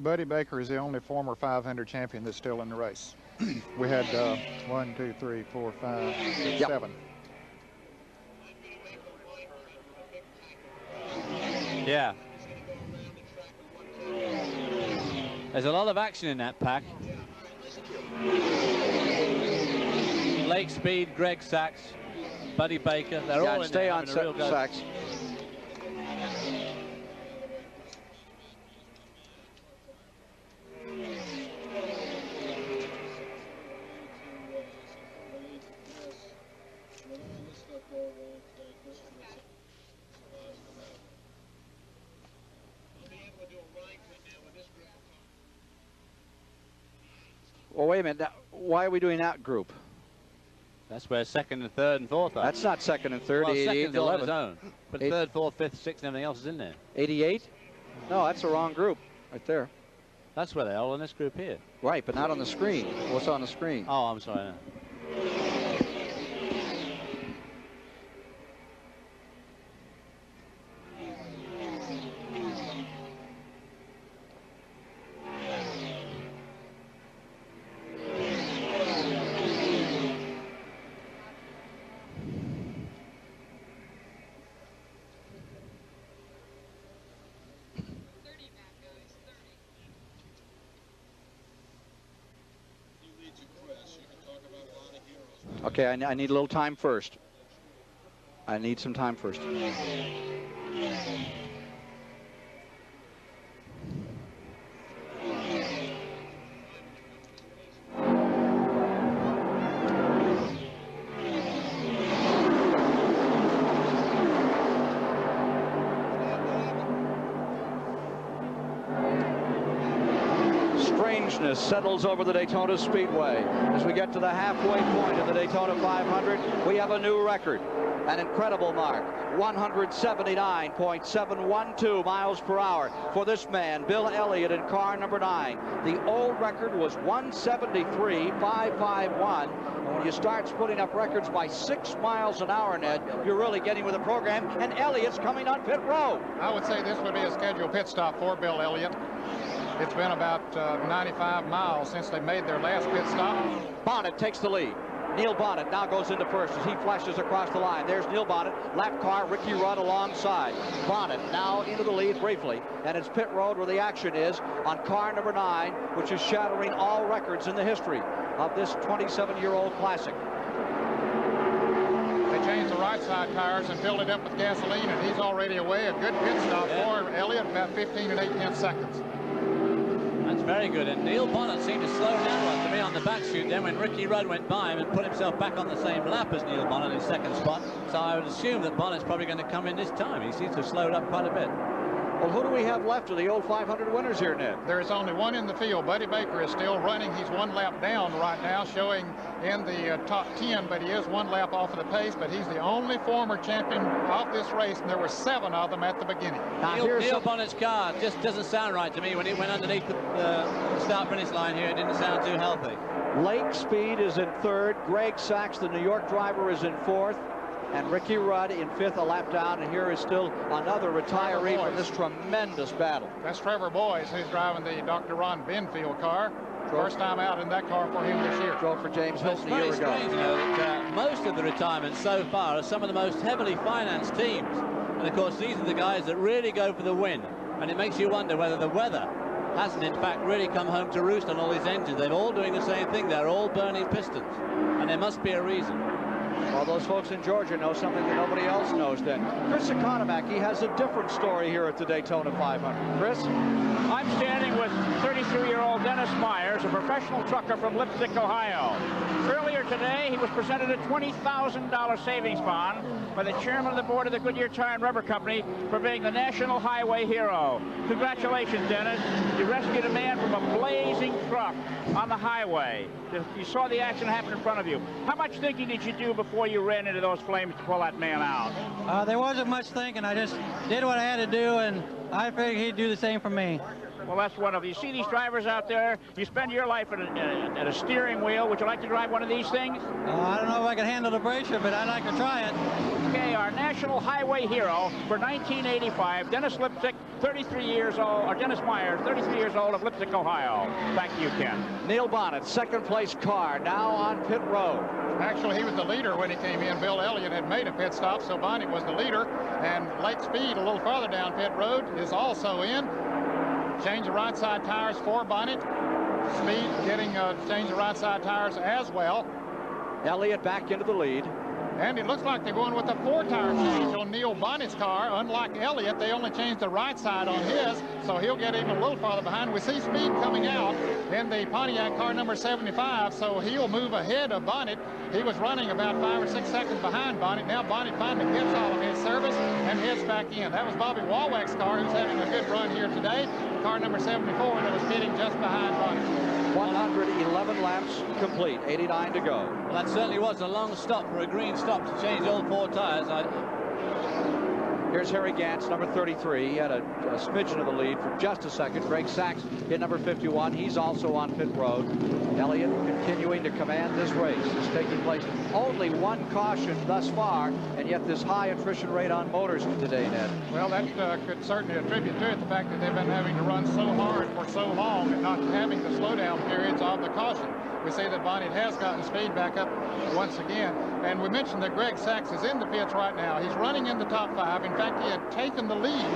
Buddy Baker is the only former 500 champion that's still in the race. We had 1, 2, 3, 4, 5, 6, 7. Yeah. There's a lot of action in that pack. Lake Speed, Greg Sachs, Buddy Baker, they're all in stay there on Sachs. Well, wait a minute. Now, why are we doing that group? That's where second and third and fourth are. That's not second and third. Well, 88 second 11. on his own. But third, fourth, fifth, sixth, and everything else is in there. 88? No, that's the wrong group right there. That's where they are in this group here. Right, but not on the screen. What's on the screen? Oh, I'm sorry. No. Okay, I need a little time first. I need some time first. strangeness settles over the Daytona Speedway. As we get to the halfway point of the Daytona 500, we have a new record. An incredible mark, 179.712 miles per hour for this man, Bill Elliott, in car number 9. The old record was 173.551. And when you start splitting up records by 6 miles an hour, Ned, you're really getting with the program, and Elliott's coming on pit road. I would say this would be a scheduled pit stop for Bill Elliott. It's been about 95 miles since they made their last pit stop. Bonnet takes the lead. Neil Bonnet now goes into first as he flashes across the line. There's Neil Bonnet, lap car, Ricky Rudd alongside. Bonnet now into the lead briefly, and it's pit road where the action is on car number 9, which is shattering all records in the history of this 27-year-old classic. They changed the right side tires and filled it up with gasoline, and he's already away. A good pit stop for Elliott, about 15 and 8/10 seconds. That's very good, and Neil Bonnet seemed to slow down to me on the back chute then when Ricky Rudd went by him and put himself back on the same lap as Neil Bonnet in second spot. So I would assume that Bonnet's probably going to come in this time. He seems to have slowed up quite a bit. Well, who do we have left of the old 500 winners here, Ned? There is only one in the field. Buddy Baker is still running. He's 1 lap down right now, showing in the top 10, but he is 1 lap off of the pace. But he's the only former champion of this race, and there were 7 of them at the beginning. Neil Bonnet's car just doesn't sound right to me. When it went underneath the start-finish line here, it didn't sound too healthy. Lake Speed is in 3rd. Greg Sachs, the New York driver, is in 4th. And Ricky Rudd in 5th, a lap down. And here is still another retiree from this tremendous battle. That's Trevor Boyes, who's driving the Dr. Ron Benfield car. First time out in that car for him this year. Drove for James Hilton a year ago. Strange, you know, that, most of the retirements so far are some of the most heavily financed teams. And of course, these are the guys that really go for the win. And it makes you wonder whether the weather hasn't in fact really come home to roost on all these engines. They're all doing the same thing. They're all burning pistons. And there must be a reason. Well, those folks in Georgia know something that nobody else knows then. Chris Economaki has a different story here at the Daytona 500. Chris? I'm standing with 33-year-old Dennis Myers, a professional trucker from Lipstick, Ohio. Earlier today, he was presented a $20,000 savings bond by the chairman of the board of the Goodyear Tire and Rubber Company for being the National Highway Hero. Congratulations, Dennis. You rescued a man from a blazing truck on the highway. You saw the accident happen in front of you. How much thinking did you do before you ran into those flames to pull that man out? There wasn't much thinking. I just did what I had to do, and I figured he'd do the same for me. Well, that's wonderful. You see these drivers out there, you spend your life at a steering wheel. Would you like to drive one of these things? I don't know if I can handle the pressure, but I'd like to try it. Okay, our National Highway Hero for 1985, Dennis Lipstick, 33 years old, or Dennis Myers, 33 years old of Lipstick, Ohio. Back to you, Ken. Neil Bonnet, 2nd place car, now on pit road. Actually, he was the leader when he came in. Bill Elliott had made a pit stop, so Bonnet was the leader. And Lake Speed, a little farther down pit road, is also in. Change the right side tires for Bonnet. Speed getting change the right side tires as well. Elliott back into the lead. And it looks like they're going with a 4-tire change on Neil Bonnet's car. Unlike Elliott, they only changed the right side on his, so he'll get even a little farther behind. We see Speed coming out in the Pontiac car number 75, so he'll move ahead of Bonnet. He was running about 5 or 6 seconds behind Bonnet. Now Bonnet finally gets all of his service and heads back in. That was Bobby Walwack's car, who's having a good run here today. Car number 74 that was pitting just behind Bonnet. 111 laps complete, 89 to go. Well, that certainly was a long stop for a green stop to change all 4 tires. Here's Harry Gantz, number 33. He had a smidgen of the lead for just a second. Greg Sachs hit number 51. He's also on pit road. Elliott continuing to command this race. Is taking place. Only 1 caution thus far, and yet this high attrition rate on motors today, Ned. Well, that could certainly attribute to it the fact that they've been having to run so hard for so long and not having the slowdown periods of the caution. We see that Bonnet has gotten speed back up once again. And we mentioned that Greg Sachs is in the pits right now. He's running in the top 5. In fact, he had taken the lead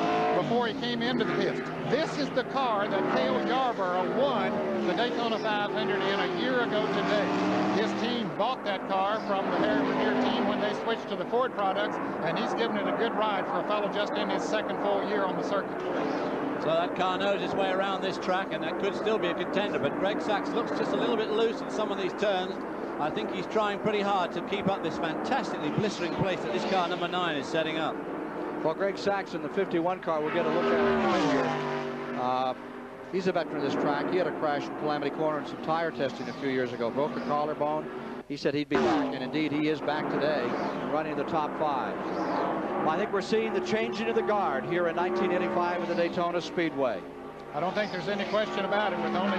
before he came into the pits. This is the car that Cale Yarborough won the Daytona 500 in a year ago today. His team bought that car from the Harry Vernier team when they switched to the Ford products, and he's given it a good ride for a fellow just in his 2nd full year on the circuit. So that car knows its way around this track, and that could still be a contender. But Greg Sachs looks just a little bit loose in some of these turns. I think he's trying pretty hard to keep up this fantastically blistering pace that this car number 9 is setting up. Well, Greg Sachs in the 51 car, we'll get a look at it in a minute here. He's a veteran of this track. He had a crash in Calamity Corner and some tire testing a few years ago. Broke a collarbone. He said he'd be back, and indeed he is back today, running in the top 5. I think we're seeing the changing of the guard here in 1985 at the Daytona Speedway. I don't think there's any question about it, with only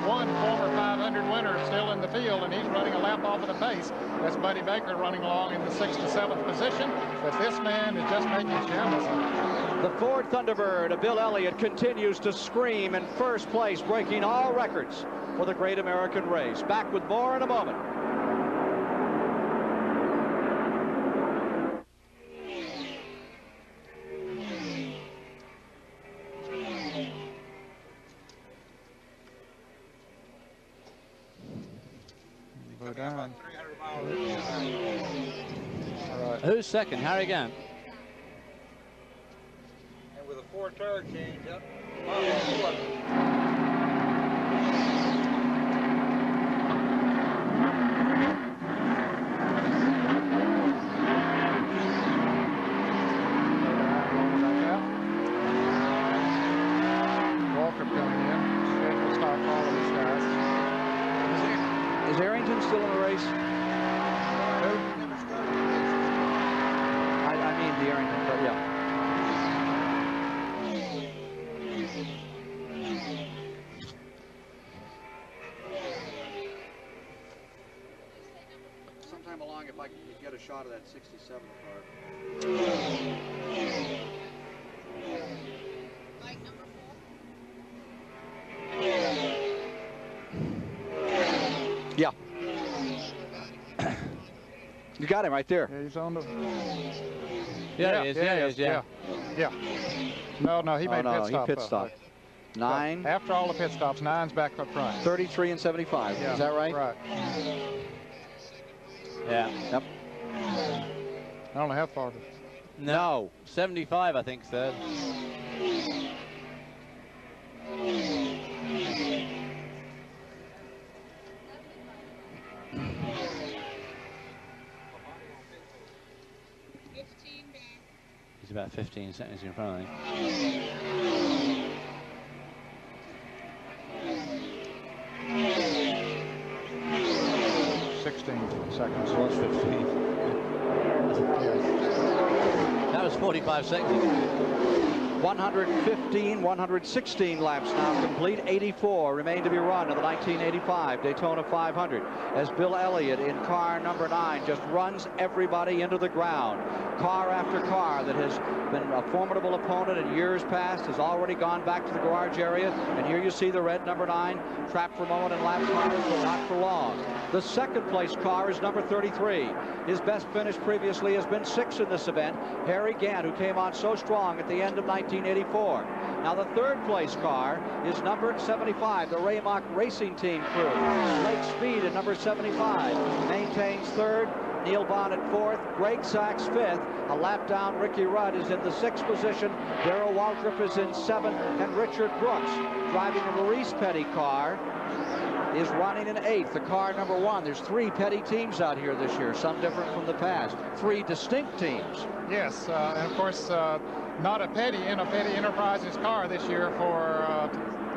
one former 500 winner still in the field, and he's running a lap off of the pace. That's Buddy Baker running along in the 6th to 7th position, but this man is just making shambles. The Ford Thunderbird of Bill Elliott continues to scream in first place, breaking all records for the Great American Race. Back with more in a moment. Down. Right. Who's second? Harry Gant. And with a 4 tire change up. Walker coming in. Scheduled start for all of these guys. Is Arrington still in the race? I mean the Arrington, but yeah. Sometime along, if I could get a shot of that 67 car. Bike number 4. Yeah. You got him right there. Yeah, he's on the... Yeah, he is. Yeah. No, he made pit stop. 9. After all the pit stops, 9's back up front. 33 and 75. Yeah, is that right? Right. Yeah. Yep. I don't know how far. No. 75, I think, third. He's about 15 seconds in front of me. 16 seconds. So what's 15? That was 45 seconds. 116 laps now complete. 84 remain to be run in the 1985 Daytona 500 as Bill Elliott in car number 9 just runs everybody into the ground. Car after car that has been a formidable opponent in years past has already gone back to the garage area, and here you see the red number 9 trapped for a moment in lap tires, but not for long. The second place car is number 33. His best finish previously has been 6th in this event, Harry Gant, who came on so strong at the end of 1984. Now the third place car is number 75, the Raymock Racing Team crew. Lake Speed at number 75 maintains third. Neil Bonnet 4th, Greg Sachs 5th. A lap down, Ricky Rudd is in the 6th position. Darrell Waltrip is in 7th, and Richard Brooks, driving the Maurice Petty car, is running in 8th. The car number 1. There's 3 Petty teams out here this year, some different from the past. 3 distinct teams. Yes, and of course, not a Petty in a Petty Enterprises car this year for,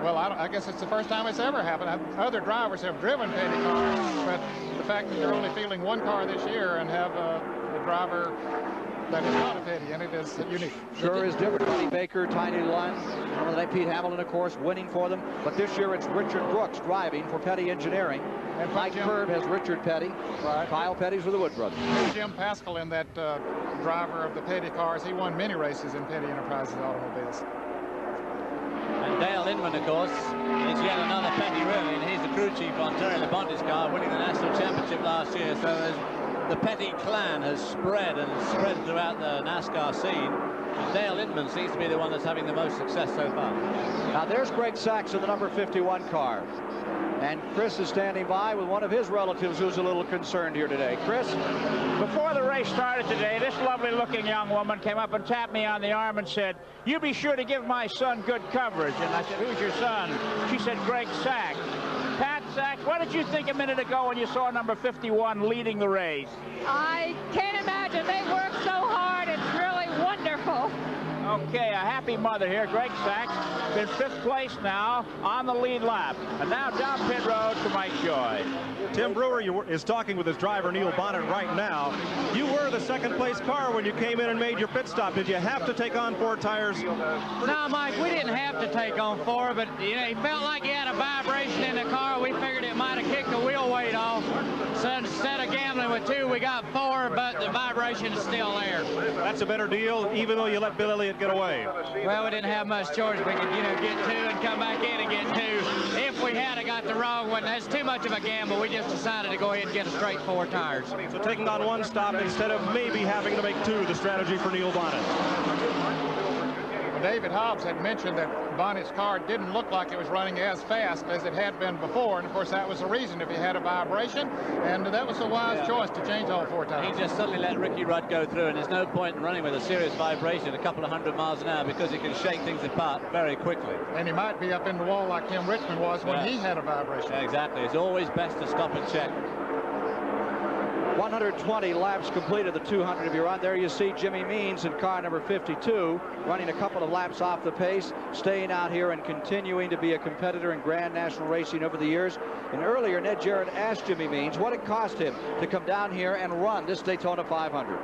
well, I guess it's the first time it's ever happened. Other drivers have driven Petty cars, but the fact that you're only fielding 1 car this year and have a driver that is not a Petty in it is unique. Sure is different. Buddy Baker, Tiny Lund, one of the night, Pete Hamilton, of course, winning for them. But this year it's Richard Brooks driving for Petty Engineering. And Mike Curb has Richard Petty. Right. Kyle Petty's with the Wood Brothers. Jim Pascal in that driver of the Petty cars. He won many races in Petty Enterprises automobiles. And Dale Inman, of course, is yet another Petty really, and he's the crew chief on Terry Labonte's car, winning the national championship last year. So the Petty clan has spread throughout the NASCAR scene. And Dale Inman seems to be the one that's having the most success so far. Now there's Greg Sachs in the number 51 car. And Chris is standing by with one of his relatives who's a little concerned here today. Chris? Before the race started today, this lovely-looking young woman came up and tapped me on the arm and said, "You be sure to give my son good coverage." And I said, "Who's your son?" She said, "Greg Sachs." Pat Sachs, what did you think a minute ago when you saw number 51 leading the race? I can't imagine. They work so hard. It's really wonderful. Okay, a happy mother here. Greg Sachs, been 5th place now on the lead lap. And now down pit road to Mike Joy. Tim Brewer is talking with his driver, Neil Bonnet, right now. You were the 2nd place car when you came in and made your pit stop. Did you have to take on 4 tires? No, Mike, we didn't have to take on 4, but you know, he felt like he had a vibration in the car. We figured it might have kicked the wheel weight off. So instead of gambling with 2, we got 4, but the vibration is still there. That's a better deal, even though you let Bill Elliott get away. Well, we didn't have much choice. We could, you know, get 2 and come back in and get 2. If we had got the wrong one, that's too much of a gamble. We just decided to go ahead and get a straight 4 tires. So taking on 1 stop instead of maybe having to make 2, the strategy for Neil Bonnet. David Hobbs had mentioned that Bonnet's car didn't look like it was running as fast as it had been before, and of course that was the reason if he had a vibration, and that was a wise choice to change all 4 tires. He just suddenly let Ricky Rudd go through, and there's no point in running with a serious vibration a couple of 100 miles an hour because he can shake things apart very quickly. And he might be up in the wall like Tim Richmond was when he had a vibration. Yeah, exactly. It's always best to stop and check. 120 laps completed, the 200 if you're on. There you see Jimmy Means in car number 52, running a couple of laps off the pace, staying out here and continuing to be a competitor in Grand National racing over the years. And earlier, Ned Jarrett asked Jimmy Means what it cost him to come down here and run this Daytona 500.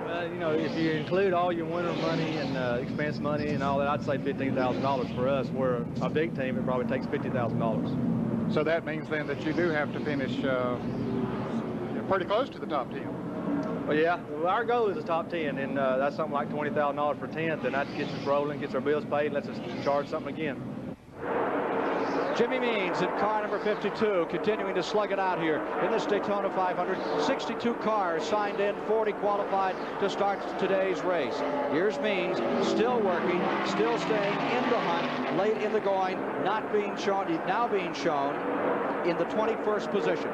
Well, you know, if you include all your winter money and expense money and all that, I'd say $15,000 for us. We're a big team, it probably takes $50,000. So that means then that you do have to finish pretty close to the top 10. Well, yeah, our goal is the top 10, and that's something like $20,000 for 10th, and that gets us rolling, gets our bills paid, lets us charge something again. Jimmy Means in car number 52, continuing to slug it out here in this Daytona 500. 62 cars signed in, 40 qualified to start today's race. Here's Means, still working, still staying in the hunt, late in the going, not being shown, now being shown in the 21st position.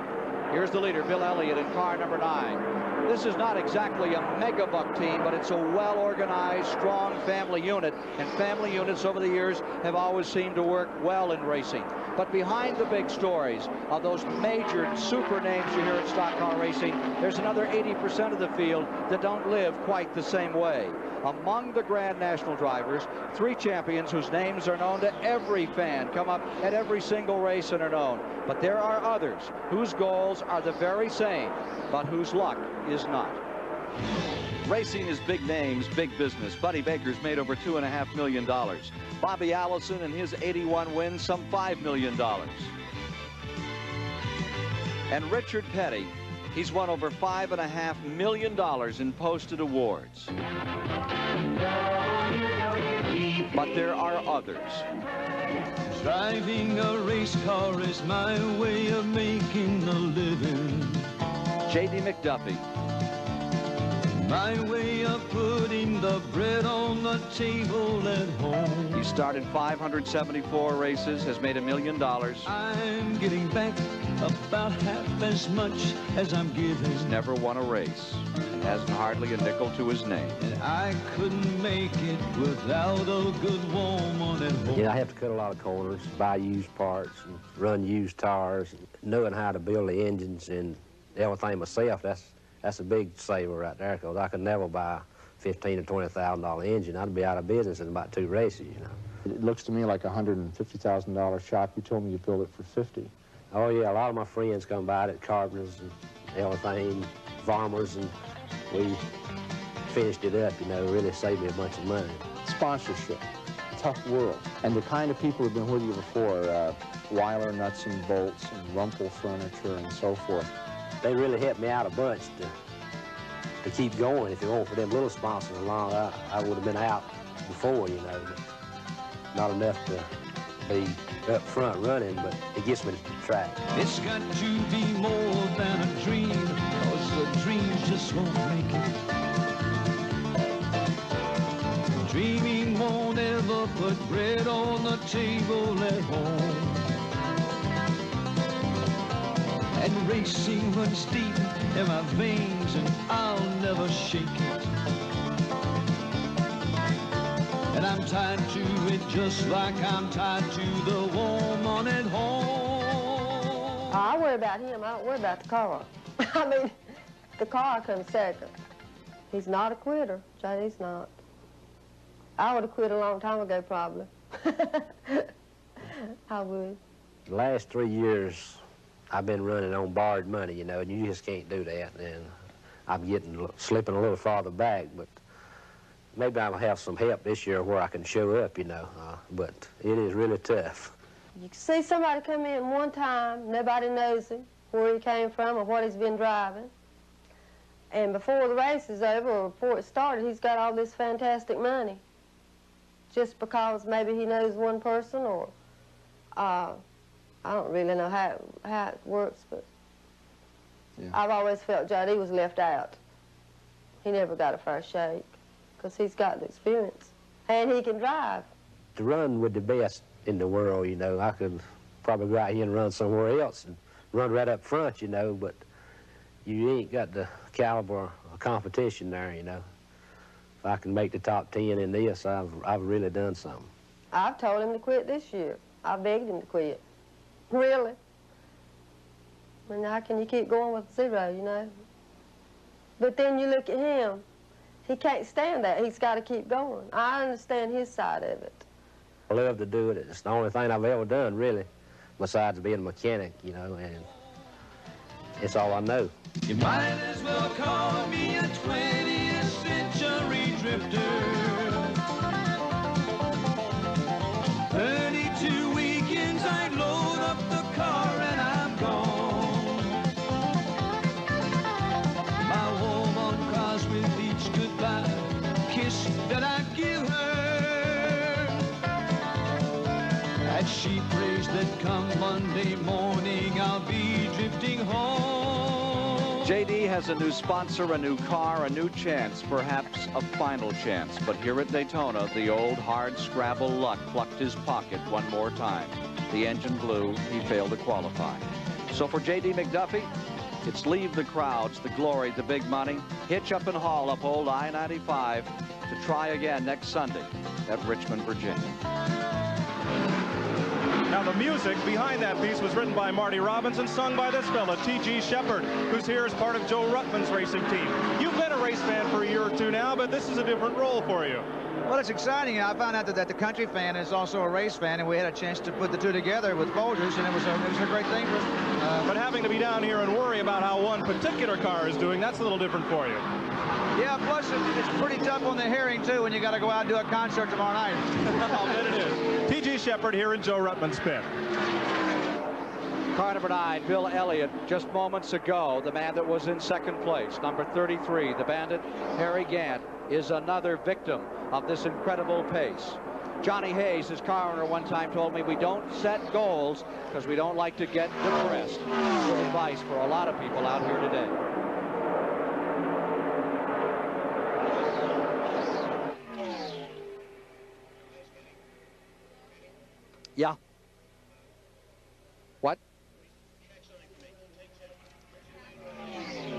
Here's the leader, Bill Elliott, in car number 9. This is not exactly a megabuck team, but it's a well-organized, strong family unit. And family units over the years have always seemed to work well in racing. But behind the big stories of those major super names you hear at stock car racing, there's another 80% of the field that don't live quite the same way. Among the Grand National drivers, 3 champions whose names are known to every fan, come up at every single race and are known. But there are others whose goals are the very same, but whose luck is not. Racing is big names, big business. Buddy Baker's made over $2.5 million. Bobby Allison and his 81 wins, some $5 million. And Richard Petty, he's won over $5.5 million in posted awards. But there are others. Driving a race car is my way of making a living. J.D. McDuffie. My way of putting the bread on the table at home. He started 574 races, has made $1 million. I'm getting back about half as much as I'm giving. He's never won a race and hasn't hardly a nickel to his name. And I couldn't make it without a good woman at home. You know, I have to cut a lot of corners, buy used parts, and run used tires, knowing how to build the engines and everything myself. That's a big saver right there, because I could never buy a $15,000 to $20,000 engine. I'd be out of business in about 2 races, you know. It looks to me like a $150,000 shop. You told me you built it for 50. Oh, yeah, a lot of my friends come by it, carpenters and everything, farmers, and we finished it up, you know, really saved me a bunch of money. Sponsorship, tough world. And the kind of people who've been with you before, Weiler Nuts and Bolts and Rumpel Furniture and so forth. They really helped me out a bunch to keep going. If it weren't for them little sponsors along, I would have been out before, you know. Not enough to be up front running, but it gets me to the track. It's got to be more than a dream, cause the dreams just won't make it. Dreaming won't ever put bread on the table at home. And racing runs deep in my veins, and I'll never shake it. And I'm tied to it just like I'm tied to the woman at home. I worry about him. I don't worry about the car. I mean, the car comes second. He's not a quitter. Johnny's not. I would have quit a long time ago, probably. I would. The last 3 years, I've been running on borrowed money, you know, and you just can't do that. And I'm slipping a little farther back, but maybe I'll have some help this year where I can show up, you know. But it is really tough. You can see somebody come in one time, nobody knows him, where he came from or what he's been driving. And before the race is over or before it started, he's got all this fantastic money. Just because maybe he knows one person or I don't really know how it works, but yeah. I've always felt J.D. was left out. He never got a fair shake because he's got the experience and he can drive. To run with the best in the world, you know, I could probably go out here and run somewhere else and run right up front, you know, but you ain't got the caliber of competition there, you know. If I can make the top 10 in this, I've really done something. I've told him to quit this year. I begged him to quit. Really. I mean, how can you keep going with 0, you know? But then you look at him. He can't stand that. He's got to keep going. I understand his side of it. I love to do it. It's the only thing I've ever done, really, besides being a mechanic, you know, and it's all I know. You might as well call me a 20th century drifter. 32 weekends I load up the car and I'm gone. My woman cries with each goodbye kiss that I give her. As she prays that come Monday morning I'll be drifting home. JD has a new sponsor, a new car, a new chance, perhaps a final chance. But here at Daytona, the old hard scrabble luck plucked his pocket one more time. The engine blew, he failed to qualify. So for JD McDuffie, it's leave the crowds, the glory, the big money, hitch up and haul up old I-95 to try again next Sunday at Richmond, Virginia. Now, the music behind that piece was written by Marty Robbins and sung by this fella, T.G. Shepard, who's here as part of Joe Ruttman's racing team. You've been a race fan for a year or two now, but this is a different role for you. Well, it's exciting. I found out that the country fan is also a race fan, and we had a chance to put the two together with Folgers, and it was a great thing for us. But having to be down here and worry about how one particular car is doing, that's a little different for you. Yeah, plus it's pretty tough on the hearing, too, when you got to go out and do a concert tomorrow night. I'll bet it is. T.G. Shepard here in Joe Ruttman's pit. Car number 9, Bill Elliott, just moments ago, the man that was in second place. Number 33, the Bandit, Harry Gant, is another victim of this incredible pace. Johnny Hayes, his car owner, one time told me we don't set goals because we don't like to get depressed. Good advice for a lot of people out here today. Yeah. What?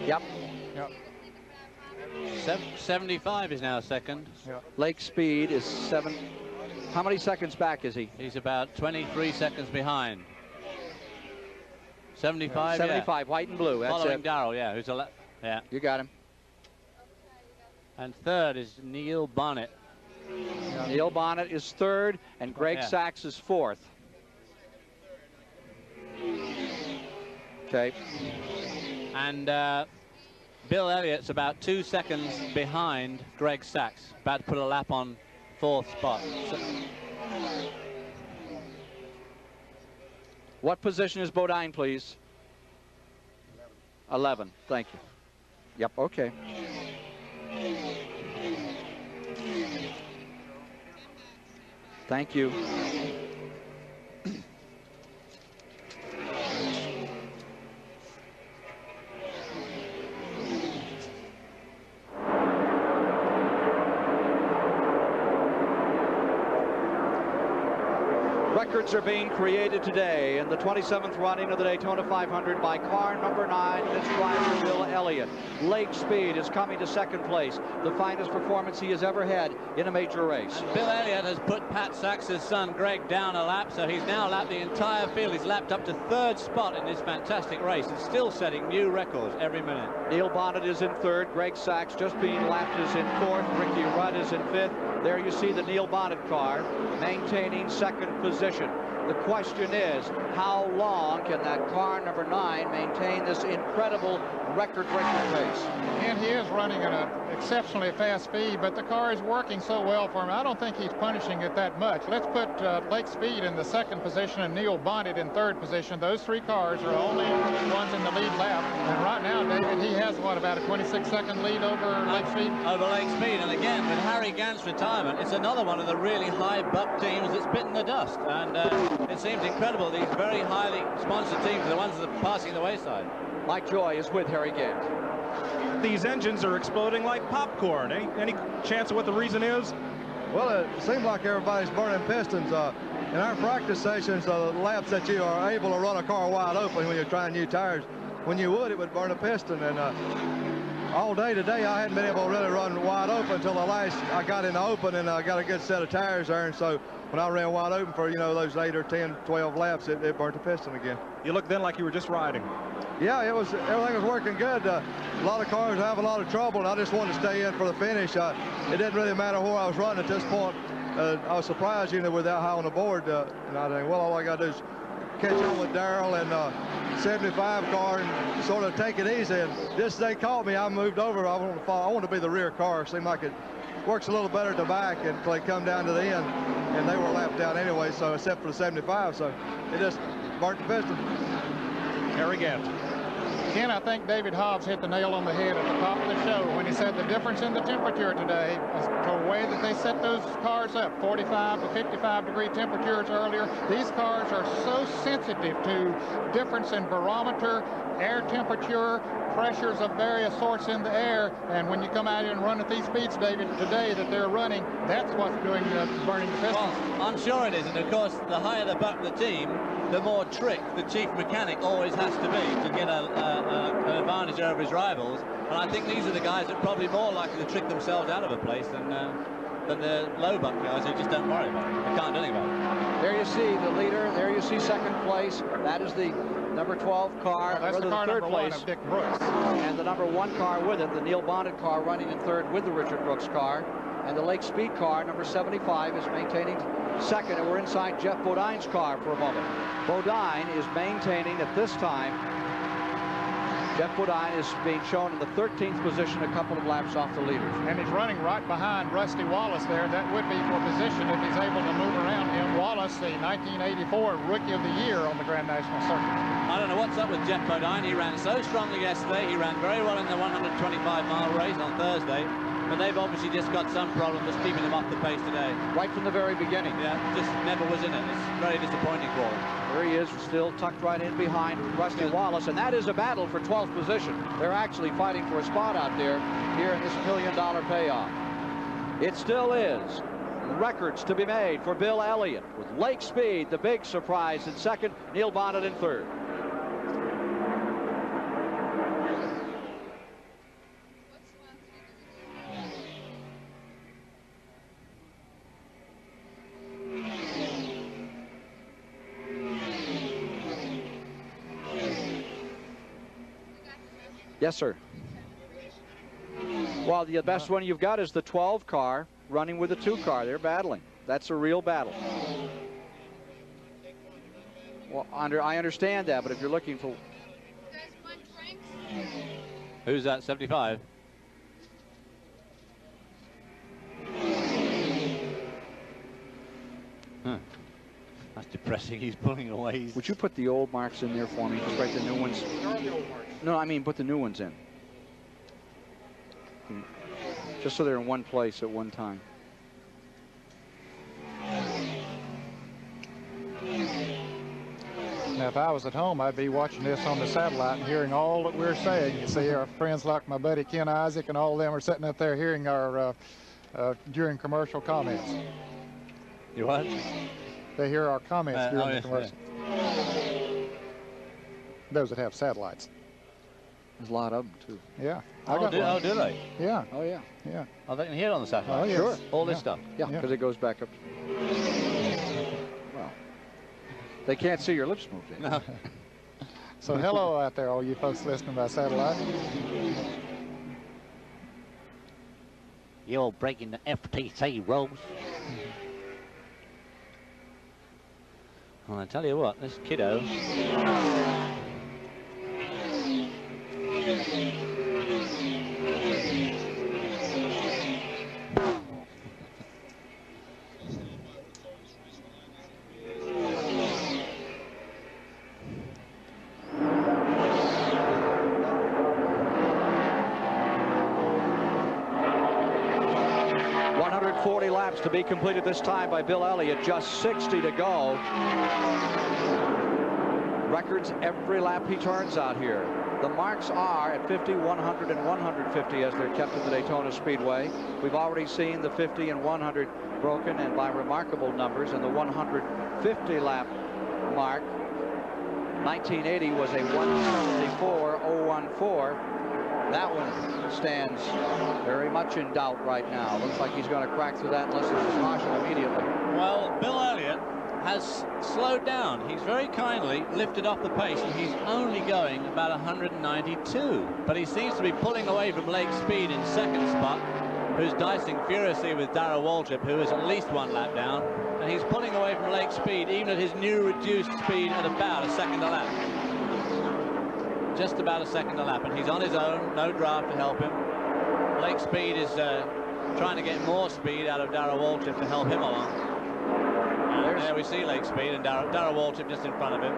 Yep. Yep. 75 is now second. Yep. Lake Speed is 7. How many seconds back is he? He's about 23 seconds behind. 75. 75. Yeah. White and blue. That's following it. Darrell. Yeah. Who's a yeah. You got him. And third is Neil Bonnet. Yeah. Neil Bonnet is third, and Greg Sachs is fourth. Okay. And Bill Elliott's about 2 seconds behind Greg Sachs, about to put a lap on fourth spot. So what position is Bodine, please? 11. Thank you. Yep, okay. Thank you. Records are being created today in the 27th running of the Daytona 500 by car number 9, its driver Bill Elliott. Lake Speed is coming to second place, the finest performance he has ever had in a major race. And Bill Elliott has put Pat Sachs's son Greg down a lap, so he's now lapped the entire field. He's lapped up to third spot in this fantastic race and still setting new records every minute. Neil Bonnet is in third. Greg Sachs just being lapped is in fourth. Ricky Rudd is in 5th. There you see the Neil Bonnet car maintaining 2nd position. The question is, how long can that car, number 9, maintain this incredible record-breaking pace? And he is running at an exceptionally fast speed, but the car is working so well for him. I don't think he's punishing it that much. Let's put Lake Speed in the 2nd position and Neil Bonnet in 3rd position. Those 3 cars are only ones in the lead lap. And right now, David, he has, what, about a 26-second lead over Lake Speed? Over Lake Speed. And again, with Harry Gant's retirement, it's another one of the really high buck teams that's bitten the dust. And it seems incredible, these very highly sponsored teams are the ones that are passing the wayside. Mike Joy is with Harry Gant. These engines are exploding like popcorn. Any chance of what the reason is? Well, it seems like everybody's burning pistons. In our practice sessions, the laps that you are able to run a car wide open when you're trying new tires, when you would, it would burn a piston. And all day today, I hadn't been able to really run wide open until the last, I got in the open and I got a good set of tires there. And so when I ran wide open for, you know, those 8 or 10, 12 laps, it burnt the piston again. You looked then like you were just riding. Yeah, everything was working good. A lot of cars have a lot of trouble, and I just wanted to stay in for the finish. It didn't really matter where I was running at this point. I was surprised, you know, with that high on the board. And I think, well, all I got to do is catch on with Darrell and 75 car and sort of take it easy. And just as they caught me, I moved over. I want to follow. I want to be the rear car. It seemed like it works a little better at the back until they come down to the end, and they were lapped down anyway. So except for the 75, so it just burnt the piston. Harry Gant. Ken, I think David Hobbs hit the nail on the head at the top of the show when he said the difference in the temperature today was the way that they set those cars up, 45 to 55 degree temperatures earlier. These cars are so sensitive to difference in barometer, air temperature, pressures of various sorts in the air, and when you come out here and run at these speeds, David, today that they're running, that's what's doing burning the pistons. Well, I'm sure it is, and of course, the higher the buck the team, the more trick the chief mechanic always has to be to get an advantage over his rivals. And I think these are the guys that are probably more likely to trick themselves out of a place than the low buck guys who just don't worry about it. They can't do anything about it. There you see the leader. There you see 2nd place. That is the number 12 car. That's the car third number place 1 of Dick Brooks. And the number 1 car with it, the Neil Bonnet car, running in 3rd with the Richard Brooks car. And the Lake Speed car, number 75, is maintaining 2nd. And we're inside Jeff Bodine's car for a moment. Bodine is maintaining at this time. Jeff Bodine is being shown in the 13th position, a couple of laps off the leaders. And he's running right behind Rusty Wallace there. That would be for position if he's able to move around him. Wallace, the 1984 Rookie of the Year on the Grand National Circuit. I don't know what's up with Jeff Bodine. He ran so strongly yesterday. He ran very well in the 125-mile race on Thursday. But they've obviously just got some problem just keeping him off the pace today. Right from the very beginning. Yeah, just never was in it. It's very disappointing for him. There he is, still tucked right in behind Rusty Wallace, and that is a battle for 12th position. They're actually fighting for a spot out there here in this $1 million payoff. It still is. Records to be made for Bill Elliott, with Lake Speed, the big surprise in 2nd, Neil Bonnet in 3rd. Yes, sir. Well, the best one you've got is the 12 car running with the 2 car. They're battling. That's a real battle. Well, I understand that, but if you're looking for... Who's that, 75? Huh. That's depressing. He's pulling away. Would you put the old marks in there for me? Just write the new ones. There are the old marks. No, I mean put the new ones in. Just so they're in one place at one time. Now, if I was at home, I'd be watching this on the satellite and hearing all that we're saying. You see, our friends like my buddy Ken Isaac and all of them are sitting up there hearing our during commercial comments. You what? They hear our comments during the yes, commercial. Yeah. Those that have satellites. There's a lot of them, too. Yeah. Oh, do they? Yeah. Oh, yeah. Yeah. Oh, they can hear it on the satellite? Oh, yes. Sure. All this stuff? Yeah, because it goes back up. Well, they can't see your lips move. No. So hello out there, all you folks listening by satellite. You're breaking the FTC rules. Well, I tell you what, this kiddo. 140 laps to be completed this time by Bill Elliott, just 60 to go. Records every lap he turns out here. The marks are at 50, 100, and 150 as they're kept at the Daytona Speedway. We've already seen the 50 and 100 broken, and by remarkable numbers, and the 150 lap mark. 1980 was a 174.014. That one stands very much in doubt right now. Looks like he's going to crack through that unless there's a caution immediately. Well, Bill Elliott has slowed down. He's very kindly lifted off the pace, and he's only going about 192. But he seems to be pulling away from Lake Speed in second spot, who's dicing furiously with Darrell Waltrip, who is at least one lap down. And he's pulling away from Lake Speed, even at his new reduced speed, at about a second a lap. Just about a second a lap, and he's on his own, no draft to help him. Lake Speed is trying to get more speed out of Darrell Waltrip to help him along. And there we see Lake Speed and Darrell Waltrip just in front of him.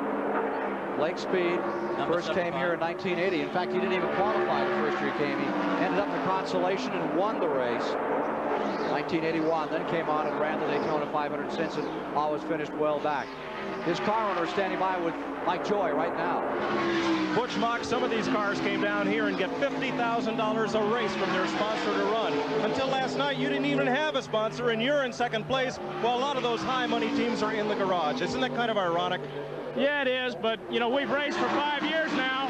Lake Speed first came here in 1980. In fact, he didn't even qualify the first year he came. He ended up in consolation and won the race. 1981, then came on and ran the Daytona 500 since, and always finished well back. His car owner is standing by with Mike Joy right now. Butch Mock, some of these cars came down here and get $50,000 a race from their sponsor to run. Until last night, you didn't even have a sponsor, and you're in second place, while a lot of those high money teams are in the garage. Isn't that kind of ironic? Yeah, it is, but, you know, we've raced for 5 years now,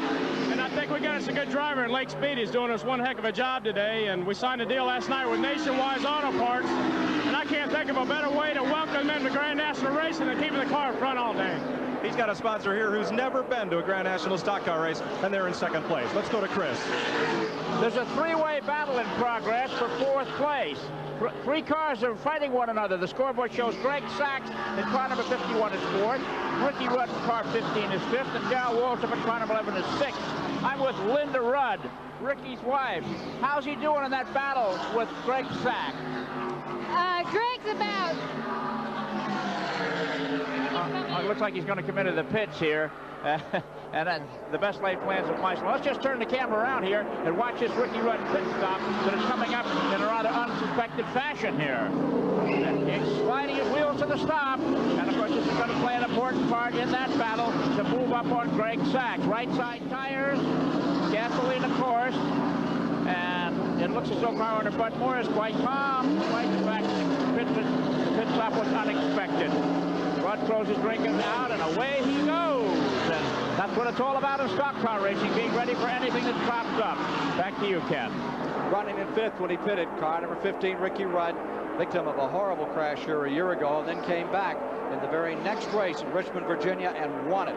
and I think we got us a good driver in Lake Speed. He's doing us one heck of a job today, and we signed a deal last night with Nationwide Auto Parts, and I can't think of a better way to welcome them to Grand National Racing than keeping the car in front all day. He's got a sponsor here who's never been to a Grand National stock car race, and they're in second place. Let's go to Chris. There's a three-way battle in progress for fourth place. Three cars are fighting one another. The scoreboard shows Greg Sachs in car number 51 is fourth. Ricky Rudd in car 15 is fifth, and Darrell Waltrip in car number 11 is sixth. I'm with Linda Rudd, Ricky's wife. How's he doing in that battle with Greg Sachs? Greg's about... It looks like he's going to come into the pits here. And the best laid plans of Meisel. Let's just turn the camera around here and watch this Ricky Rudd pit stop that is coming up in a rather unsuspected fashion here. And he's sliding his wheels to the stop. And, of course, this is going to play an important part in that battle to move up on Greg Sachs. Right side tires, gasoline, of course. And it looks as though car owner Bud Moore is quite calm, despite the fact that the pit stop was unexpected. Rudd throws his drinking out, and away he goes. And that's what it's all about in stock car racing, being ready for anything that pops up. Back to you, Ken. Running in fifth when he pitted, car number 15, Ricky Rudd, victim of a horrible crash here a year ago, and then came back in the very next race in Richmond, Virginia, and won it.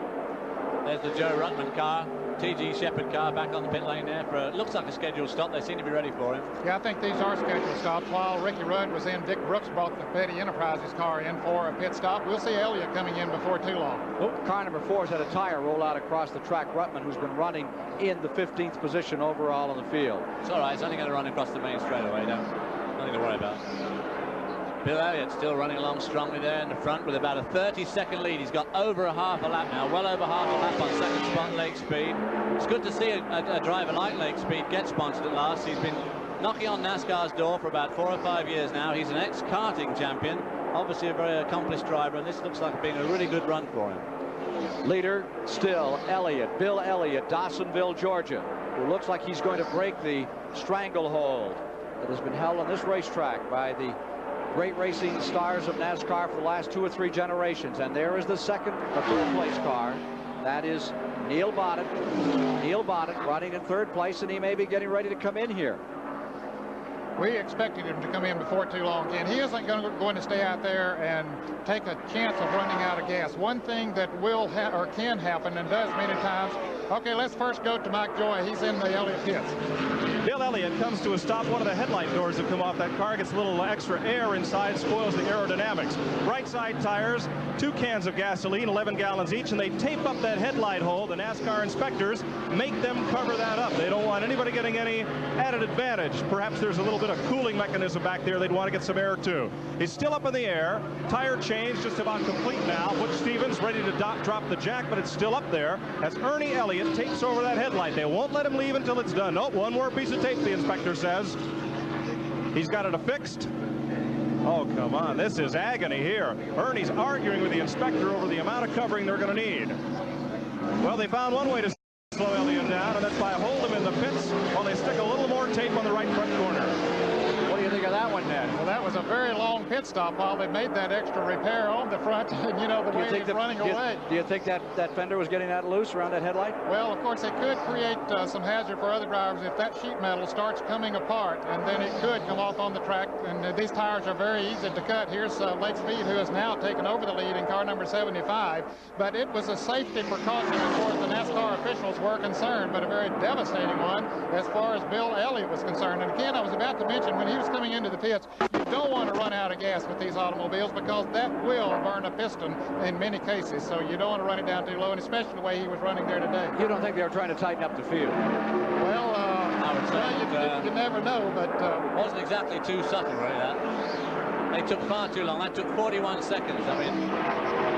There's the Joe Ruttman car. T.G. Shepard car back on the pit lane there for looks like a scheduled stop. They seem to be ready for him. Yeah, I think these are scheduled stops. While Ricky Rudd was in, Dick Brooks brought the Petty Enterprises car in for a pit stop. We'll see Elliott coming in before too long. Oh, car number 4's had a tire roll out across the track. Ruttman, who's been running in the 15th position overall on the field. It's all right. It's only going to run across the main straightaway. Nothing to worry about. Bill Elliott still running along strongly there in the front with about a 30-second lead. He's got over a half a lap now, well over half a lap on second spot Lake Speed. It's good to see a driver like Lake Speed get sponsored at last. He's been knocking on NASCAR's door for about 4 or 5 years now. He's an ex-karting champion, obviously a very accomplished driver, and this looks like being a really good run for him. Leader still Elliott, Bill Elliott, Dawsonville, Georgia, who looks like he's going to break the stranglehold that has been held on this racetrack by the great racing stars of NASCAR for the last 2 or 3 generations. And there is the third place car. That is Neil Bonnet. Neil Bonnet running in third place, and he may be getting ready to come in here. We expected him to come in before too long, Ken. He isn't going to stay out there and take a chance of running out of gas. One thing that will or can happen, and does many times. Okay, let's first go to Mike Joy. He's in the Elliott pits. Bill Bill Elliott comes to a stop. One of the headlight doors that come off that car gets a little extra air inside, spoils the aerodynamics. Right side tires, 2 cans of gasoline, 11 gallons each, and they tape up that headlight hole. The NASCAR inspectors make them cover that up. They don't want anybody getting any added advantage. Perhaps there's a little bit of cooling mechanism back there. They'd want to get some air too. He's still up in the air. Tire change just about complete now. Butch Stevens ready to drop the jack, but it's still up there as Ernie Elliott tapes over that headlight. They won't let him leave until it's done. Nope, one more piece of tape, the inspector says. He's got it affixed. Oh, come on. This is agony here. Ernie's arguing with the inspector over the amount of covering they're going to need. Well, they found one way to slow Elliott down, and that's by holding him in the pits while they stick a little more tape on the right front corner. What do you think of that one, Ned? Well, that was a very long pit stop while they made that extra repair on the front, and you know, the way he's running away. Do you think that fender was getting that loose around that headlight? Well, of course, it could create some hazard for other drivers if that sheet metal starts coming apart, and then it could come off on the track, and these tires are very easy to cut. Here's Lake Speed, who has now taken over the lead in car number 75, but it was a safety precaution as far as the NASCAR officials were concerned, but a very devastating one as far as Bill Elliott was concerned. And again, I was about to mention, when he was coming into the pits, you don't want to run out of gas with these automobiles because that will burn a piston in many cases. So you don't want to run it down too low, and especially the way he was running there today. You don't think they were trying to tighten up the field? Well, I would say you never know, but wasn't exactly too subtle, really. That they took far too long. That took 41 seconds. I mean,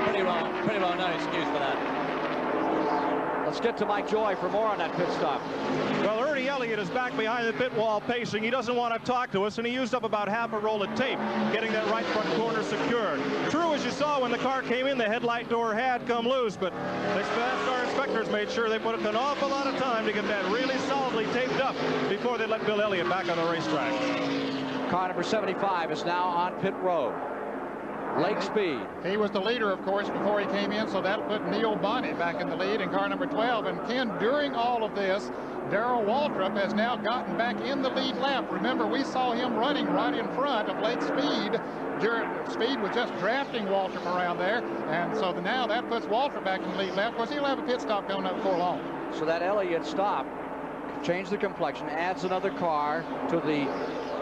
pretty well no excuse for that. Let's get to Mike Joy for more on that pit stop. Well, Ernie Elliott is back behind the pit wall pacing. He doesn't want to talk to us, and he used up about half a roll of tape getting that right front corner secured. True, as you saw when the car came in, the headlight door had come loose, but the NASCAR inspectors made sure they put an awful lot of time to get that really solidly taped up before they let Bill Elliott back on the racetrack. Car number 75 is now on pit road. Lake Speed. He was the leader, of course, before he came in, so that'll put Neil Bonney back in the lead in car number 12. And Ken, during all of this, Darrell Waltrip has now gotten back in the lead lap. Remember, we saw him running right in front of Lake Speed. Speed was just drafting Waltrip around there, and so now that puts Waltrip back in the lead lap. Of course, he'll have a pit stop coming up before long. So that Elliott stop changed the complexion, adds another car to the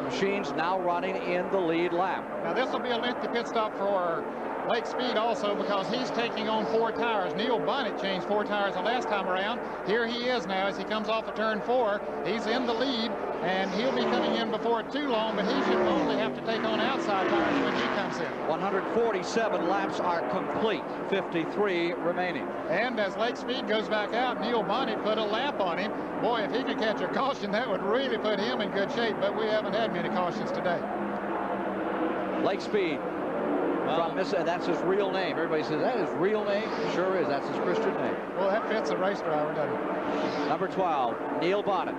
machines now running in the lead lap. Now this will be a lengthy pit stop for Lake Speed also because he's taking on 4 tires. Neil Bonnet changed 4 tires the last time around. Here he is now as he comes off of turn 4. He's in the lead, and he'll be coming in before too long, but he should only have to take on outside tires when he comes in. 147 laps are complete, 53 remaining. And as Lake Speed goes back out, Neil Bonnet put a lap on him. Boy, if he could catch a caution, that would really put him in good shape, but we haven't had many cautions today. Lake Speed. That's his real name. Everybody says, that is his real name? Sure is. That's his Christian name. Well, that fits a race driver, doesn't it? Number 12, Neil Bonnet.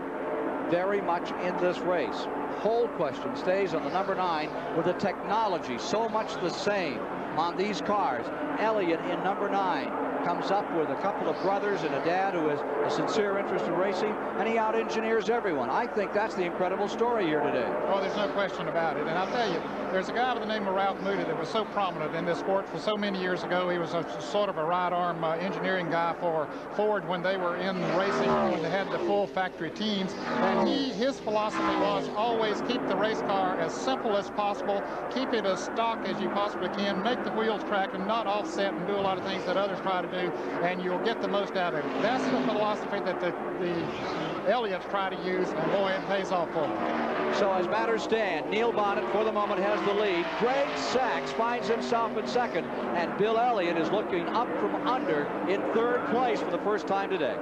Very much in this race. Whole question stays on the number 9 with the technology so much the same on these cars. Elliott in number 9 comes up with a couple of brothers and a dad who has a sincere interest in racing, and he out-engineers everyone. I think that's the incredible story here today. Oh, there's no question about it. And I'll tell you, there's a guy by the name of Ralph Moody that was so prominent in this sport for so many years ago. He was a sort of a right-arm engineering guy for Ford when they were in racing, when they had the full factory teams. And his philosophy was always keep the race car as simple as possible, keep it as stock as you possibly can, make the wheels track and not offset and do a lot of things that others try to do, and you'll get the most out of it. That's the philosophy that the Elliott's try to use, and boy, it pays off for them. So as matters stand, Neil Bonnet for the moment has the lead. Greg Sachs finds himself in second, and Bill Elliott is looking up from under in third place for the first time today.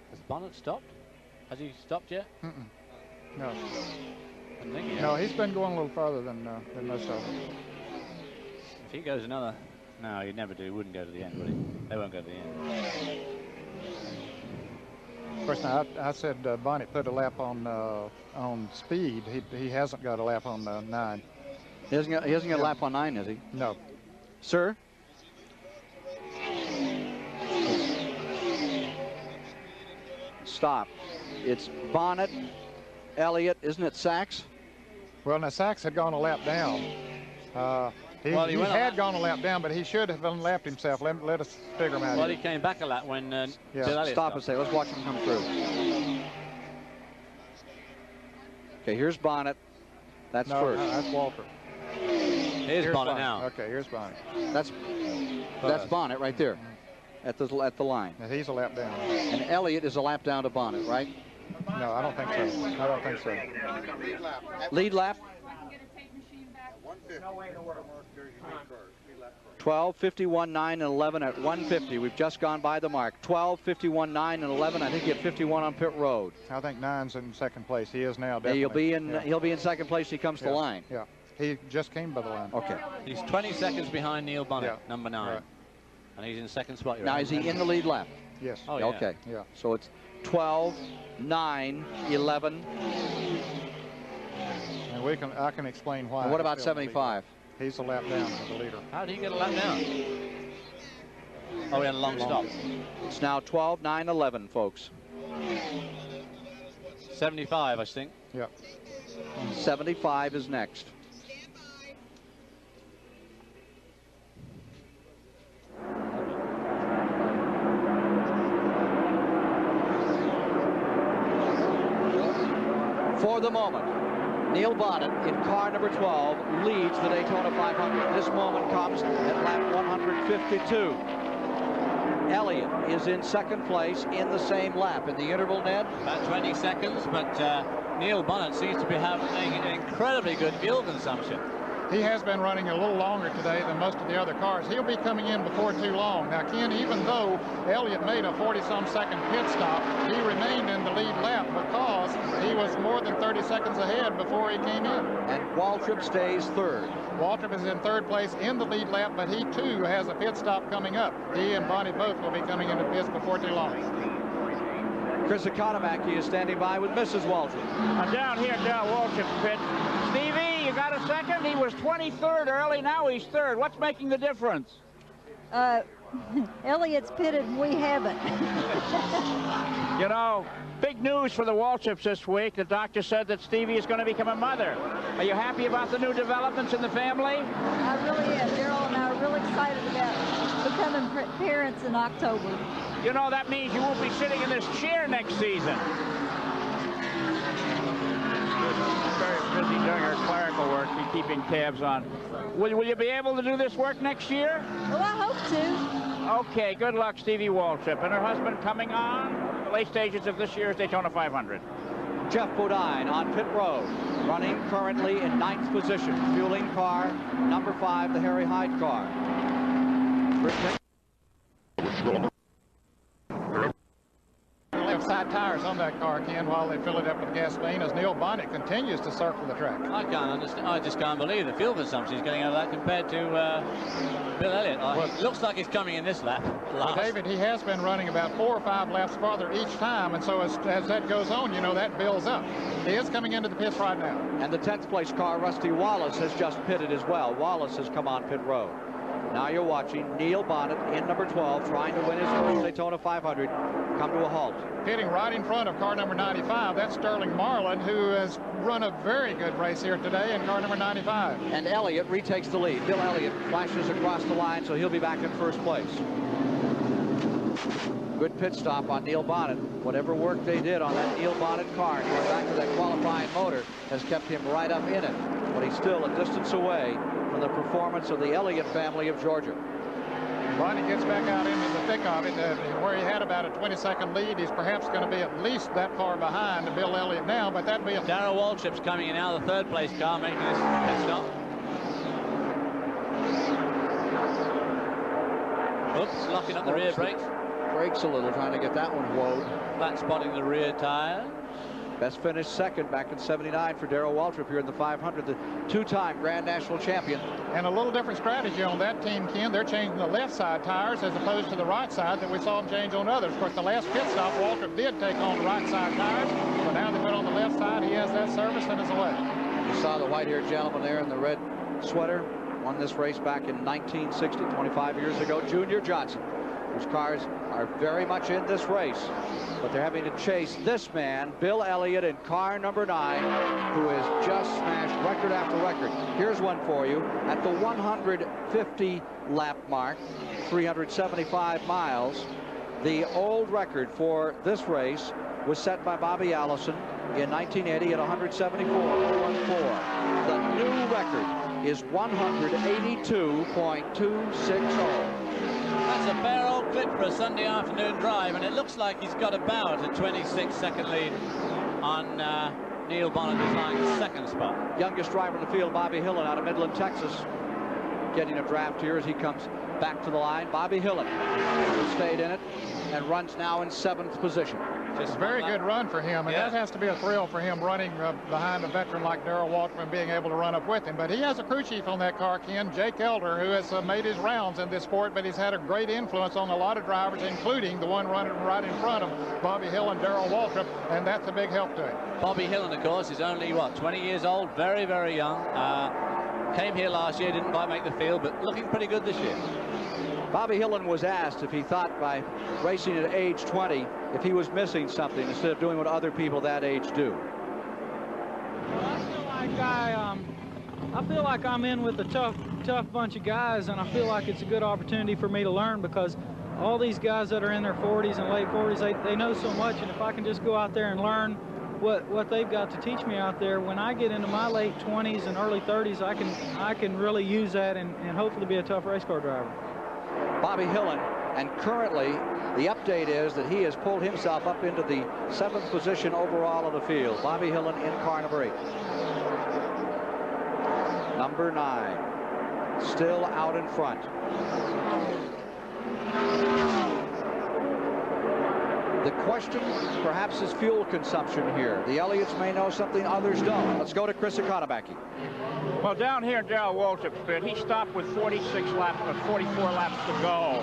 Has Bonnet stopped? Has he stopped yet? No. No, he's been going a little farther than most of them. If he goes another... No, he'd never do. He wouldn't go to the end, would he? They won't go to the end. Of course, now I said Bonnet put a lap on Speed. He hasn't got a lap on 9. He hasn't got a lap on 9, has he? No. Sir? Stop. It's Bonnet, Elliott, isn't it Sachs? Well, now Sachs had gone a lap down. He had gone a lap down, but he should have unlapped himself. Let us figure him out. Well, he came back a lap when Bill Elliott Stop a second. Let's watch him come through. Okay, here's Bonnet. That's first. No, that's Walter. Here's Bonnet now. Okay, here's Bonnet. That's Bonnet right there at the line. Now, he's a lap down. And Elliott is a lap down to Bonnet, right? No, I don't think so. I don't think so. Lead lap. 12:51.9 and 11 at 150. We've just gone by the mark. 12:51.9 and 11. I think he had 51 on pit road. I think 9's in second place. He is now. He'll Definitely. he'll be in second place. He comes to the line. Yeah, he just came by the line. Okay. He's 20 seconds behind Neil Bonnet, number 9. Right. And he's in second spot. Now, is he in the lead lap? Yes. Oh, yeah. Okay. Yeah. So it's 12, 9, 11. And I can explain why. And what about 75? He's a lap down as the leader. How did he get a lap down? Oh, he had a long stop. It's now 12, 9, 11, folks. 75, I think. Yeah. 75 is next. For the moment, Neil Bonnet in car number 12 leads the Daytona 500. This moment comes at lap 152. Elliott is in second place in the same lap. In the interval, Ned? About 20 seconds, but Neil Bonnet seems to be having an incredibly good fuel consumption. He has been running a little longer today than most of the other cars. He'll be coming in before too long. Now, Ken, even though Elliott made a 40-some second pit stop, he remained in the lead lap because he was more than 30 seconds ahead before he came in. And Waltrip stays third. Waltrip is in third place in the lead lap, but he too has a pit stop coming up. He and Bonnie both will be coming into pits before too long. Chris Economaki is standing by with Mrs. Waltrip. I'm down here at Dale Waltrip's pit. Stevie, you got a second? He was 23rd early, now he's third. What's making the difference? Elliott's pitted and we haven't. You know, big news for the Waltrips this week. The doctor said that Stevie is going to become a mother. Are you happy about the new developments in the family? I really am. Daryl and I are really excited about becoming parents in October. You know, that means you won't be sitting in this chair next season. Very busy doing her clerical work, be keeping tabs on. Will you be able to do this work next year? Well, I hope to. Okay, good luck, Stevie Waltrip. And her husband coming on the late stages of this year's Daytona 500. Jeff Bodine on pit road, running currently in 9th position. Fueling car number 5, the Harry Hyde car. Left side tires on that car, Ken, while they fill it up with gasoline as Neil Bonnet continues to circle the track. I can't understand. I just can't believe the fuel consumption is getting out of that compared to Bill Elliott. It looks like he's coming in this lap. Well, David, he has been running about 4 or 5 laps farther each time, and so as that goes on, you know, that builds up. He is coming into the pits right now. And the 10th place car, Rusty Wallace, has just pitted as well. Wallace has come on pit road. Now you're watching Neil Bonnet in number 12, trying to win his first Daytona 500, come to a halt. Pitting right in front of car number 95, that's Sterling Marlin, who has run a very good race here today in car number 95. And Elliott retakes the lead. Bill Elliott flashes across the line, so he'll be back in first place. Good pit stop on Neil Bonnet. Whatever work they did on that Neil Bonnet car, going back to that qualifying motor, has kept him right up in it. But he's still a distance away from the performance of the Elliott family of Georgia. Bonnie gets back out into the thick of it, where he had about a 20-second lead. He's perhaps going to be at least that far behind Bill Elliott now, but that'd be a... Darrell Waltrip's coming in now, the 3rd place car, making this pit stop. Oops, locking up the rear brakes. Brakes a little, trying to get that one whoa. Flat spotting the rear tire. Best finish second back in '79 for Darrell Waltrip here in the 500, the 2-time Grand National champion. And a little different strategy on that team, Ken. They're changing the left side tires as opposed to the right side that we saw them change on others. Of course, the last pit stop, Waltrip did take on the right side tires, but now they put on the left side. He has that service and is away. You saw the white-haired gentleman there in the red sweater. Won this race back in 1960, 25 years ago. Junior Johnson, whose cars are are very much in this race, but they're having to chase this man, Bill Elliott, in car number 9, who has just smashed record after record. Here's one for you. At the 150 lap mark, 375 miles, the old record for this race was set by Bobby Allison in 1980 at 174.14. The new record is 182.260. That's a fair old clip for a Sunday afternoon drive, and it looks like he's got about a 26-second lead on Neil Bonnet, who's lying second spot. Youngest driver in the field, Bobby Hillen, out of Midland, Texas, getting a draft here as he comes back to the line. Bobby Hillen stayed in it and runs now in 7th position. Just a very good run for him, and that has to be a thrill for him, running behind a veteran like Darrell Waltrip and being able to run up with him. But he has a crew chief on that car, Ken, Jake Elder, who has made his rounds in this sport, but he's had a great influence on a lot of drivers, including the one running right in front of Bobby Hill and Darrell Waltrip, and that's a big help to him. Bobby Hillen, of course, is only, what, 20 years old, very, very young. Came here last year, didn't quite make the field, but looking pretty good this year. Bobby Hillen was asked if he thought by racing at age 20 if he was missing something instead of doing what other people that age do. Well, I feel like I'm in with a tough bunch of guys, and I feel like it's a good opportunity for me to learn, because all these guys that are in their 40s and late 40s, they know so much, and if I can just go out there and learn what they've got to teach me out there, when I get into my late 20s and early 30s, I can really use that and hopefully be a tough race car driver. Bobby Hillen, and currently the update is that he has pulled himself up into the 7th position overall of the field. Bobby Hillen in car number 8. Number 9 still out in front. The question perhaps is fuel consumption here. The Elliots may know something others don't. Let's go to Chris Economaki. Well, down here in Darrell Waltrip's pit, he stopped with 44 laps to go.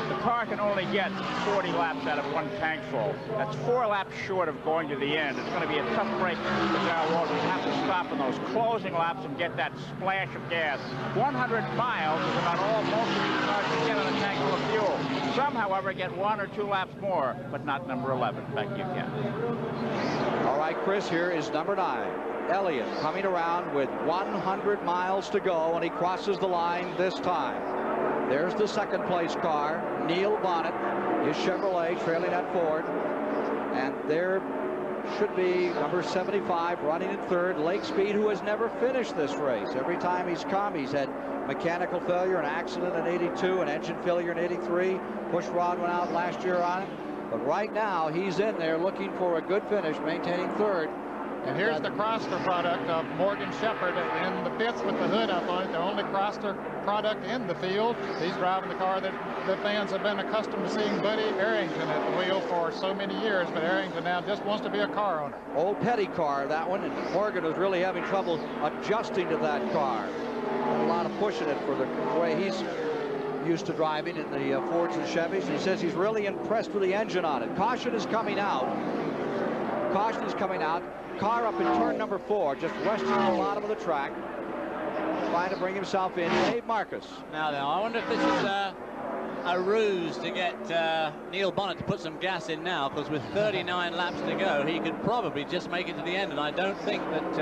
The car can only get 40 laps out of one tank full. That's 4 laps short of going to the end. It's going to be a tough break for Darrell Waltrip. Have to stop in those closing laps and get that splash of gas. 100 miles is about all most of these cars can get on a tank full of fuel. Some, however, get 1 or 2 laps more, but not number 11. Back to you, Ken. All right, Chris, here is number 9. Elliott coming around with 100 miles to go, and he crosses the line this time. There's the 2nd place car, Neil Bonnet, his Chevrolet trailing that Ford, and there should be number 75 running in 3rd, Lake Speed, who has never finished this race. Every time he's come, he's had mechanical failure, an accident in 82, an engine failure in 83. Push rod went out last year on it, but right now he's in there looking for a good finish, maintaining 3rd. And here's the Chrysler product of Morgan Shepherd in the pits with the hood up on it, the only Chrysler product in the field. He's driving the car that the fans have been accustomed to seeing Buddy Arrington at the wheel for so many years, but Arrington now just wants to be a car owner. Old Petty car, that one, and Morgan was really having trouble adjusting to that car. A lot of pushing it for the way he's used to driving in the Fords and Chevys. He says he's really impressed with the engine on it. Caution is coming out. Caution is coming out. Car up in turn number 4, just resting on the bottom of the track, trying to bring himself in. Dave Marcus. Now then, I wonder if this is a ruse to get Neil Bonnet to put some gas in now, because with 39 laps to go, he could probably just make it to the end, and I don't think that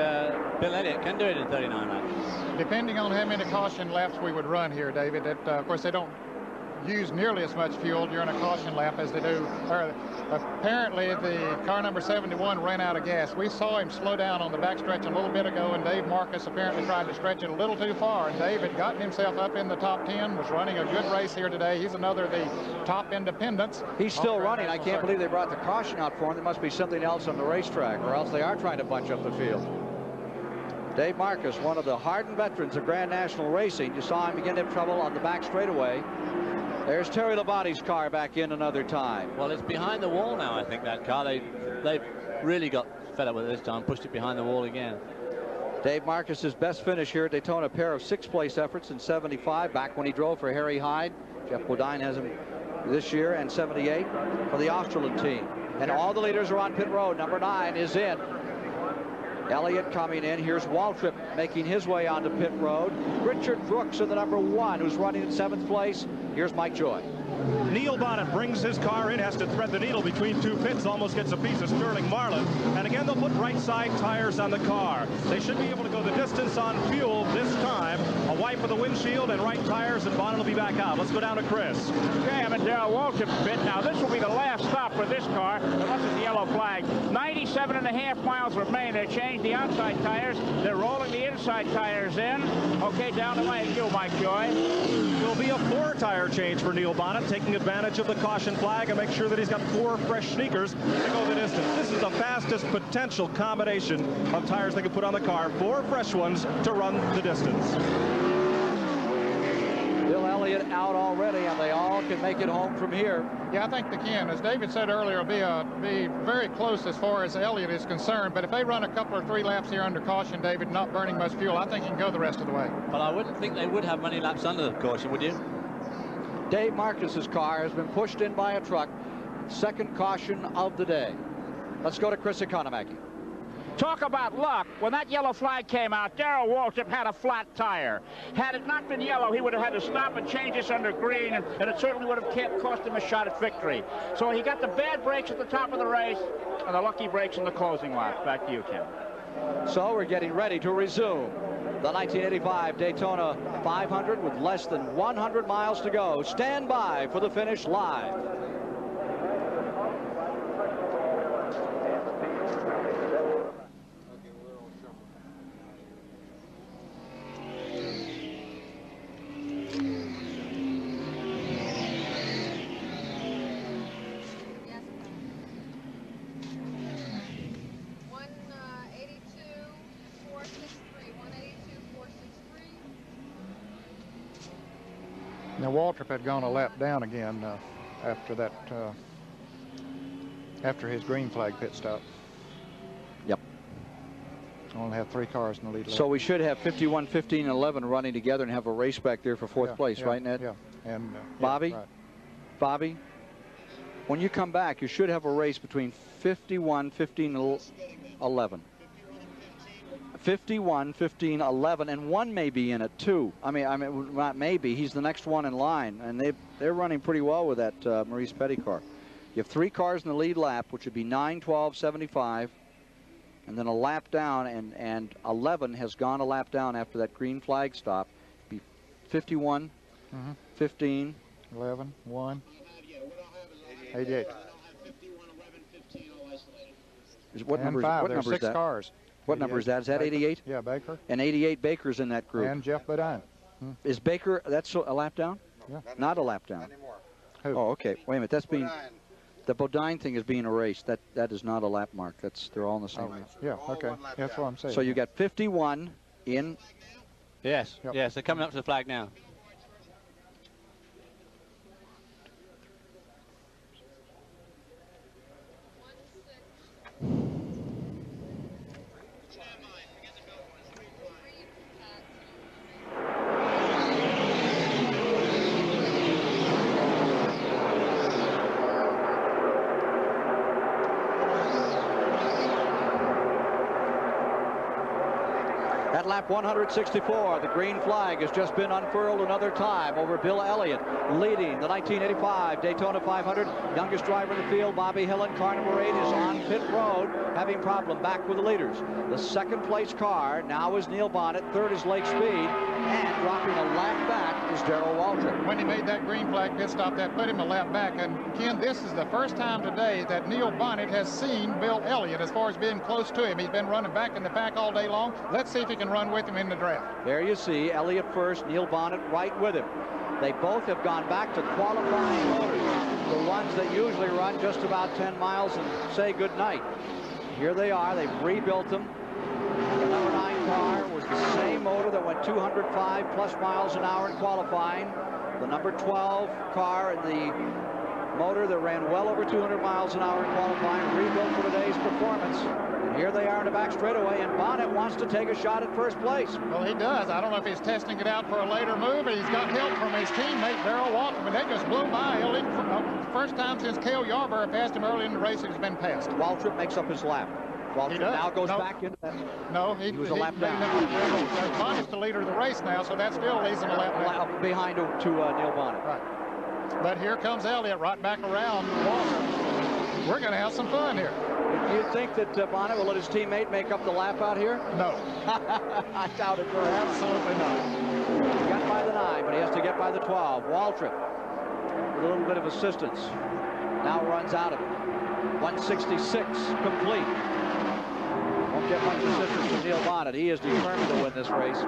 Bill Elliott can do it in 39 laps. Depending on how many caution laps we would run here, David, of course they don't use nearly as much fuel during a caution lap as they do. Apparently, the car number 71 ran out of gas. We saw him slow down on the backstretch a little bit ago, and Dave Marcus apparently tried to stretch it a little too far. And Dave had gotten himself up in the top 10, was running a good race here today. He's another of the top independents. He's still running. I can't believe they brought the caution out for him. There must be something else on the racetrack, or else they are trying to bunch up the field. Dave Marcus, one of the hardened veterans of Grand National Racing. You saw him begin to have trouble on the back straightaway. There's Terry Labonte's car back in another time. Well, it's behind the wall now, I think, that car. They've really got fed up with it this time, pushed it behind the wall again. Dave Marcus's best finish here at Daytona, a pair of 6th place efforts in 75, back when he drove for Harry Hyde. Jeff Bodine has him this year, and 78 for the Australian team. And all the leaders are on pit road. Number 9 is in. Elliott coming in. Here's Waltrip making his way onto pit road. Richard Brooks in the number 1, who's running in 7th place. Here's Mike Joy. Neil Bonnet brings his car in, has to thread the needle between two pits, almost gets a piece of Sterling Marlin. And again, they'll put right side tires on the car. They should be able to go the distance on fuel this time. A wipe of the windshield and right tires, and Bonnet will be back out. Let's go down to Chris. Okay, I'm at Darrell Waltrip's pit. Now, this will be the last stop for this car, unless it's the yellow flag. 97.5 miles remain. They changed the outside tires. They're rolling the inside tires in. Okay, down to you, Mike Joy. Will be a 4-tire change for Neil Bonnet, taking advantage of the caution flag and make sure that he's got 4 fresh sneakers to go the distance. This is the fastest potential combination of tires they can put on the car. 4 fresh ones to run the distance. Bill Elliott out already, and they all can make it home from here. Yeah, I think they can. As David said earlier, it'll be very close as far as Elliott is concerned. But if they run a couple or 3 laps here under caution, David, not burning much fuel, I think he can go the rest of the way. But I wouldn't think they would have many laps under the caution, would you? Dave Marcus's car has been pushed in by a truck. Second caution of the day. Let's go to Chris Economaki. Talk about luck. When that yellow flag came out, Darrell Waltrip had a flat tire. Had it not been yellow, he would have had to stop and change this under green, and it certainly would have cost him a shot at victory. So he got the bad brakes at the top of the race and the lucky brakes in the closing lap. Back to you, Ken. So we're getting ready to resume the 1985 Daytona 500 with less than 100 miles to go. Stand by for the finish live. Now, Waltrip had gone a lap down again after that, after his green flag pit stop. Yep. Only have 3 cars in the lead lap. So we should have 51, 15, and 11 running together and have a race back there for 4th place, right, Ned? Yeah. And Bobby, right. Bobby, when you come back, you should have a race between 51, 15, and 11. 51, 15, 11, and 1 may be in it too. I mean, not maybe. He's the next one in line, and they're running pretty well with that Maurice Petty car. You have 3 cars in the lead lap, which would be 9, 12, 75, and then a lap down, and 11 has gone a lap down after that green flag stop. It'd be 51, 15, 11, 1, 88. What number There's is 6 that? cars. What number is that? Is that 88? Yeah, Baker. And 88 Baker's in that group. And Jeff Bodine. Is Baker, that's a lap down? Yeah. Not a lap down. Who? Oh, okay. Wait a minute. That's being, the Bodine thing is being erased. That is not a lap mark. They're all in the same lap. Yeah, okay. That's what I'm saying. So you got 51 in. Yes, yes. They're coming up to the flag now. At lap 164, the green flag has just been unfurled another time over Bill Elliott, leading the 1985 Daytona 500. Youngest driver in the field, Bobby Hillin, car number 8, is on pit road, having problem back with the leaders. The second place car now is Neil Bonnet, third is Lake Speed, and dropping a lap back is Darrell Waltrip. When he made that green flag pit stop, that put him a lap back. And Ken, this is the first time today that Neil Bonnet has seen Bill Elliott as far as being close to him. He's been running back in the pack all day long. Let's see if he can run with him in the draft. There you see Elliott first, Neil Bonnet right with him. They both have gone back to qualifying motors, the ones that usually run just about 10 miles and say good night. Here they are. They've rebuilt them. The number 9 car was the same motor that went 205 plus miles an hour in qualifying. The number 12 car and the motor that ran well over 200 miles an hour in qualifying, rebuilt for today's performance. And here they are in the back straightaway, and Bonnet wants to take a shot at first place. Well, he does. I don't know if he's testing it out for a later move, but he's got help from his teammate, Darrell Waltrip, and they just blew by. First time since Cale Yarborough passed him early in the race, he's been passed. Waltrip makes up his lap. Waltrip now goes back into that. No, he was a lap down. Bonnet's the leader of the race now, so that still leaves him a lap down. Behind to Neil Bonnet. Right. But here comes Elliott right back around Walker. We're going to have some fun here. Do you think that Bonnet will let his teammate make up the lap out here? No. I doubt it very much. Absolutely not. He got by the 9, but he has to get by the 12. Waltrip with a little bit of assistance. Now runs out of it. 166 complete. Won't get much assistance from Neil Bonnet. He is determined to win this race.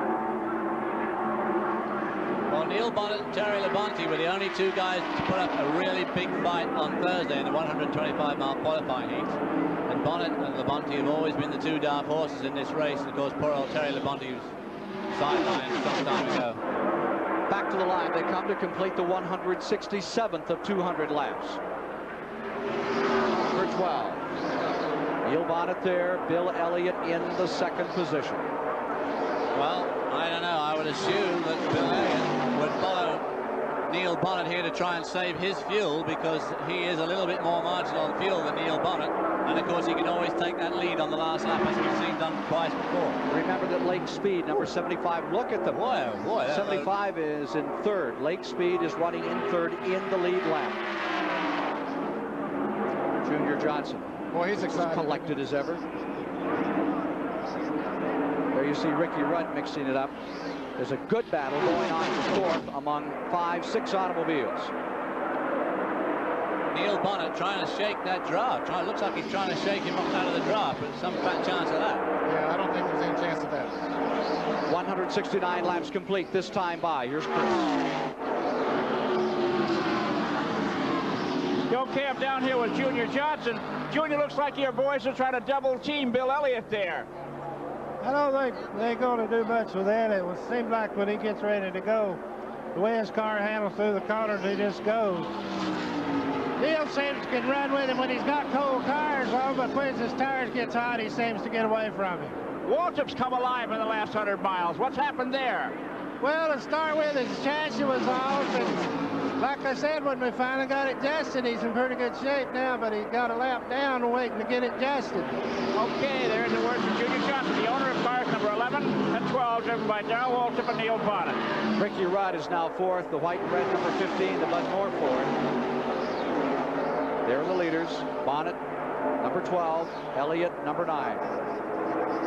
Well, Neil Bonnet and Terry Labonte were the only two guys to put up a really big fight on Thursday in the 125-mile qualifying heat. And Bonnet and Labonte have always been the two dark horses in this race. And of course, poor old Terry Labonte was sidelined some time ago. Back to the line they come to complete the 167th of 200 laps. Number 12. Neil Bonnet there, Bill Elliott in the second position. Well, I don't know. I would assume that Bill Elliott would follow Neil Bonnet here to try and save his fuel, because he is a little bit more marginal on fuel than Neil Bonnet. And of course, he can always take that lead on the last lap, as we've seen done twice before. Remember that Lake Speed, number 75, look at them. Boy, 75 is in third. Lake Speed is running in third in the lead lap. Junior Johnson. Boy, he's excited. As collected as ever. There you see Ricky Rudd mixing it up. There's a good battle going on for fourth among 5-6 automobiles. Neil Bonnet trying to shake that draft. Looks like he's trying to shake him out of the draft, but some fat chance of that. Yeah, I don't think there's any chance of that. 169 laps complete this time by. Here's Chris. Joe Camp down here with Junior Johnson. Junior, looks like your boys are trying to double team Bill Elliott there. I don't think they're going to do much with that. It seems like when he gets ready to go, the way his car handles through the corners, he just goes. Neil seems to can run with him when he's got cold tires on, but when his tires gets hot, he seems to get away from him. Waltrip's come alive in the last 100 miles. What's happened there? Well, to start with, his chassis was off, and like I said, when we finally got it adjusted, he's in pretty good shape now, but he got a lap down waiting to get it adjusted. Okay, there's the words from Junior Johnson, the owner of cars number 11 and 12, driven by Darrell Waltrip and Neil Bonnet. Ricky Rudd is now fourth, the white and red number 15, the Bud Moore Ford. There are the leaders. Bonnet, number 12, Elliott, number 9.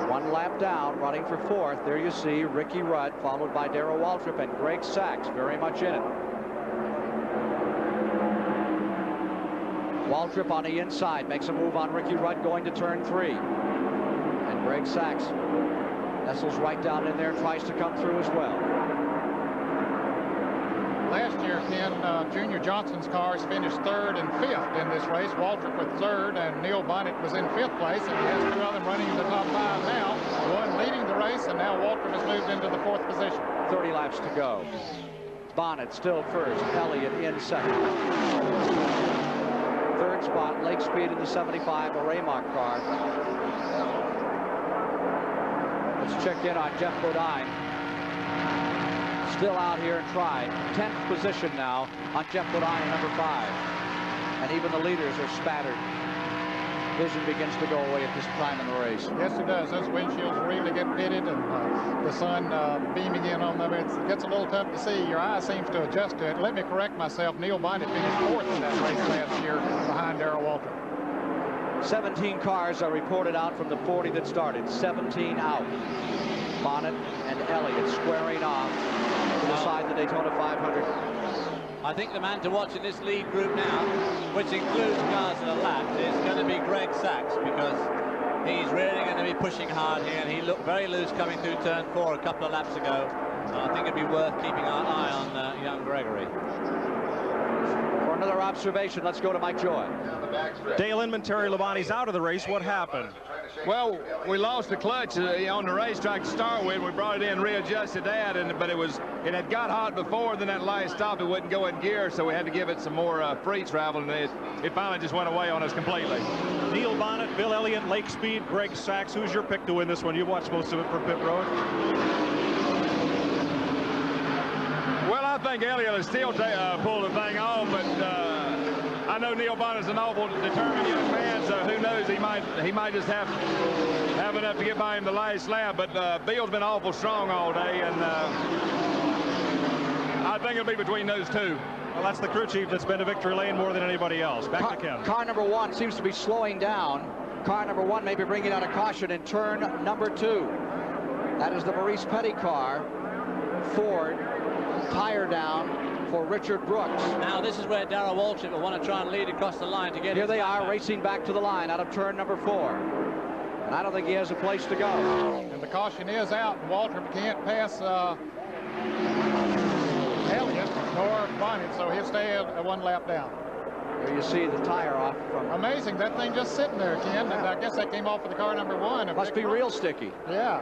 One lap down, running for fourth. There you see Ricky Rudd, followed by Darrell Waltrip and Greg Sachs, very much in it. Waltrip on the inside makes a move on Ricky Rudd going to turn 3. And Greg Sachs nestles right down in there, tries to come through as well. Last year, Ken, Junior Johnson's cars finished 3rd and 5th in this race. Waltrip with 3rd, and Neil Bonnet was in 5th place, and he has 2 of them running in the top 5 now. One leading the race, and now Waltrip has moved into the 4th position. 30 laps to go. Bonnet still first, Elliott in second. Third spot, Lake Speed in the 75, a Raymark car. Let's check in on Jeff Bodine. Still out here and try. 10th position now on Jeff Bodine, number 5. And even the leaders are spattered. Vision begins to go away at this time in the race. Yes, it does. Those windshields really get pitted, and the sun beaming in on them. It gets a little tough to see. Your eye seems to adjust to it. Let me correct myself. Neil Bonnet finished 4th in that race last year behind Darrell Waltrip. 17 cars are reported out from the 40 that started. 17 out. Bonnet and Elliott squaring off to decide the Daytona 500. I think the man to watch in this lead group now, which includes cars that are lapped, is going to be Greg Sachs, because he's really going to be pushing hard here, and he looked very loose coming through turn 4 a couple of laps ago. I think it'd be worth keeping our eye on young Gregory. For another observation, let's go to Mike Joy. Dale Inman, Terry Labonte's out of the race. What happened? Well, we lost the clutch on the racetrack to start with. We brought it in, readjusted that, but it had got hot before. Then that last stop, it wouldn't go in gear, so we had to give it some more free travel, and it finally just went away on us completely. Neil Bonnet, Bill Elliott, Lake Speed, Greg Sachs. Who's your pick to win this one? You've watched most of it from pit road. Well, I think Elliott will still pull the thing off, but I know Neil Bonnet's an awful determined young man, so who knows, he might just have enough to get by him the last lap. But Bill's been awful strong all day, and I think it'll be between those two. Well, that's the crew chief that's been to victory lane more than anybody else. Back to Ken. Car number 1 seems to be slowing down. Car number 1 may be bringing out a caution in turn number 2. That is the Maurice Petty car. Ford, tire down for Richard Brooks. Now this is where Darrell Waltrip will want to try and lead across the line to get Here his they lap are back. racing back to the line out of turn number 4. And I don't think he has a place to go. And the caution is out, and Waltrip can't pass Elliott nor Bonnet, so he'll stay one lap down. Here you see the tire off from... Amazing, that thing just sitting there, Ken, and I guess that came off of the car number 1. Must be real sticky. Yeah.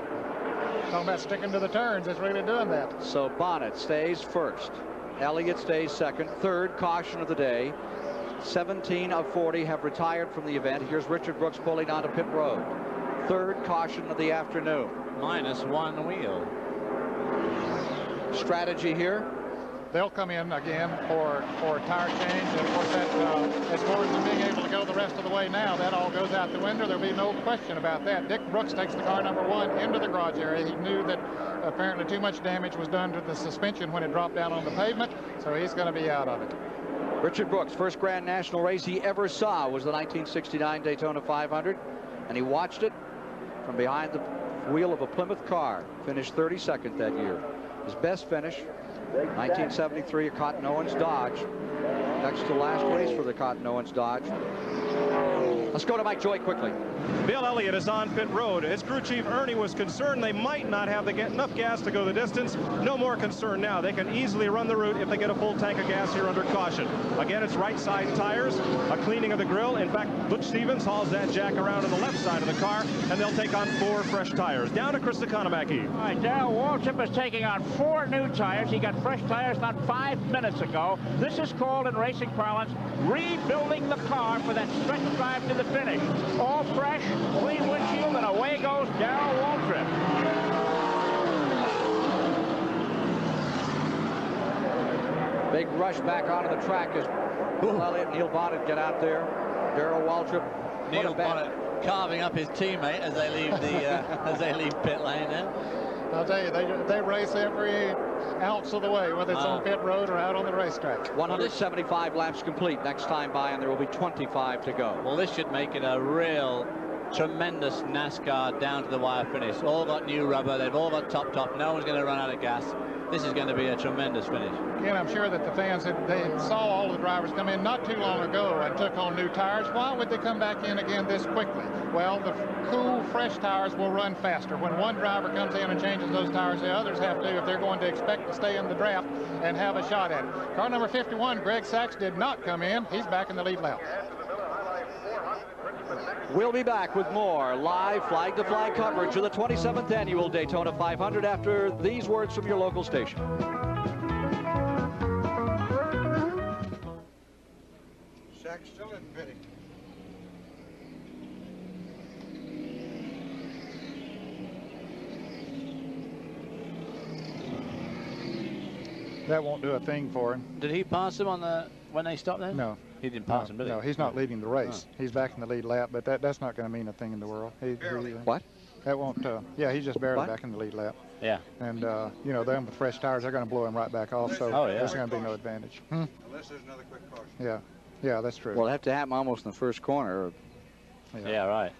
Talking about sticking to the turns, it's really doing that. So Bonnet stays first. Elliott stays second. Third caution of the day. 17 of 40 have retired from the event. Here's Richard Brooks pulling onto pit road. Third caution of the afternoon. Minus 1 wheel. Strategy here. They'll come in again for a tire change, and of course that, as far as them being able to go the rest of the way now, that all goes out the window. There'll be no question about that. Dick Brooks takes the car number 1 into the garage area. He knew that apparently too much damage was done to the suspension when it dropped down on the pavement, so he's going to be out of it. Richard Brooks, first Grand National race he ever saw was the 1969 Daytona 500, and he watched it from behind the wheel of a Plymouth car. Finished 32nd that year. His best finish, 1973, a Cotton Owens Dodge. Next to last race for the Cotton Owens Dodge. Let's go to Mike Joy quickly. Bill Elliott is on pit road. His crew chief Ernie was concerned they might not have enough gas to go the distance. No more concern now. They can easily run the route if they get a full tank of gas here under caution. Again, it's right side tires, a cleaning of the grill. In fact, Butch Stevens hauls that jack around to the left side of the car, and they'll take on 4 fresh tires. Down to Chris Economaki. All right, Darrell Waltrip is taking on 4 new tires. He got fresh tires not 5 minutes ago. This is called in racing parlance rebuilding the car for that stretch drive to the finish. All fresh, clean windshield, and away goes Darrell Waltrip. Big rush back onto the track as Bill Elliott and Neil Bonnet get out there. Darrell Waltrip. Neil Bonnet carving up his teammate as they leave the as they leave pit lane. Then I'll tell you, they race every ounce of the way, whether it's on pit road or out on the racetrack. 175 laps complete next time by, and there will be 25 to go. Well, this should make it a real tremendous NASCAR down to the wire finish. All got new rubber. They've all got top. No one's going to run out of gas. This is going to be a tremendous finish. And I'm sure that the fans, they saw all the drivers come in not too long ago and took on new tires. Why would they come back in again this quickly? Well, the cool, fresh tires will run faster. When one driver comes in and changes those tires, the others have to if they're going to expect to stay in the draft and have a shot at it. Car number 51, Greg Sachs, did not come in. He's back in the lead lap. We'll be back with more live flag-to-flag coverage of the 27th annual Daytona 500 after these words from your local station. Sachs still in pitting. That won't do a thing for him. Did he pass him on the when they stopped there? No. He didn't pass him, did he? No, he's not leading the race. He's back in the lead lap, but that's not going to mean a thing in the world. What? That won't, yeah, he's just barely back in the lead lap. Yeah. And, you know, them with fresh tires, they're going to blow him right back off, so there's going to be no advantage. Unless there's another quick caution. Yeah. Yeah, that's true. Well, it'll have to happen almost in the first corner. Yeah, right.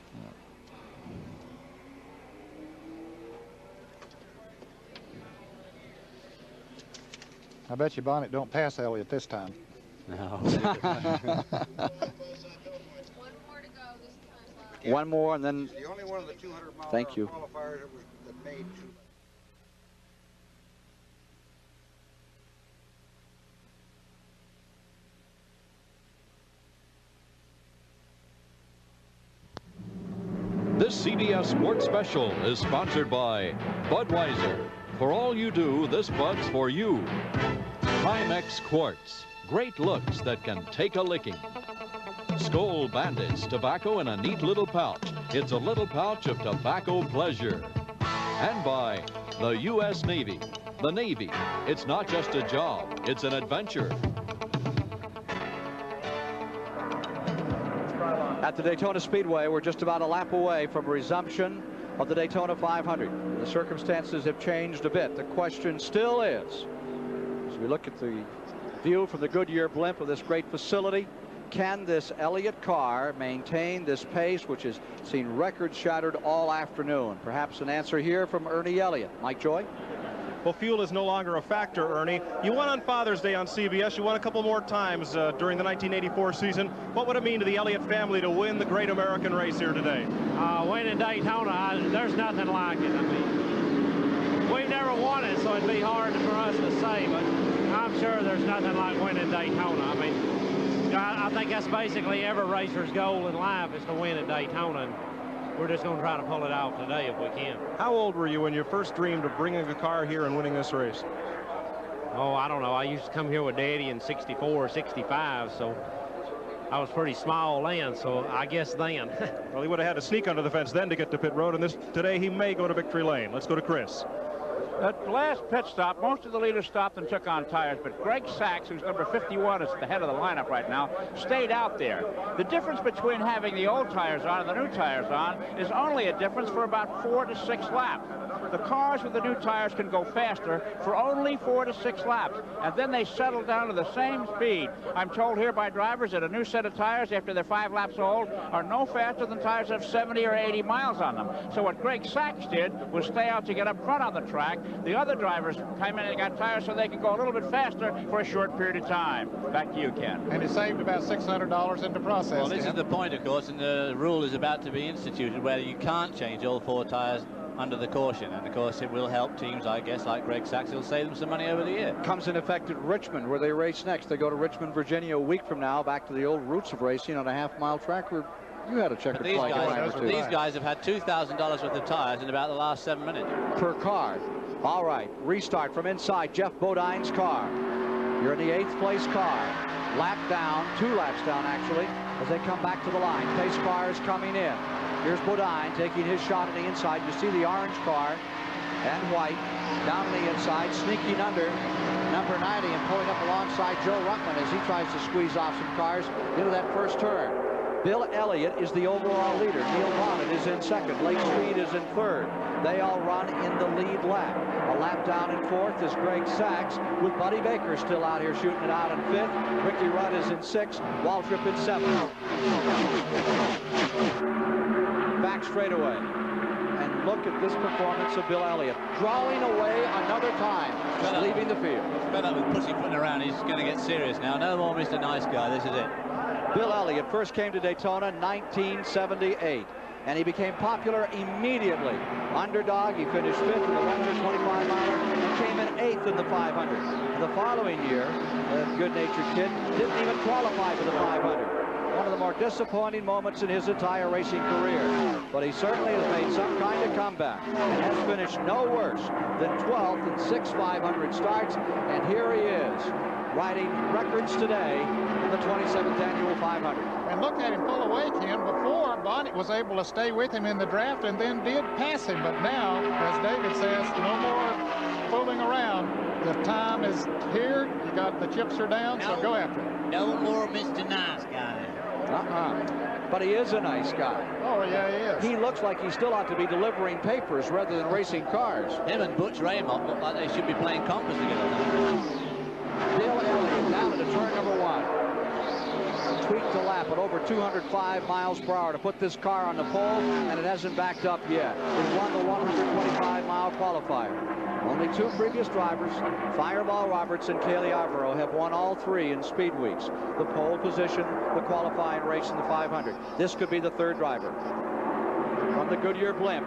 I bet you Bonnet don't pass Elliott this time. No. One more, and then. The only one of the 200-mile Thank you. qualifiers that made two. This CBS Sports Special is sponsored by Budweiser. For all you do, this Bud's for you. Timex Quartz. Great looks that can take a licking. Skoal Bandits. Tobacco in a neat little pouch. It's a little pouch of tobacco pleasure. And by the U.S. Navy. The Navy. It's not just a job. It's an adventure. At the Daytona Speedway, we're just about a lap away from resumption of the Daytona 500. The circumstances have changed a bit. The question still is, as we look at the view from the Goodyear blimp of this great facility. Can this Elliott car maintain this pace, which has seen records shattered all afternoon? Perhaps an answer here from Ernie Elliott. Mike Joy? Well, fuel is no longer a factor, Ernie. You won on Father's Day on CBS. You won a couple more times during the 1984 season. What would it mean to the Elliott family to win the great American race here today? Winning Daytona, there's nothing like it. I mean, we've never won it, so it'd be hard for us to say, but I'm sure there's nothing like winning Daytona. I mean, I think that's basically every racer's goal in life is to win at Daytona, and we're just going to try to pull it off today if we can. How old were you when you first dreamed of bringing a car here and winning this race? Oh, I don't know. I used to come here with Daddy in '64 or '65, so I was pretty small then, so I guess then. Well, he would have had to sneak under the fence then to get to pit road, and today he may go to victory lane. Let's go to Chris. At the last pit stop, most of the leaders stopped and took on tires, but Greg Sachs, who's number 51, is the head of the lineup right now, stayed out there. The difference between having the old tires on and the new tires on is only a difference for about 4 to 6 laps. The cars with the new tires can go faster for only 4 to 6 laps, and then they settle down to the same speed. I'm told here by drivers that a new set of tires after they're 5 laps old are no faster than tires that have 70 or 80 miles on them. So what Greg Sachs did was stay out to get up front on the track. The other drivers came in and got tires so they could go a little bit faster for a short period of time. Back to you, Ken. And he saved about $600 in the process. Well, this is the point, of course, and the rule is about to be instituted where you can't change all 4 tires under the caution, and of course it will help teams, I guess, like Greg Sachs. It'll save them some money over the year. Comes in effect at Richmond, where they race next. They go to Richmond, Virginia a week from now, back to the old roots of racing on a half-mile track where you had a checkered flag. These guys have had $2,000 worth of tires in about the last 7 minutes. Per car. All right, restart from inside Jeff Bodine's car. You're in the 8th place car. Lap down, 2 laps down actually, as they come back to the line. Pace car is coming in. Here's Bodine taking his shot on the inside. You see the orange car and white down on the inside, sneaking under number 90 and pulling up alongside Joe Ruckman as he tries to squeeze off some cars into that first turn. Bill Elliott is the overall leader. Neil Bonnet is in second. Lake Speed is in third. They all run in the lead lap. A lap down in 4th is Greg Sachs, with Buddy Baker still out here shooting it out in 5th. Ricky Rudd is in 6th. Waltrip in 7th. Back straightaway. And look at this performance of Bill Elliott. Drawing away another time. Leaving the field. Fed up with pussyfooting around. He's going to get serious now. No more Mr. Nice Guy. This is it. Bill Elliott first came to Daytona 1978, and he became popular immediately. Underdog, he finished 5th in the 125 miler and came in 8th in the 500. And the following year, that good-natured kid didn't even qualify for the 500. One of the more disappointing moments in his entire racing career. But he certainly has made some kind of comeback and has finished no worse than 12th in 6 500 starts. And here he is, riding records today in the 27th annual 500. And look at him pull away, Ken. Before, Bonnet was able to stay with him in the draft and then did pass him. But now, as David says, no more fooling around. The time is here. You got the chips are down, so go after it. No more Mr. Nice Guy. But he is a nice guy. Oh, yeah, he is. He looks like he still ought to be delivering papers rather than racing cars. Him and Butch Raymond look like they should be playing compass together. Bill Elliott down into turn number 1. Tweaked a lap at over 205 miles per hour to put this car on the pole, and it hasn't backed up yet. It won the 125-mile qualifier. Only 2 previous drivers, Fireball Roberts and Kaylee Yarborough, have won all 3 in speed weeks. The pole position, the qualifying race, and the 500. This could be the 3rd driver. From the Goodyear blimp,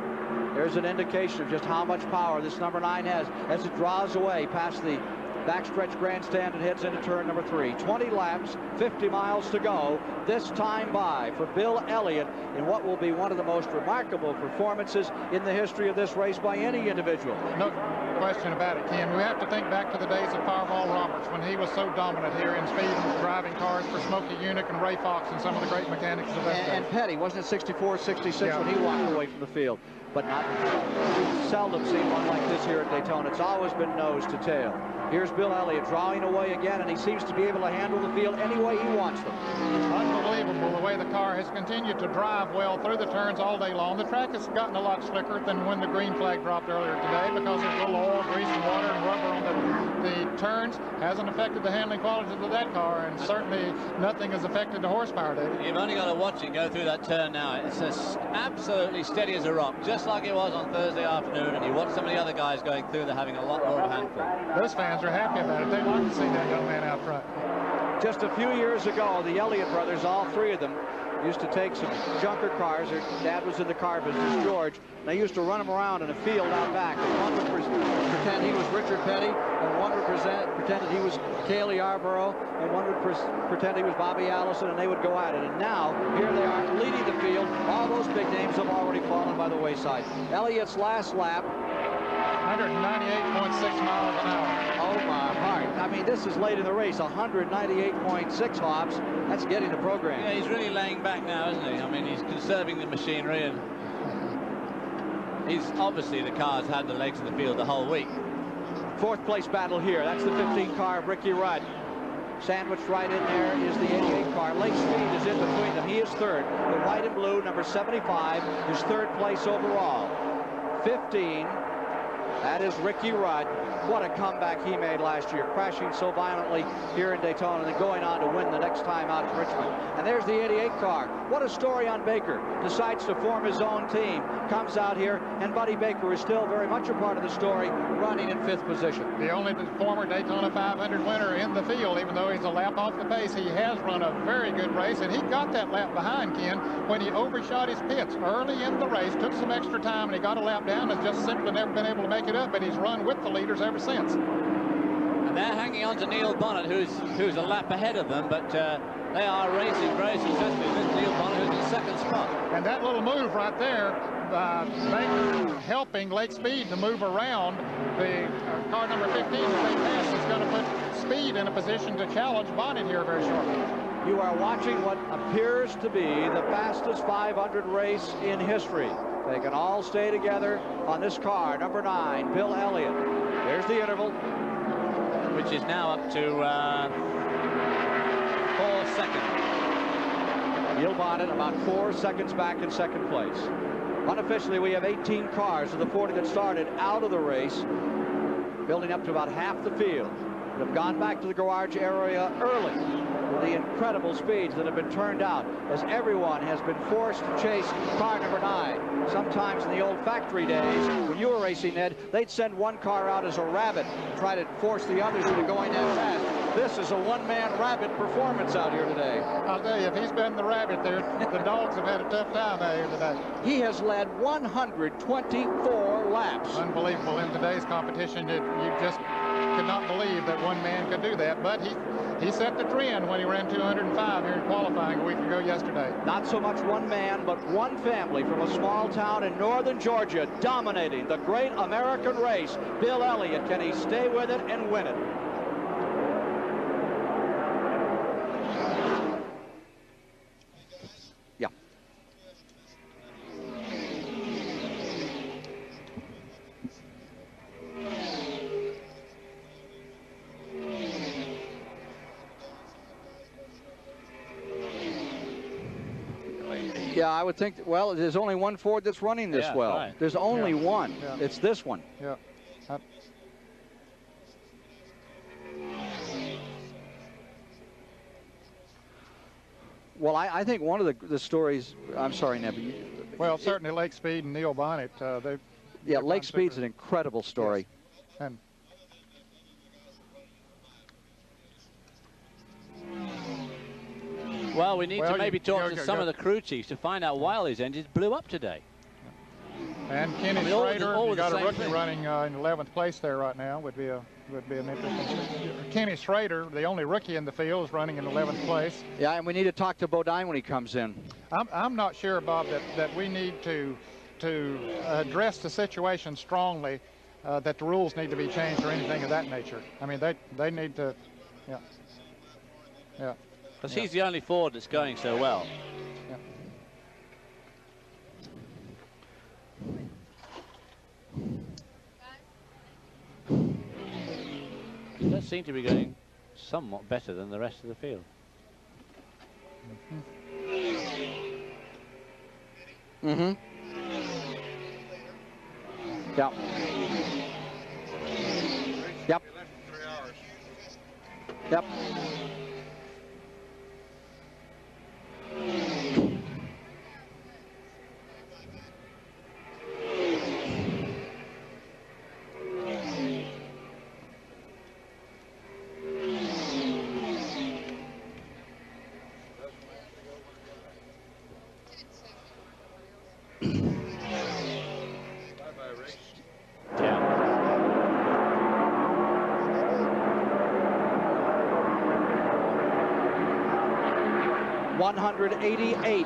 there's an indication of just how much power this number 9 has as it draws away past the backstretch grandstand and heads into turn number 3. 20 laps, 50 miles to go. This time by for Bill Elliott in what will be one of the most remarkable performances in the history of this race by any individual. No question about it, Ken. We have to think back to the days of Fireball Roberts when he was so dominant here in speed and driving cars for Smokey Unick and Ray Fox and some of the great mechanics of that day. And Petty, wasn't it 64, 66 when he walked away from the field? but not, we've seldom seen one like this here at Daytona. It's always been nose to tail. Here's Bill Elliott drawing away again, and he seems to be able to handle the field any way he wants them. Unbelievable the way the car has continued to drive well through the turns all day long. The track has gotten a lot slicker than when the green flag dropped earlier today because there's a little oil, grease, and water and rubber on the turns. Hasn't affected the handling qualities of that car, and certainly nothing has affected the horsepower, David. You've only got to watch it go through that turn now. It's absolutely steady as a rock, just like it was on Thursday afternoon, and you watch some of the other guys going through, they're having a lot more of a handful. Those fans are happy about it. They like to see that young man out front. Just a few years ago, the Elliott brothers, all three of them, used to take some junker cars. Their dad was in the car business, George. And they used to run them around in a field out back. And one would pretend he was Richard Petty, and one would pretend that he was Cale Yarborough, and one would pretend he was Bobby Allison, and they would go at it. And now, here they are leading the field. All those big names have already fallen by the wayside. Elliott's last lap, 198.6 miles an hour. Oh my heart. I mean, this is late in the race. 198.6 hops. That's getting the program. Yeah, he's really laying back now, isn't he? I mean, he's conserving the machinery, and he's obviously, the car's had the legs in the field the whole week. Fourth place battle here. That's the 15 car of Ricky Rudd. Sandwiched right in there is the 88 car. Lake Speed is in between them. He is third. The white and blue, number 75, is third place overall. 15. That is Ricky Rudd. What a comeback he made last year, crashing so violently here in Daytona and then going on to win the next time out at Richmond. And there's the 88 car. What a story on Baker. Decides to form his own team. Comes out here, and Buddy Baker is still very much a part of the story, running in 5th position. The only former Daytona 500 winner in the field, even though he's a lap off the pace. He has run a very good race, and he got that lap behind Ken when he overshot his pits early in the race. Took some extra time, and he got a lap down and just simply never been able to make it up, but he's run with the leaders ever since. And they're hanging on to Neil Bonnet, who's a lap ahead of them, but they are racing very successfully. This Neil Bonnet, who's in second spot. And that little move right there, Baker helping Lake Speed to move around the car number 15 that they passed, is going to put Speed in a position to challenge Bonnet here very shortly. You are watching what appears to be the fastest 500 race in history. They can all stay together on this car, number 9, Bill Elliott. There's the interval, which is now up to 4 seconds. Neil Bonnet about 4 seconds back in second place. Unofficially, we have 18 cars of the 40 that started out of the race, building up to about half the field, that have gone back to the garage area early with the incredible speeds that have been turned out as everyone has been forced to chase car number 9. Sometimes in the old factory days, when you were racing, Ned, they'd send one car out as a rabbit and try to force the others into going that fast. This is a one-man rabbit performance out here today. I'll tell you, if he's been the rabbit there, the dogs have had a tough time out here today. He has led 124 laps. Unbelievable in today's competition. You just could not believe that one man could do that, but he set the trend when he ran 205 here in qualifying a week ago yesterday. Not so much one man, but one family from a small town in northern Georgia dominating the great American race. Bill Elliott, can he stay with it and win it? Yeah. Yeah, I would think, well, there's only one Ford that's running this well. Right. There's only one. Yeah. It's this one. Yeah. Well, I think one of the stories, I'm sorry, Neb. Well, certainly Lake Speed and Neil Bonnet. Yeah, Lake Speed's an incredible story. Yes. And well, we need to maybe talk to some of the crew chiefs to find out why these engines blew up today. And Kenny Schrader, you got a rookie running in 11th place there right now. Would be an interesting. Kenny Schrader, the only rookie in the field, is running in 11th place. Yeah, and we need to talk to Bodine when he comes in. I'm not sure, Bob, that we need to address the situation strongly, that the rules need to be changed or anything of that nature. I mean, they need to, yeah. Yeah. Because he's the only Ford that's going so well. Yeah. He does seem to be going somewhat better than the rest of the field. Mm-hmm. Yep. Yep. Yep. Yeah. 188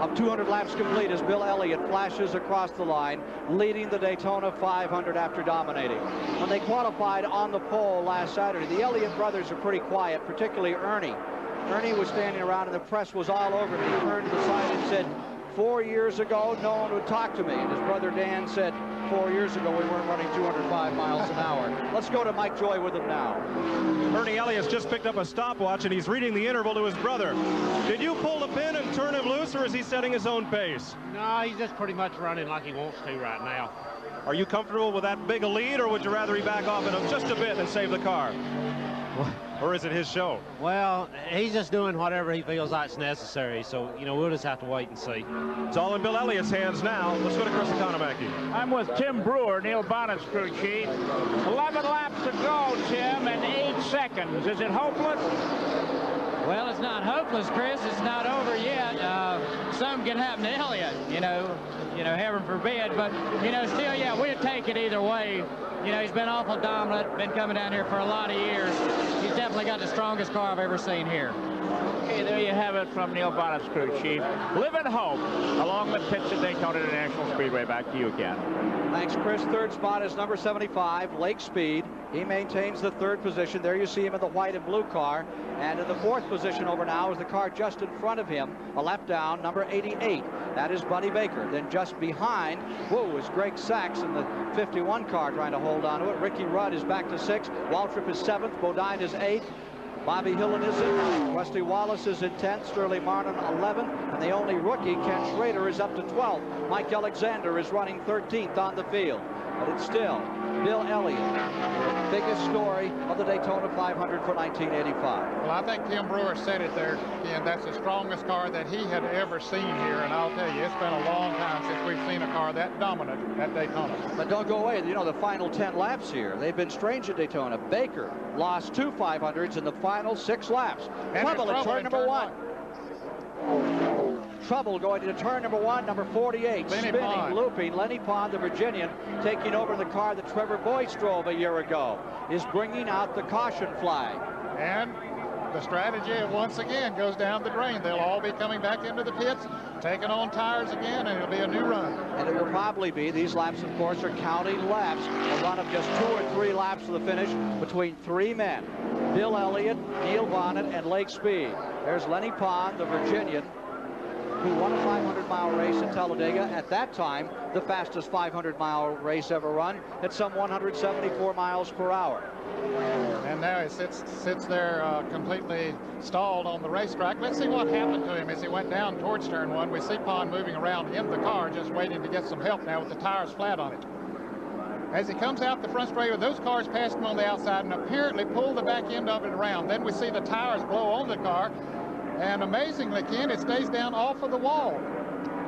of 200 laps complete as Bill Elliott flashes across the line, leading the Daytona 500 after dominating. When they qualified on the pole last Saturday, the Elliott brothers are pretty quiet, particularly Ernie. Ernie was standing around and the press was all over him. He turned to the side and said, 4 years ago, no one would talk to me. And his brother Dan said, 4 years ago, we weren't running 205 miles an hour. Let's go to Mike Joy with him now. Ernie Elliott's just picked up a stopwatch and he's reading the interval to his brother. Did you pull the pin and turn him loose, or is he setting his own pace? No, he's just pretty much running like he wants to right now. Are you comfortable with that big a lead, or would you rather he back off it just a bit and save the car? Or is it his show? Well, he's just doing whatever he feels like's necessary, so, you know, we'll just have to wait and see. It's all in Bill Elliott's hands now. Let's go to Chris Economaki. I'm with Tim Brewer, Neil Bonnet's crew chief. 11 laps to go, Tim, and 8 seconds. Is it hopeless? Well, it's not hopeless, Chris. It's not over yet. Something can happen to Elliott, you know, heaven forbid. But, you know, still, yeah, we'd take it either way. You know, he's been awful dominant, been coming down here for a lot of years. He's definitely got the strongest car I've ever seen here. Okay, there you have it from Neil Bonnet's crew chief. Live in hope, along with pits at Daytona International Speedway. Back to you, Ken. Thanks, Chris. Third spot is number 75, Lake Speed. He maintains the third position. There you see him in the white and blue car. And in the fourth position over now is the car just in front of him, a lap down, number 88. That is Buddy Baker. Then just behind, whoa, is Greg Sachs in the 51 car trying to hold on to it. Ricky Rudd is back to 6th. Waltrip is 7th. Bodine is 8th. Bobby Hillen is in. Rusty Wallace is in 10th. Sterling Martin 11th. And the only rookie, Ken Schrader, is up to 12th. Mike Alexander is running 13th on the field. But it's still Bill Elliott, the biggest story of the Daytona 500 for 1985. Well, I think Tim Brewer said it there, Ken. That's the strongest car that he had ever seen here. And I'll tell you, it's been a long time since we've seen a car that dominant at Daytona. But don't go away. You know, the final 10 laps here, they've been strange at Daytona. Baker lost 2 500s in the final 6 laps. Trouble at turn number 1. Trouble going to turn number 1, number 48, spinning, looping. Lenny Pond, the Virginian, taking over the car that Trevor Boyce drove a year ago, is bringing out the caution flag. And the strategy once again goes down the drain. They'll all be coming back into the pits, taking on tires again, and it'll be a new run. And it will probably be, these laps, of course, are counting laps, a run of just 2 or 3 laps to the finish between 3 men. Bill Elliott, Neil Bonnet, and Lake Speed. There's Lenny Pond, the Virginian, who won a 500-mile race at Talladega. At that time, the fastest 500-mile race ever run at some 174 miles per hour. And now he sits there completely stalled on the racetrack. Let's see what happened to him as he went down towards turn 1. We see Pond moving around in the car, just waiting to get some help now with the tires flat on it. As he comes out the front straightaway, those cars passed him on the outside and apparently pulled the back end of it around. Then we see the tires blow on the car. And amazingly, Ken, it stays down off of the wall.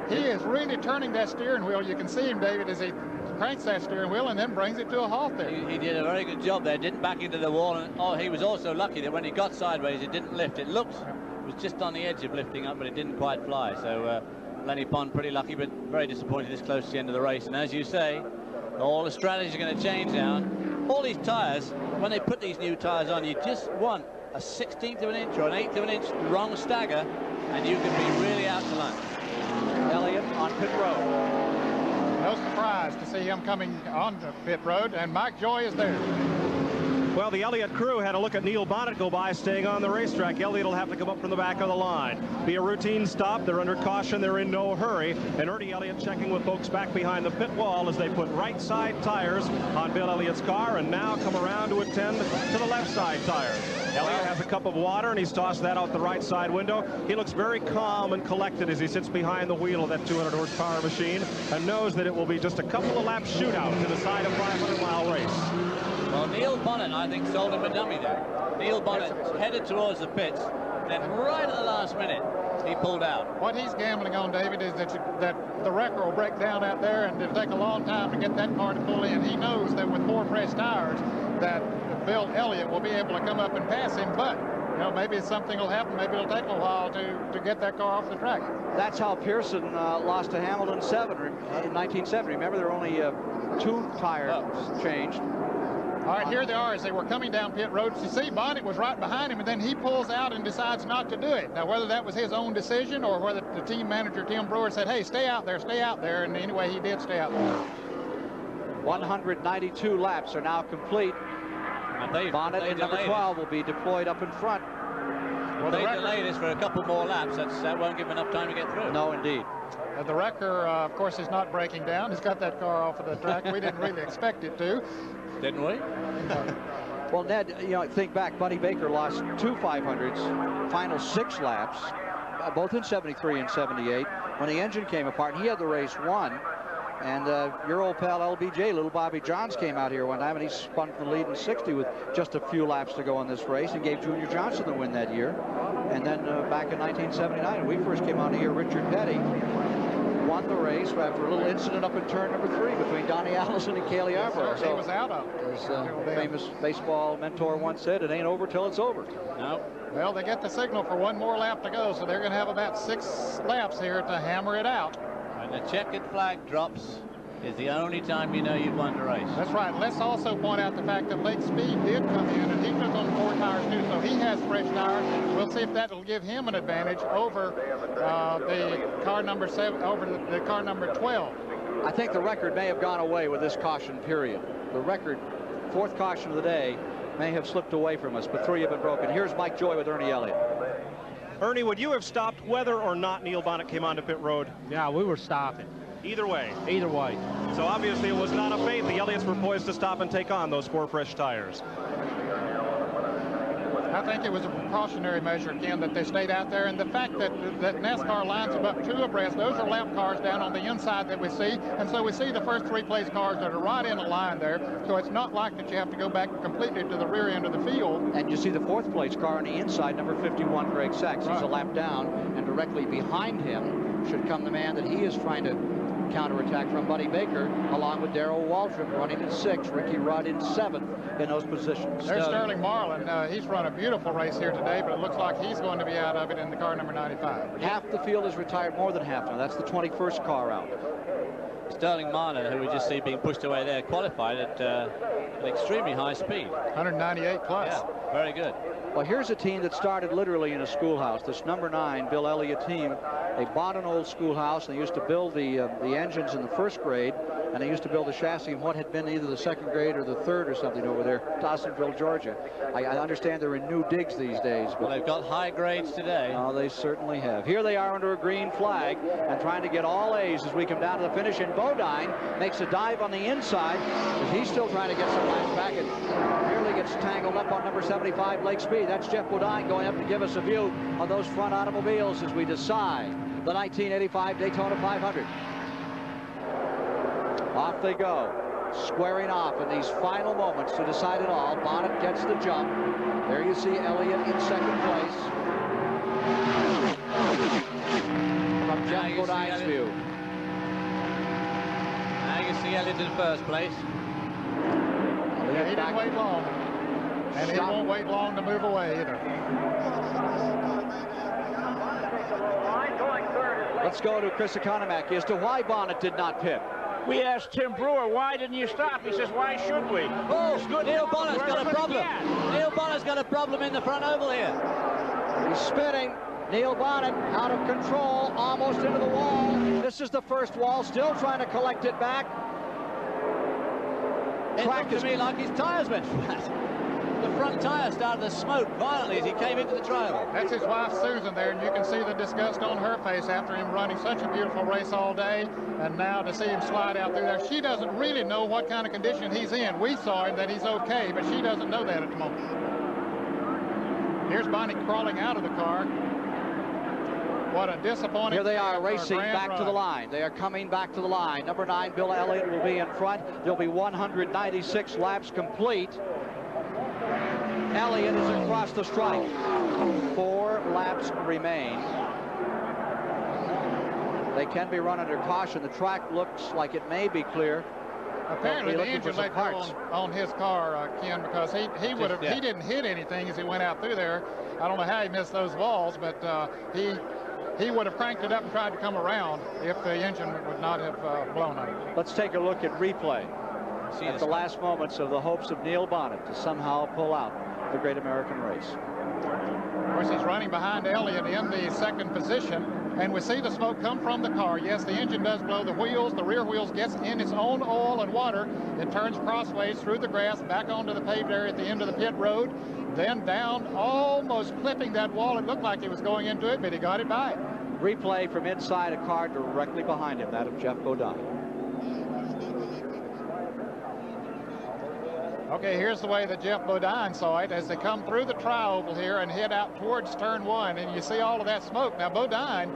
He is really turning that steering wheel. You can see him, David, as he cranks that steering wheel and then brings it to a halt there. He did a very good job there. Didn't back into the wall. And he was also lucky that when he got sideways, it didn't lift. It looked, it was just on the edge of lifting up, but it didn't quite fly. So Lenny Pond pretty lucky, but very disappointed this close to the end of the race. And as you say, all the strategies are going to change now. All these tires, when they put these new tires on, you just want a 16th of an inch or an 1/8 of an inch wrong stagger, and you can be really out to lunch. Elliott on pit road. No surprise to see him coming on the pit road, and Mike Joy is there. Well, the Elliott crew had a look at Neil Bonnet go by, staying on the racetrack. Elliott will have to come up from the back of the line. Be a routine stop. They're under caution. They're in no hurry. And Ernie Elliott checking with folks back behind the pit wall as they put right side tires on Bill Elliott's car and now come around to attend to the left side tires. Elliott has a cup of water and he's tossed that out the right side window. He looks very calm and collected as he sits behind the wheel of that 200 horsepower machine and knows that it will be just a couple of laps shootout to decide a 500-mile race. Well, Neil Bonnet, I think, sold him a dummy there. Neil Bonnet headed towards the pits, then right at the last minute, he pulled out. What he's gambling on, David, is that the wrecker will break down out there, and it'll take a long time to get that car to pull in. He knows that with 4 fresh tires, that Bill Elliott will be able to come up and pass him, but you know, maybe something will happen. Maybe it'll take a while to get that car off the track. That's how Pearson lost to Hamilton in 1970. Remember, there were only 2 tires changed. All right, here they are as they were coming down pit road. You see, Bonnet was right behind him, and then he pulls out and decides not to do it. Now, whether that was his own decision or whether the team manager, Tim Brewer, said, hey, stay out there, and anyway, he did stay out there. 192 laps are now complete. Bonnet in number 12 will be deployed up in front. Well, they delay this for a couple more laps. That won't give him enough time to get through. No, indeed. The wrecker, of course, is not breaking down. He's got that car off of the track. We didn't really expect it to. Didn't we? Well, Ned, you know, think back, Buddy Baker lost 2 500s, final 6 laps, both in 73 and 78. When the engine came apart, he had the race won. And your old pal LBJ, Little Bobby Johns, came out here one time, and he spun from the lead in 60 with just a few laps to go in this race and gave Junior Johnson the win that year. And then back in 1979, when we first came out here, Richard Petty won the race after a little incident up in turn number 3 between Donnie Allison and Cale Yarborough. So he was out of it. As famous baseball mentor once said, it ain't over till it's over. No. Well, they get the signal for 1 more lap to go, so they're going to have about 6 laps here to hammer it out. When the checkered flag drops is the only time you know you've won the race. That's right. Let's also point out the fact that Lake Speed did come in, and he took on 4 tires too, so he has fresh tires. We'll see if that will give him an advantage over the car number 7, over the car number 12. I think the record may have gone away with this caution period. The record, 4th caution of the day, may have slipped away from us, but 3 have been broken. Here's Mike Joy with Ernie Elliott. Ernie, would you have stopped whether or not Neil Bonnet came onto pit road? Yeah, we were stopping. Either way. Either way. So obviously it was not a feint. The Elliots were poised to stop and take on those 4 fresh tires. I think it was a precautionary measure, again, that they stayed out there. And the fact that NASCAR lines them up 2 abreast, those are lap cars down on the inside that we see. And so we see the first 3 place cars that are right in a line there. So it's not like that you have to go back completely to the rear end of the field. And you see the 4th place car on the inside, number 51, Greg Sachs. He's a lap down, and directly behind him should come the man that he is trying to counterattack from, Buddy Baker, along with Darrell Waltrip running in 6, Ricky Rudd in 7th in those positions. There's Sterling Marlin. He's run a beautiful race here today, but it looks like he's going to be out of it in the car number 95. Half the field is retired, more than half now. That's the 21st car out. Sterling Marlin, who we just see being pushed away there, qualified at an extremely high speed. 198 plus. Yeah, very good. Well, here's a team that started literally in a schoolhouse. This number 9 Bill Elliott team, they bought an old schoolhouse, and they used to build the engines in the 1st grade, and they used to build the chassis in what had been either the 2nd grade or the 3rd or something over there, Dawsonville, Georgia. I understand they're in new digs these days. But well, they've got high grades today. Oh, they certainly have. Here they are under a green flag and trying to get all A's as we come down to the finish. And Bodine makes a dive on the inside as he's still trying to get some laps back and nearly gets tangled up on number 75, Lake Speed. That's Jeff Bodine going up to give us a view of those front automobiles as we decide the 1985 Daytona 500. Off they go, squaring off in these final moments to decide it all. Bonnet gets the jump. There you see Elliott in 2nd place. From Jeff Bodine's view. Now you see Elliott in 1st place. Yeah, he didn't wait long. And he won't wait long to move away either. Let's go to Chris Economack as to why Bonnet did not pit. We asked Tim Brewer, why didn't you stop? He says, why should we? Oh, Neil Bonnet's got a problem. Neil Bonnet's got a problem in the front oval here. He's spinning. Neil Bonnet out of control, almost into the wall. This is the first wall, still trying to collect it back. It looked to me like his tires went flat. the front tire started to smoke violently as he came into the trial. That's his wife, Susan, there, and you can see the disgust on her face after him running such a beautiful race all day, and now to see him slide out through there. She doesn't really know what kind of condition he's in. We saw him that he's okay, but she doesn't know that at the moment. Here's Bonnie crawling out of the car. What a disappointing. Here they are racing back to the line. They are coming back to the line. Number 9, Bill Elliott, will be in front. There'll be 196 laps complete. Elliott is across the stripe. 4 laps remain. They can be run under caution. The track looks like it may be clear. Apparently the engine let go on his car, Ken, because he didn't hit anything as he went out through there. I don't know how he missed those walls, but he would have cranked it up and tried to come around if the engine would not have blown up. Let's take a look at replay at the last moments of the hopes of Neil Bonnet to somehow pull out the Great American Race. Of course, he's running behind Elliott in the second position, and we see the smoke come from the car. Yes, the engine does blow. The wheels, the rear wheels, gets in its own oil and water. It turns crossways through the grass, back onto the paved area at the end of the pit road, then down, almost clipping that wall. It looked like he was going into it, but he got it by. Replay from inside a car directly behind him, that of Jeff Bodine. Okay, here's the way that Jeff Bodine saw it as they come through the tri-oval here and head out towards turn 1, and you see all of that smoke. Now, Bodine,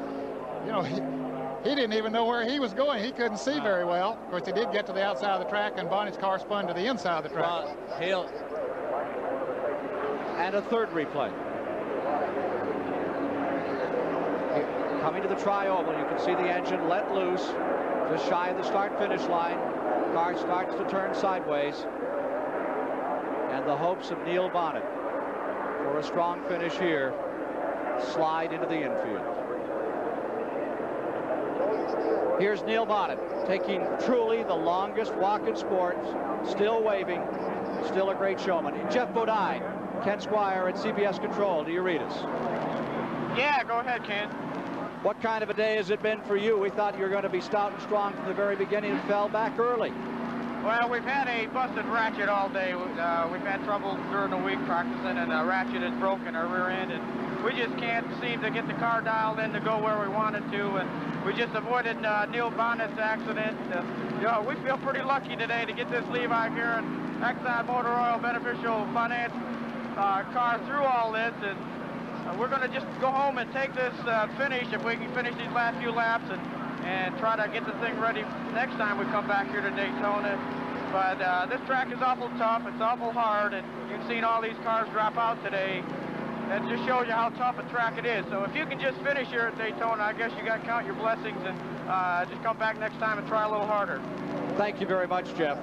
you know, he didn't even know where he was going. He couldn't see very well. Of course, he did get to the outside of the track, and Bonnet's car spun to the inside of the track. And a third replay. Coming to the tri-oval, you can see the engine let loose just shy of the start-finish line. Car starts to turn sideways. And the hopes of Neil Bonnet for a strong finish here slide into the infield. Here's Neil Bonnet taking truly the longest walk in sports, still waving, still a great showman. Jeff Bodine, Ken Squire at CBS Control. Do you read us? Yeah, go ahead, Ken. What kind of a day has it been for you? We thought you were going to be stout and strong from the very beginning and fell back early. Well, we've had a busted ratchet all day. We've had trouble during the week practicing, and the ratchet is broken, our rear end, and we just can't seem to get the car dialed in to go where we wanted to, and we just avoided Neil Bonnet's accident. You know, we feel pretty lucky today to get this Levi here and Exxon Motor Oil Beneficial Finance car through all this, and we're going to just go home and take this finish, if we can finish these last few laps, and try to get the thing ready next time we come back here to Daytona. But this track is awful tough, it's awful hard, and you've seen all these cars drop out today. That just shows you how tough a track it is. So if you can just finish here at Daytona, I guess you got to count your blessings and just come back next time and try a little harder. Thank you very much, Jeff.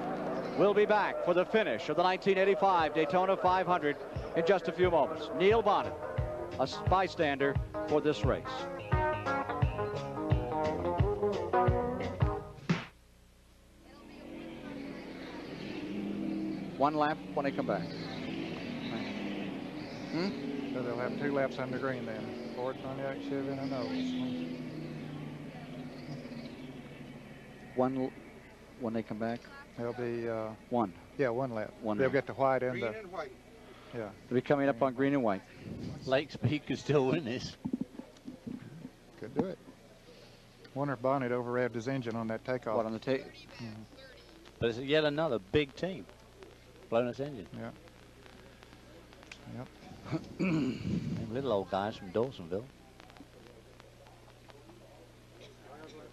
We'll be back for the finish of the 1985 Daytona 500 in just a few moments. Neil Bonnet, a bystander for this race. One lap when they come back. So they'll have 2 laps under green then. Ford, Pontiac, Chevy, and a nose. One when they come back? There'll be... one. Yeah, 1 lap. One They'll lap. get the white and Green the... and white. Yeah. They'll be coming up on green and white. Lake Speed could still win this. Could do it. Wonder if Bonnet overrevved his engine on that takeoff. What, on the take? But it's yet another big team. Blown its engine. Yeah. Yep. Them little old guys from Dawsonville.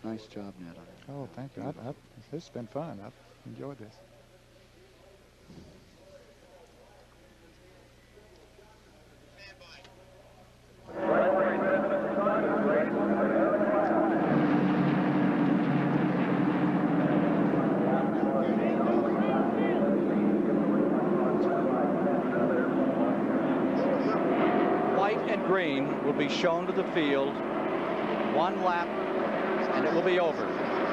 Nice job, Ned. Oh, thank you. This has been fun. I've enjoyed this. Green will be shown to the field. 1 lap, and it will be over.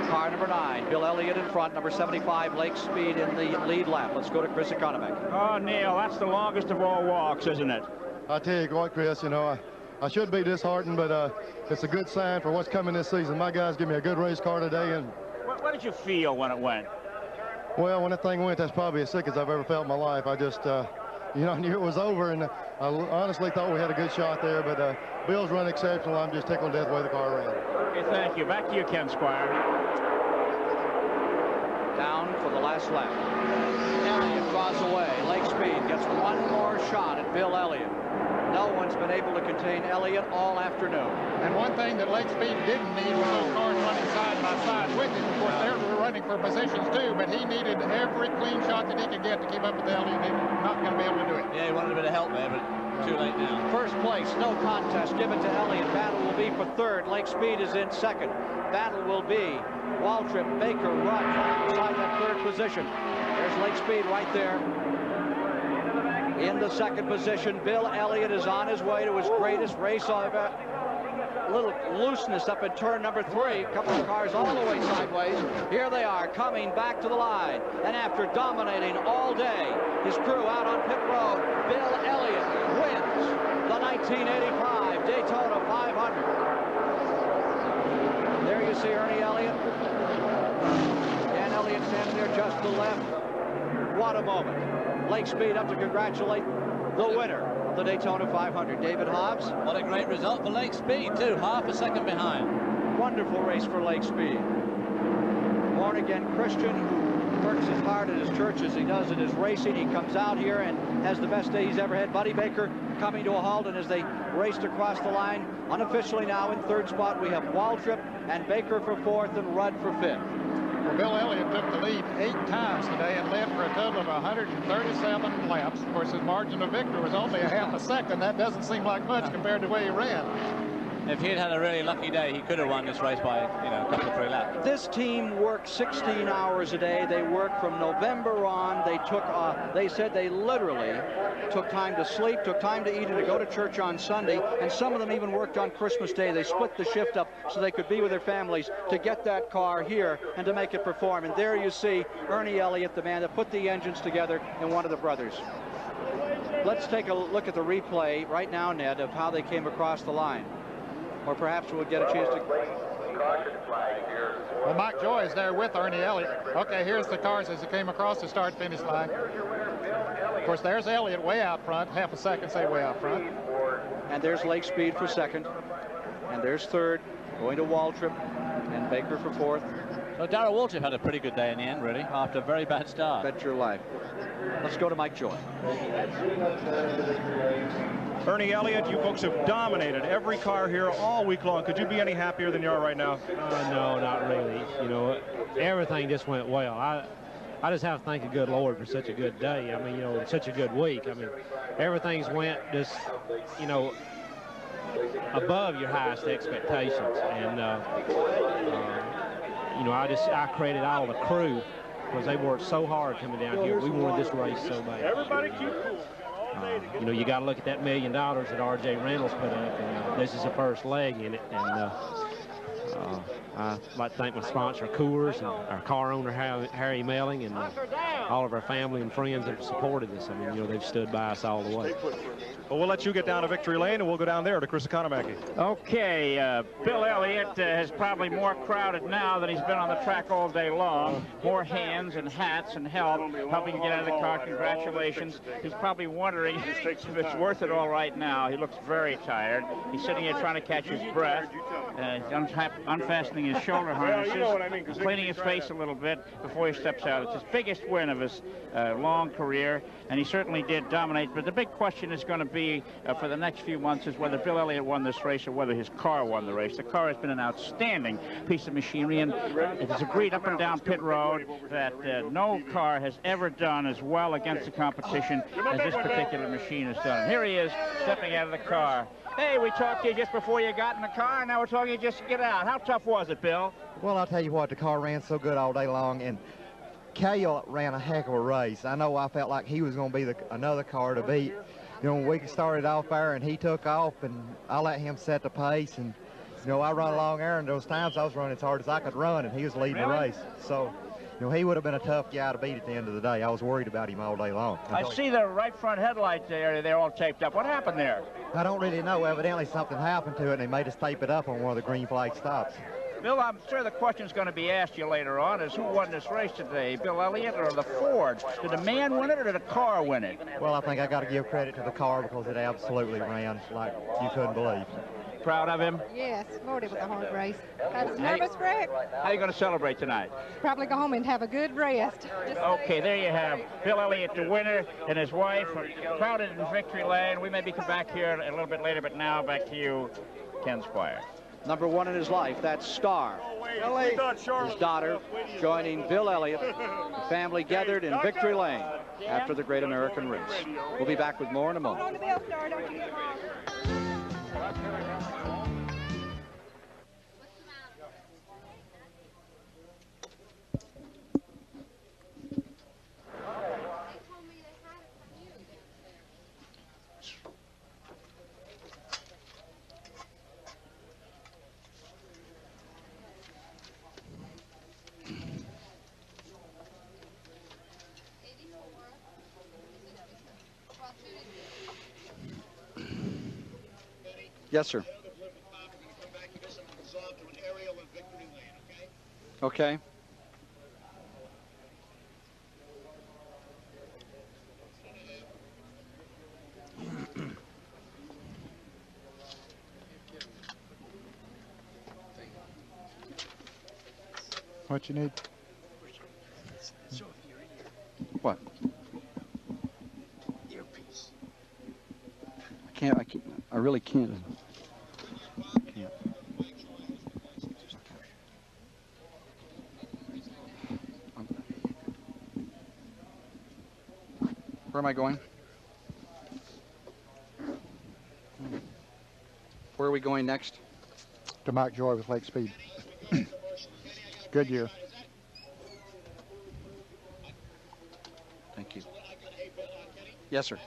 Car number 9, Bill Elliott in front, number 75, Lake Speed in the lead lap. Let's go to Chris Economic. Oh, Neil, that's the longest of all walks, isn't it? I tell you what, Chris, you know, I should be disheartened, but it's a good sign for what's coming this season. My guys give me a good race car today, and What did you feel when it went? well, when that thing went, that's probably as sick as I've ever felt in my life. I just you know, I knew it was over, and I honestly thought we had a good shot there, but Bill's run exceptional. I'm just tickled to death the way the car ran. Okay, thank you. Back to you, Ken Squire. Down for the last lap. Elliott draws away. Lake Speed gets one more shot at Bill Elliott. No one's been able to contain Elliott all afternoon. And one thing that Lake Speed didn't need was those cars running side by side with him. Of course, they were running for positions too, but he needed every clean shot that he could get to keep up with Elliott. He's not going to be able to do it. Yeah, he wanted a bit of help there, but too late now. First place, no contest, given to Elliott. Battle will be for third. Lake Speed is in second. Battle will be Waltrip, Baker, Rudd inside that third position. There's Lake Speed right there. In the second position, Bill Elliott is on his way to his greatest race ever. A little looseness up in turn number 3. A couple of cars all the way sideways. Here they are coming back to the line. And after dominating all day, his crew out on pit road, Bill Elliott wins the 1985 Daytona 500. There you see Ernie Elliott. Dan Elliott standing there just to the left. What a moment. Lake Speed up to congratulate the winner of the Daytona 500, David Hobbs. What a great result for Lake Speed, too. Half a second behind. Wonderful race for Lake Speed. Born-again Christian who works as hard at his church as he does at his racing. He comes out here and has the best day he's ever had. Buddy Baker coming to a halt, and as they raced across the line, unofficially now in third spot, we have Waltrip and Baker for fourth and Rudd for fifth. Well, Bill Elliott took the lead 8 times today and led for a total of 137 laps. Of course, his margin of victory was only a half a second. That doesn't seem like much compared to the way he ran. If he'd had a really lucky day, he could have won this race by, you know, a couple of 3 laps. This team worked 16 hours a day. They worked from November on. They took, they said they literally took time to sleep, took time to eat, and to go to church on Sunday. And some of them even worked on Christmas Day. They split the shift up so they could be with their families to get that car here and to make it perform. And there you see Ernie Elliott, the man that put the engines together, and one of the brothers. Let's take a look at the replay right now, Ned, of how they came across the line. Or perhaps we'll get a chance to... Well, Mike Joy is there with Ernie Elliott. Okay, here's the cars as they came across the start-finish line. Of course, there's Elliott way out front. Half a second, say way out front. And there's Lake Speed for second. And there's third, going to Waltrip, and Baker for fourth. So Darrell Waltrip had a pretty good day in the end, really, after a very bad start. Bet your life. Let's go to Mike Joy. Ernie Elliott, you folks have dominated every car here all week long. Could you be any happier than you are right now? No, not really. You know, everything just went well. I just have to thank the good Lord for such a good day. I mean, you know, such a good week. I mean, everything's went just, you know, above your highest expectations. And, you know, I credit all the crew because they worked so hard coming down here. We wanted this race so bad. Everybody keep cool. You know, you got to look at that $1 million that R.J. Reynolds put up, and this is the first leg in it. And I'd like to thank my sponsor, Coors, and our car owner, Harry Melling, and all of our family and friends that have supported us. I mean, you know, they've stood by us all the way. Well, we'll let you get down to victory lane, and we'll go down there to Chris Economaki. Okay, Bill Elliott is probably more crowded now than he's been on the track all day long. More hands and hats and help, helping to get out of the car. Congratulations. He's probably wondering if it's worth it all right now. He looks very tired. He's sitting here trying to catch his breath. Unfastening his shoulder harnesses, cleaning his face a little bit before he steps out. It's his biggest win of his long career, and he certainly did dominate. But the big question is going to be for the next few months is whether Bill Elliott won this race or whether his car won the race. The car has been an outstanding piece of machinery, and it is agreed up and down pit road that no car has ever done as well against the competition as this particular machine has done. And here he is stepping out of the car. Hey, we talked to you just before you got in the car, and now we're talking to you just to get out. How tough was it, Bill? Well, I'll tell you what, the car ran so good all day long, and Cale ran a heck of a race. I know I felt like he was going to be another car to beat. You know, when we started off there and he took off, and I let him set the pace, and, you know, I run along there, and those times I was running as hard as I could run, and he was leading the race. So, you know, he would have been a tough guy to beat at the end of the day. I was worried about him all day long. I see the right front headlights area. They're all taped up. What happened there? I don't really know. Evidently something happened to it, and they made us tape it up on one of the green flag stops. Bill, I'm sure the question's going to be asked you later on is who won this race today, Bill Elliott or the Ford? Did the man win it or did the car win it? Well, I think I got to give credit to the car because it absolutely ran like you couldn't believe. Proud of him? Yes, Lord, it was a hard race. I was a nervous wreck. How are you going to celebrate tonight? Probably go home and have a good rest. Okay, there you have Bill Elliott, the winner, and his wife, crowded in victory lane. We may be back here a little bit later, but now back to you, Ken Squire. Number one in his life, that's Star. His daughter joining Bill Elliott. The family gathered in victory lane after the Great American Race. We'll be back with more in a moment. Yes, sir. Okay. What you need? What? I really can't. Where am I going? Where are we going next? To Mike Joy with Lake Speed. Good year. Thank you. Yes, sir.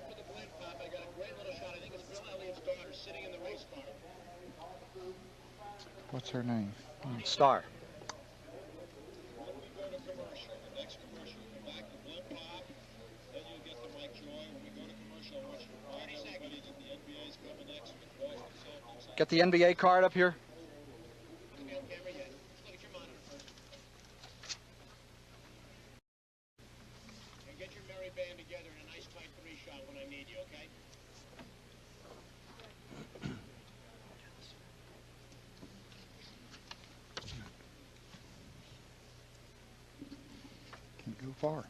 What's her name? Star. Get the NBA card up here. And get your merry band together in a nice tight 3-shot when I need you, okay? Can't go far.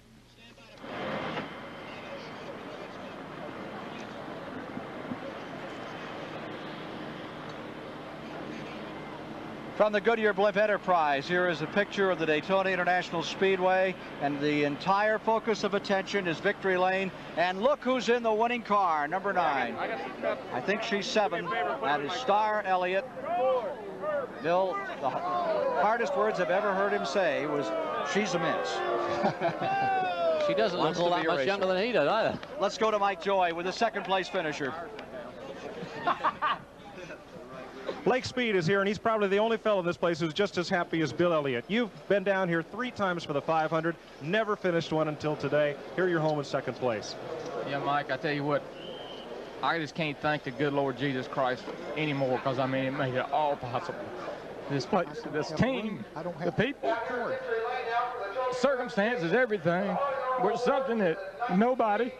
From the Goodyear Blimp Enterprise, here is a picture of the Daytona International Speedway, and the entire focus of attention is victory lane. And look who's in the winning car, number 9. I think she's 7. That is Star Elliott. Bill, the hardest words I've ever heard him say was, "She's a miss." She doesn't look all that much younger than he does either. Let's go to Mike Joy with the second place finisher. Lake Speed is here, and he's probably the only fellow in this place who's just as happy as Bill Elliott. You've been down here 3 times for the 500, never finished one until today. Here you're home in second place. Yeah, Mike, I tell you what, I just can't thank the good Lord Jesus Christ anymore, because, I mean, it made it all possible. This place, this team, the people, circumstances, everything, was something that nobody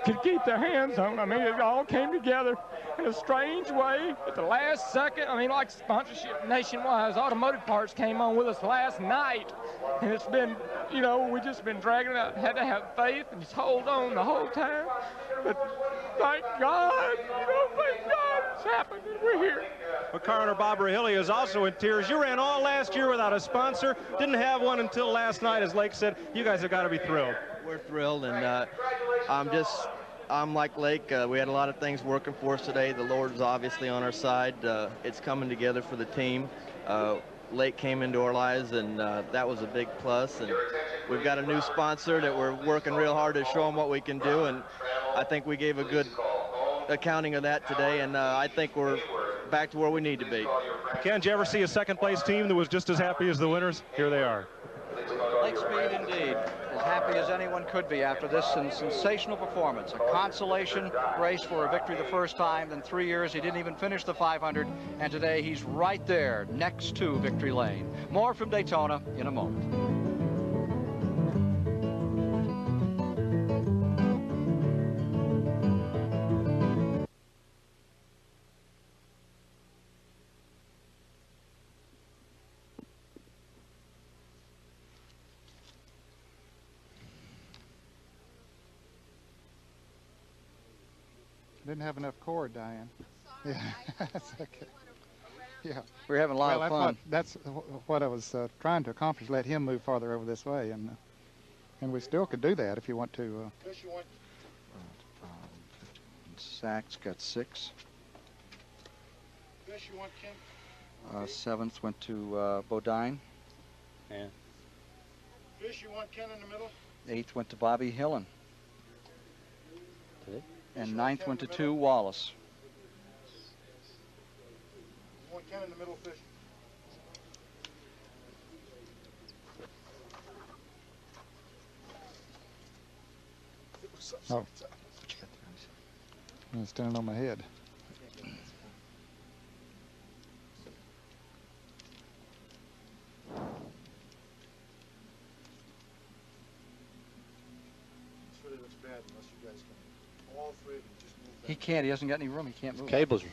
could keep their hands on. I mean, it all came together in a strange way at the last second. I mean, like sponsorship nationwide, automotive parts came on with us last night. And it's been, you know, we've just been dragging it out. Had to have faith and just hold on the whole time. But thank God, you know, thank God it's happened and we're here. But coroner Bob Rahilly is also in tears. You ran all last year without a sponsor, didn't have one until last night, as Lake said. You guys have got to be thrilled. We're thrilled, and I'm like Lake. We had a lot of things working for us today. The Lord's obviously on our side. It's coming together for the team. Lake came into our lives, and that was a big plus. And we've got a new sponsor that we're working real hard to show them what we can do, and I think we gave a good accounting of that today, and I think we're back to where we need to be. Ken, did you ever see a second-place team that was just as happy as the winners? Here they are. Lake Speed indeed, as happy as anyone could be after this sensational performance. A consolation race for a victory the first time. In 3 years, he didn't even finish the 500, and today he's right there next to victory lane. More from Daytona in a moment. Didn't have enough cord, Diane. Yeah, that's okay. Yeah, we're having a lot of fun. That's what I was trying to accomplish. Let him move farther over this way, and we still could do that if you want to. Sachs got 6. Fish you want, Ken? 7th went to Bodine. Yeah. Fish you want, Ken, in the middle? 8th went to Bobby Hillen. And 9th went to 2 Wallace. You want Ken in the middle, Fish? Oh. I'm standing on my head. This really looks bad unless you guys can. All 3 of you just move back. He can't. He hasn't got any room. He can't move. Cables.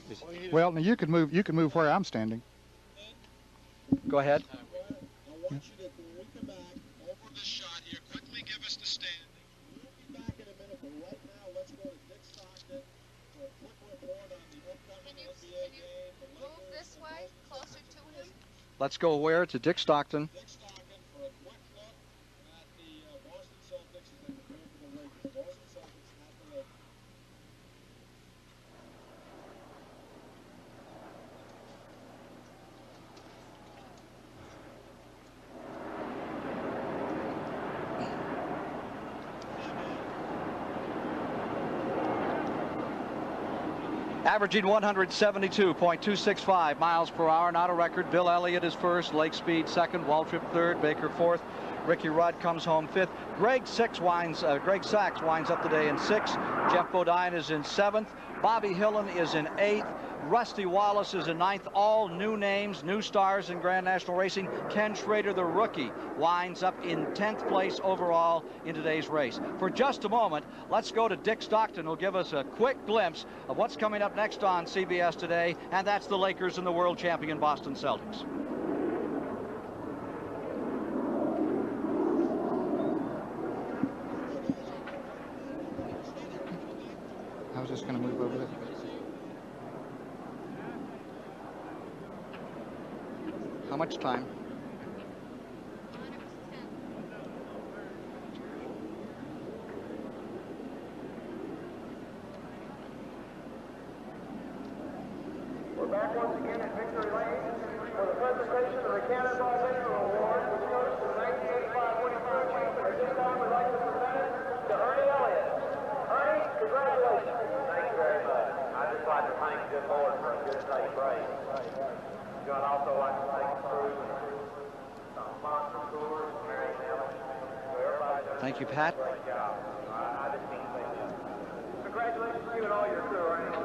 Well, you could move where I'm standing. Go ahead. I want you to, when we come back over the shot here, quickly give us the standing. We'll be back in a minute, but right now, let's go to Dick Stockton for a quick report on the upcoming NBA game. Move this way, closer to him. Let's go where? To Dick Stockton. Dick Stockton for a quick look at the Boston Celtics as they prepare for the Lakers. Boston Celtics at the Lakers. Averaging 172.265 miles per hour, not a record. Bill Elliott is first, Lake Speed second, Waltrip third, Baker fourth. Ricky Rudd comes home fifth. Greg Sachs winds up the day in sixth. Jeff Bodine is in seventh. Bobby Hillen is in eighth. Rusty Wallace is in ninth. All new names, new stars in Grand National Racing. Ken Schrader, the rookie, winds up in 10th place overall in today's race. For just a moment, let's go to Dick Stockton, who'll give us a quick glimpse of what's coming up next on CBS today, and that's the Lakers and the world champion Boston Celtics. I was just going to move over there. How much time? We're back once again at Victory Lane for the presentation of the Cannonball Victory Award, which goes to the 1985 winning crew chief. At this time, we'd like to present it to Ernie Elliott. Ernie, congratulations. Thank you very much. I'd just like to thank the good Lord for a good safe race. I'd also like to thank the crew, sponsor tours, Mary Nellis, everybody. Thank you, Pat. Great job. I just can't say that. Congratulations to you and all your crew, Ernie.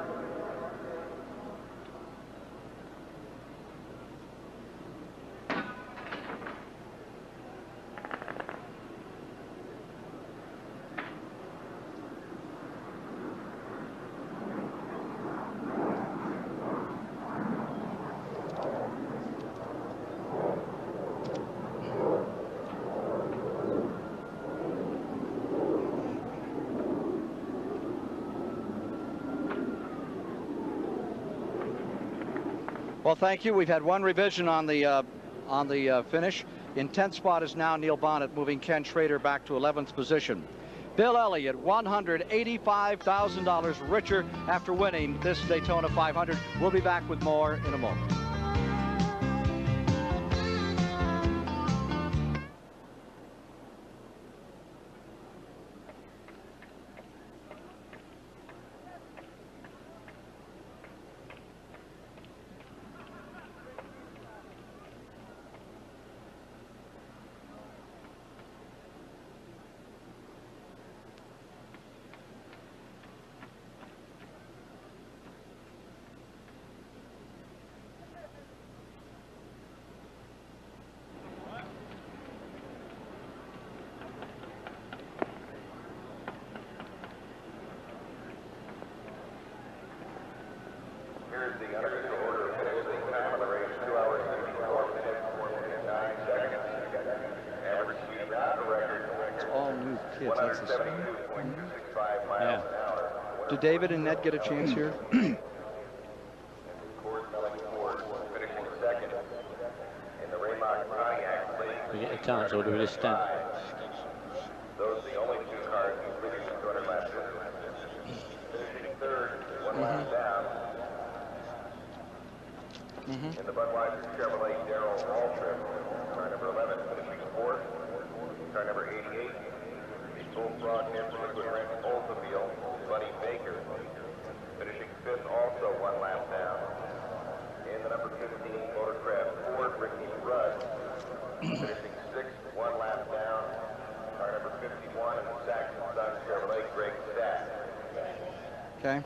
Well, thank you. We've had one revision on the finish. In 10th spot is now Neil Bonnet, moving Ken Schrader back to 11th position. Bill Elliott, $185,000 richer after winning this Daytona 500. We'll be back with more in a moment. Here's the unofficial order of finishing time of the race, 2 hours, 54 minutes, 9 seconds. Average speed on the record. It's all new kids. That's the same. 172.265 miles an hour. Do David and Ned get a chance here? Finishing second in the Raymark Pontiac League. We get a chance, or do we just stand? Those are the only 2 cars completing the 200 lap distance. Finishing third, 1 lap down. In the Budweiser Chevrolet Darrell Waltrip, car number 11, finishing fourth. Car number 88, the Bullfrog Hamster Liquid Wrench Oldsmobile, Buddy Baker, finishing fifth, also 1 lap down. In the number 15 Motorcraft Ford, Ricky Rudd, finishing sixth, 1 lap down. Car number 51 in the Saxon Sun Chevrolet, Greg Stack. Okay.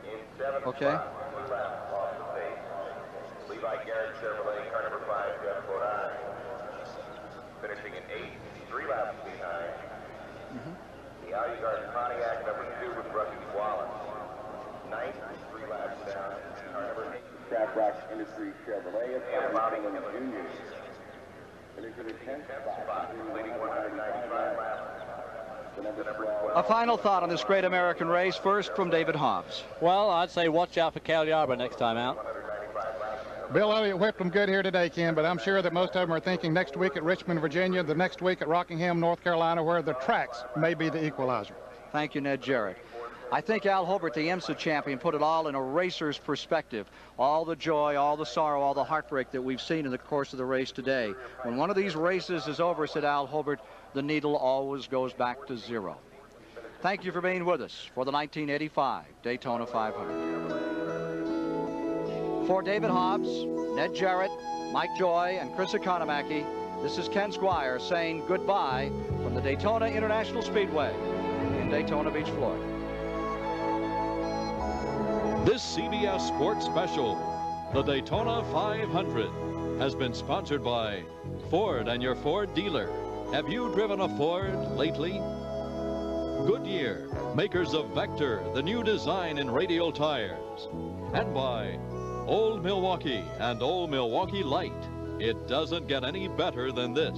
In seventh spot, 2 laps off the pace. Levi Garrett Chevrolet, car number 5, Jeff Bodine, finishing in eighth, 3 laps behind. The Audi Garden Pontiac number 2 with Rusty Wallace. Ninth, 3 laps down. Car number 8, Shaprock Industries Chevrolet, and Bobby Jr. Finishing in 10th spot, completing 195 laps. The number 12. A final thought on this great American race, first from David Hobbs. Well, I'd say watch out for Cale Yarborough next time out. Bill Elliott whipped them good here today, Ken, but I'm sure that most of them are thinking next week at Richmond, Virginia, the next week at Rockingham, North Carolina, where the tracks may be the equalizer. Thank you, Ned Jarrett. I think Al Hobart, the IMSA champion, put it all in a racer's perspective. All the joy, all the sorrow, all the heartbreak that we've seen in the course of the race today. When one of these races is over, said Al Hobart, the needle always goes back to 0. Thank you for being with us for the 1985 Daytona 500. For David Hobbs, Ned Jarrett, Mike Joy, and Chris Economaki, this is Ken Squire saying goodbye from the Daytona International Speedway in Daytona Beach, Florida. This CBS Sports Special, the Daytona 500, has been sponsored by Ford and your Ford dealer. Have you driven a Ford lately? Goodyear, makers of Vector, the new design in radial tires. And by Old Milwaukee and Old Milwaukee Light. It doesn't get any better than this.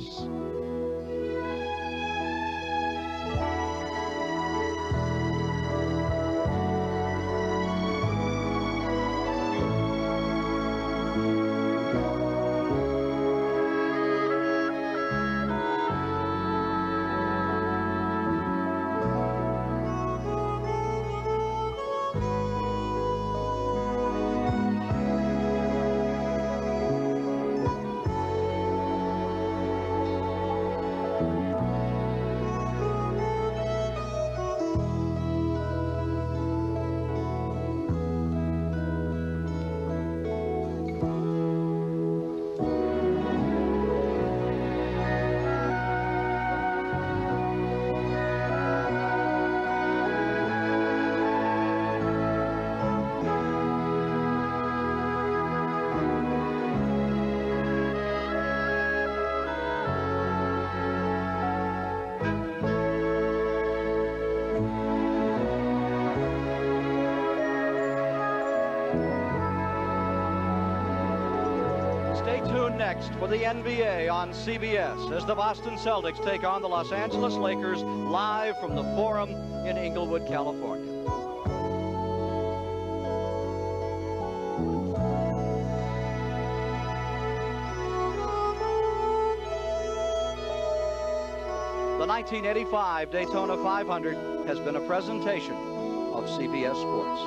Stay tuned next for the NBA on CBS as the Boston Celtics take on the Los Angeles Lakers live from the Forum in Inglewood, California. The 1985 Daytona 500 has been a presentation of CBS Sports.